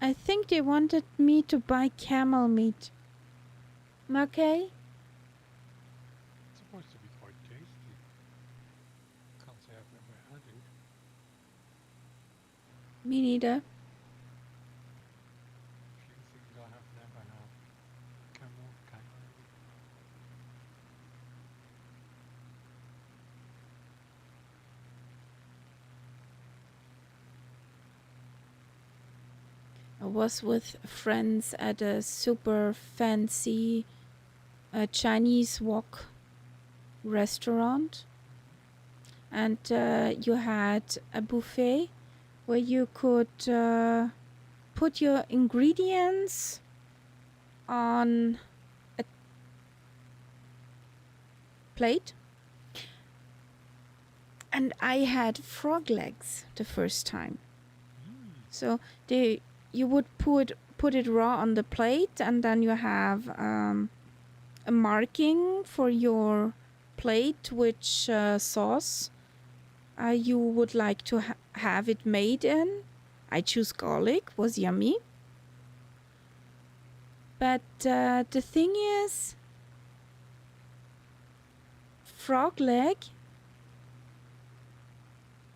I think they wanted me to buy camel meat. Okay? It's supposed to be quite tasty. Can't say I've ever had it. Me neither. Few things I have never had. Camel, kangaroo. I was with friends at a super fancy Chinese wok restaurant, and you had a buffet where you could put your ingredients on a plate. And I had frog legs the first time. So you would put it raw on the plate, and then you have a marking for your plate which sauce you would like to have it made in. I choose garlic, was yummy. But the thing is, frog leg,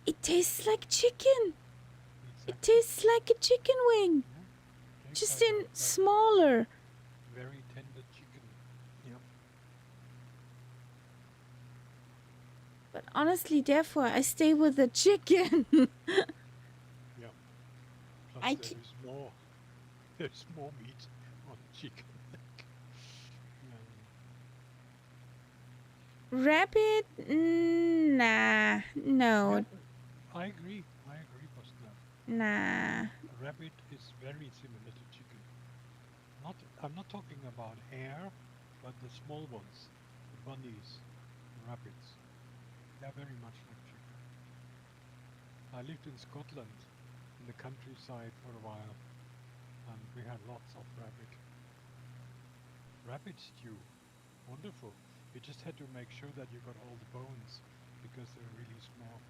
it tastes like chicken. It tastes like a chicken wing, just in smaller. Very tender chicken. Yep. But honestly, therefore, I stay with the chicken. Yep. Plus I there's more meat on chicken. Rabbit? Nah, no, Yeah, I agree, Boston. nah. Rabbit is very similar to chicken. I'm not talking about hare, but the small ones, the bunnies, the rabbits. They're very much like chicken. I lived in Scotland, in the countryside for a while, and we had lots of rabbit. Rabbit stew, wonderful. You just had to make sure that you got all the bones, because they're really small.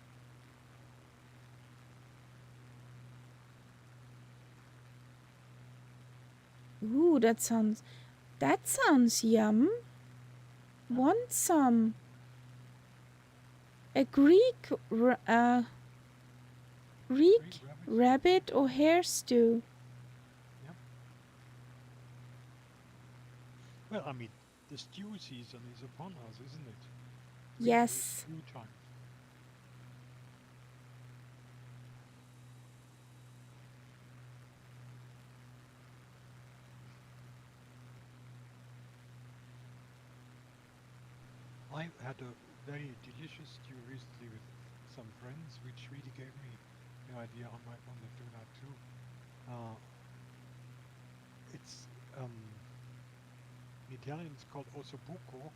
Ooh, that sounds yum. Want some? A Greek rabbit or hare stew. Yep. Well, I mean, the stew season is upon us, isn't it? Yes. Stew time. I had a very delicious stew recently with some friends, which really gave me the idea I might want to do that too. It's in Italian it's called ossobuco.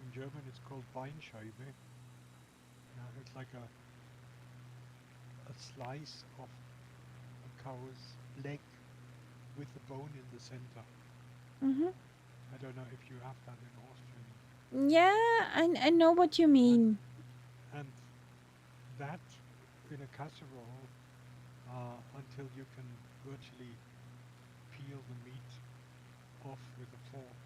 In German it's called Beinscheibe. It's like a slice of a cow's leg with the bone in the center. Mhm. I don't know if you have that in Austrian. Yeah, I know what you mean. And that in a casserole until you can virtually peel the meat off with a fork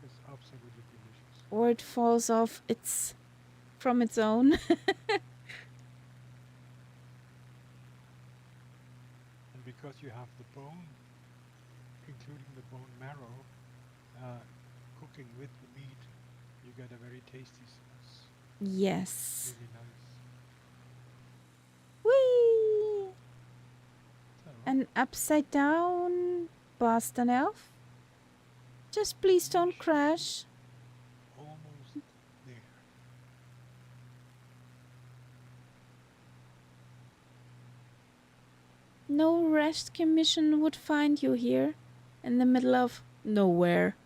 is absolutely delicious. Or it falls off from its own. And because you have the bone, including the bone marrow, cooking with the meat, you get a very tasty sauce. Yes. Really nice. Whee! So, An upside down Boston elf. Just please don't crash. almost there. No rescue mission would find you here in the middle of nowhere.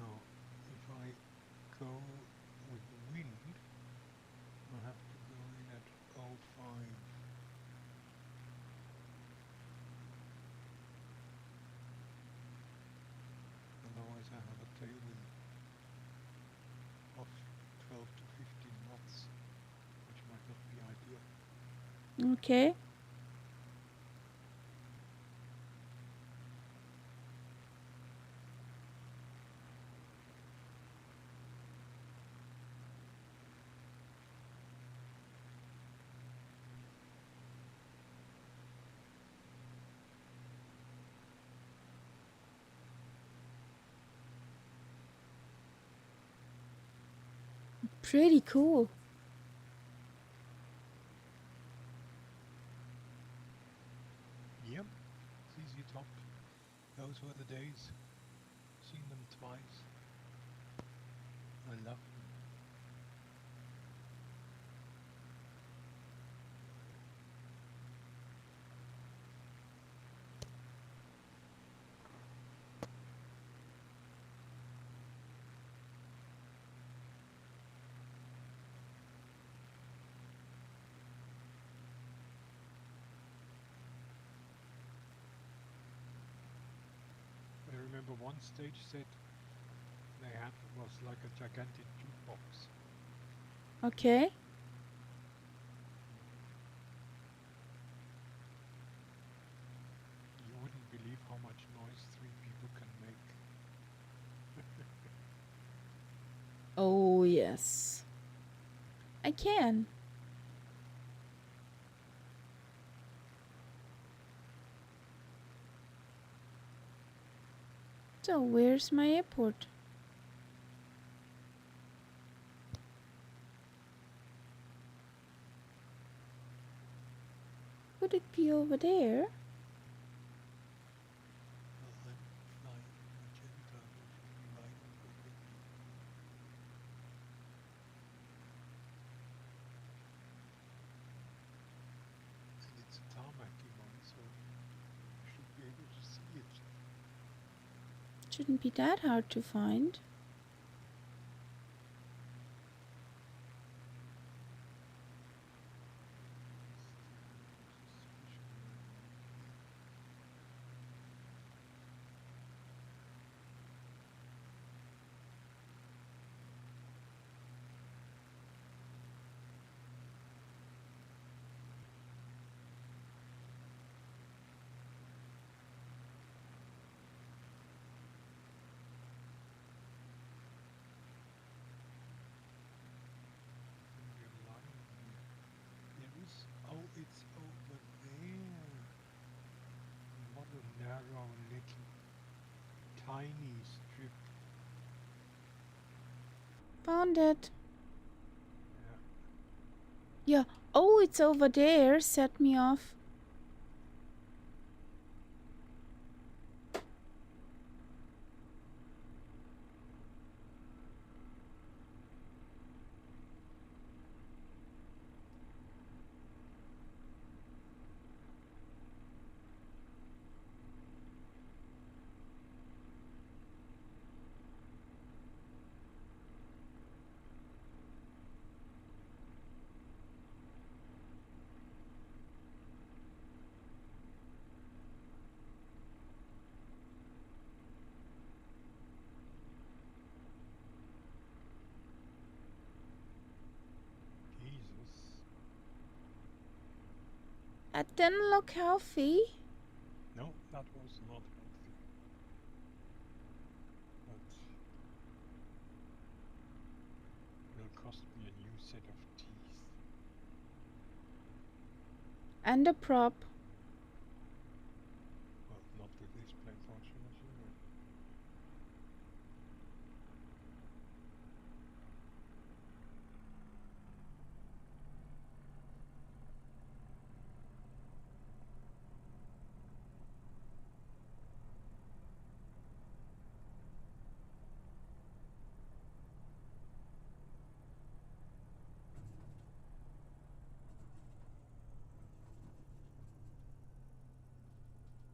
Now, if I go with the wind, I have to go in at 05. Otherwise I have a tailwind of 12 to 15 knots, which might not be ideal. Okay. Pretty cool. Yep, ZZ Top. Those were the days. Seen them twice. I love them. I remember one stage set they had was like a gigantic jukebox. Okay. You wouldn't believe how much noise 3 people can make. Oh, yes. I can. So, where's my airport? Would it be over there? Well, I'm flying magenta, which should be right in front of me. And it's a tarmacy one, so you should be able to see it. Shouldn't be that hard to find. You're lying here. There is. Oh, it's over there. What a narrow little tiny strip. Found it. Yeah. Yeah. Oh, it's over there. Set me off. Jesus. That didn't look healthy. No, that was not healthy. But will cost me a new set of teeth. And a prop. Well, not with this plane, fortunately.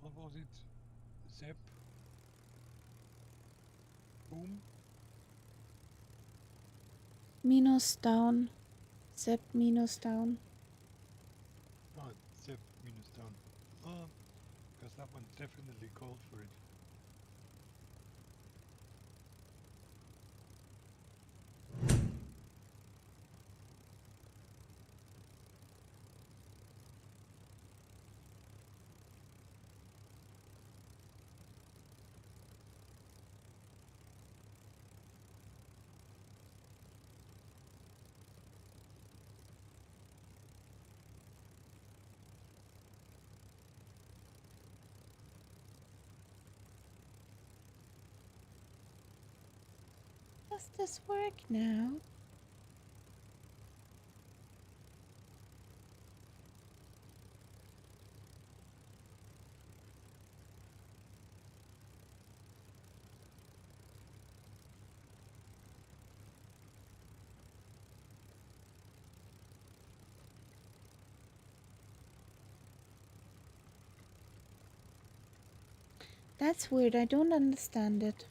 What was it? Zep? Boom? Minus down. Zep minus down. Oh, Zep minus down. Because that one definitely called for it. Does this work now? That's weird. I don't understand it.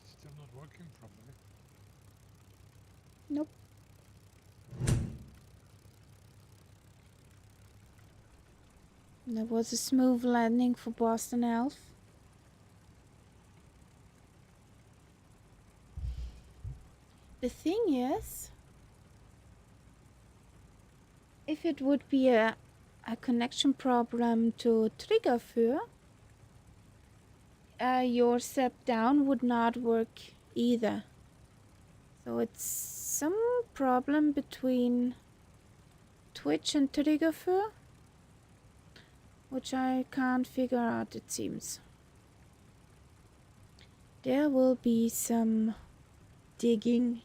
It's still not working properly. Nope. That was a smooth landing for Boston Elf. The thing is, if it would be a connection problem to Triggerfür, your step down would not work either. So it's some problem between Twitch and Triggerfür, which I can't figure out, it seems. There will be some digging.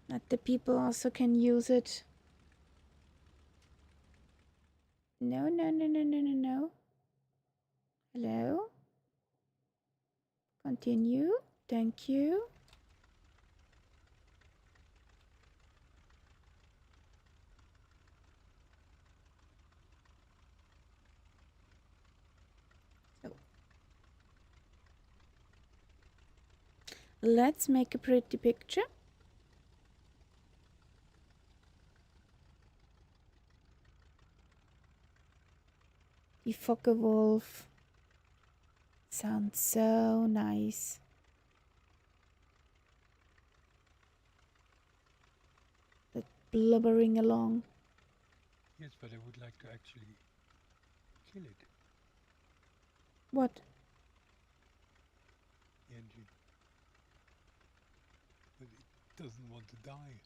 That the people also can use it. No, no, no, no, no, no, no. Hello? Continue. Thank you. So, let's make a pretty picture. The Focke Wolf sounds so nice. That blubbering along. Yes, but I would like to actually kill it. What? ENG. But it doesn't want to die.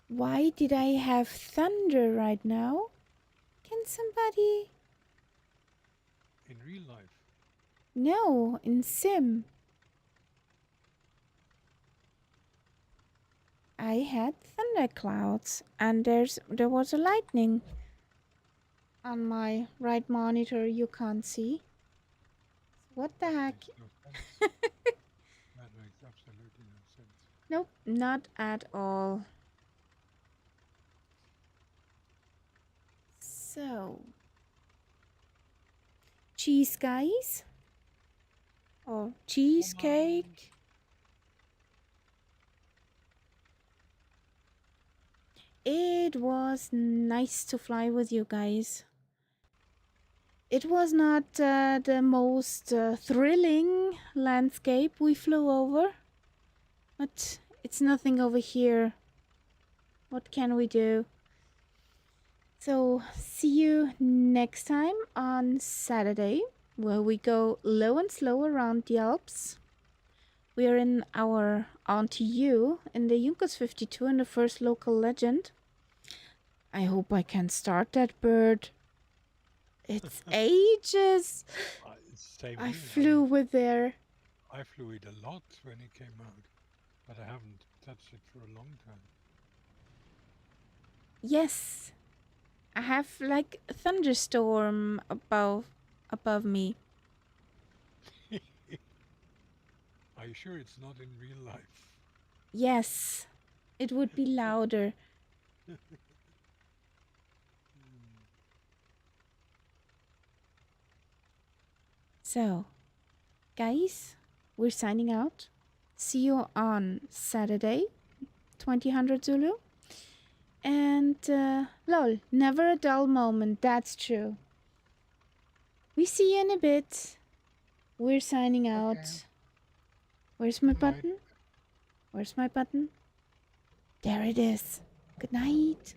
Why did I have thunder right now? Can somebody... In real life. No, in Sim. I had thunderclouds and there was a lightning on my right monitor you can't see. What the heck? Makes no sense. That makes absolutely no sense. Nope, not at all. So, cheese guys? Or cheesecake? It was nice to fly with you guys. It was not the most thrilling landscape we flew over, but it's nothing over here. What can we do? So, see you next time on Saturday, where we go low and slow around the Alps. We are in our Auntie U in the Junkers 52 in the first local legend. I hope I can start that bird. It's ages. Same I here. flew with there. I flew it a lot when it came out, but I haven't touched it for a long time. Yes. I have like a thunderstorm above me. Are you sure it's not in real life? Yes. It would be louder. So, guys, we're signing out. See you on Saturday, 2000 Zulu. And, lol, never a dull moment, that's true. We see you in a bit. We're signing out. Okay. Where's my Good night. button? Where's my button? There it is. Good night.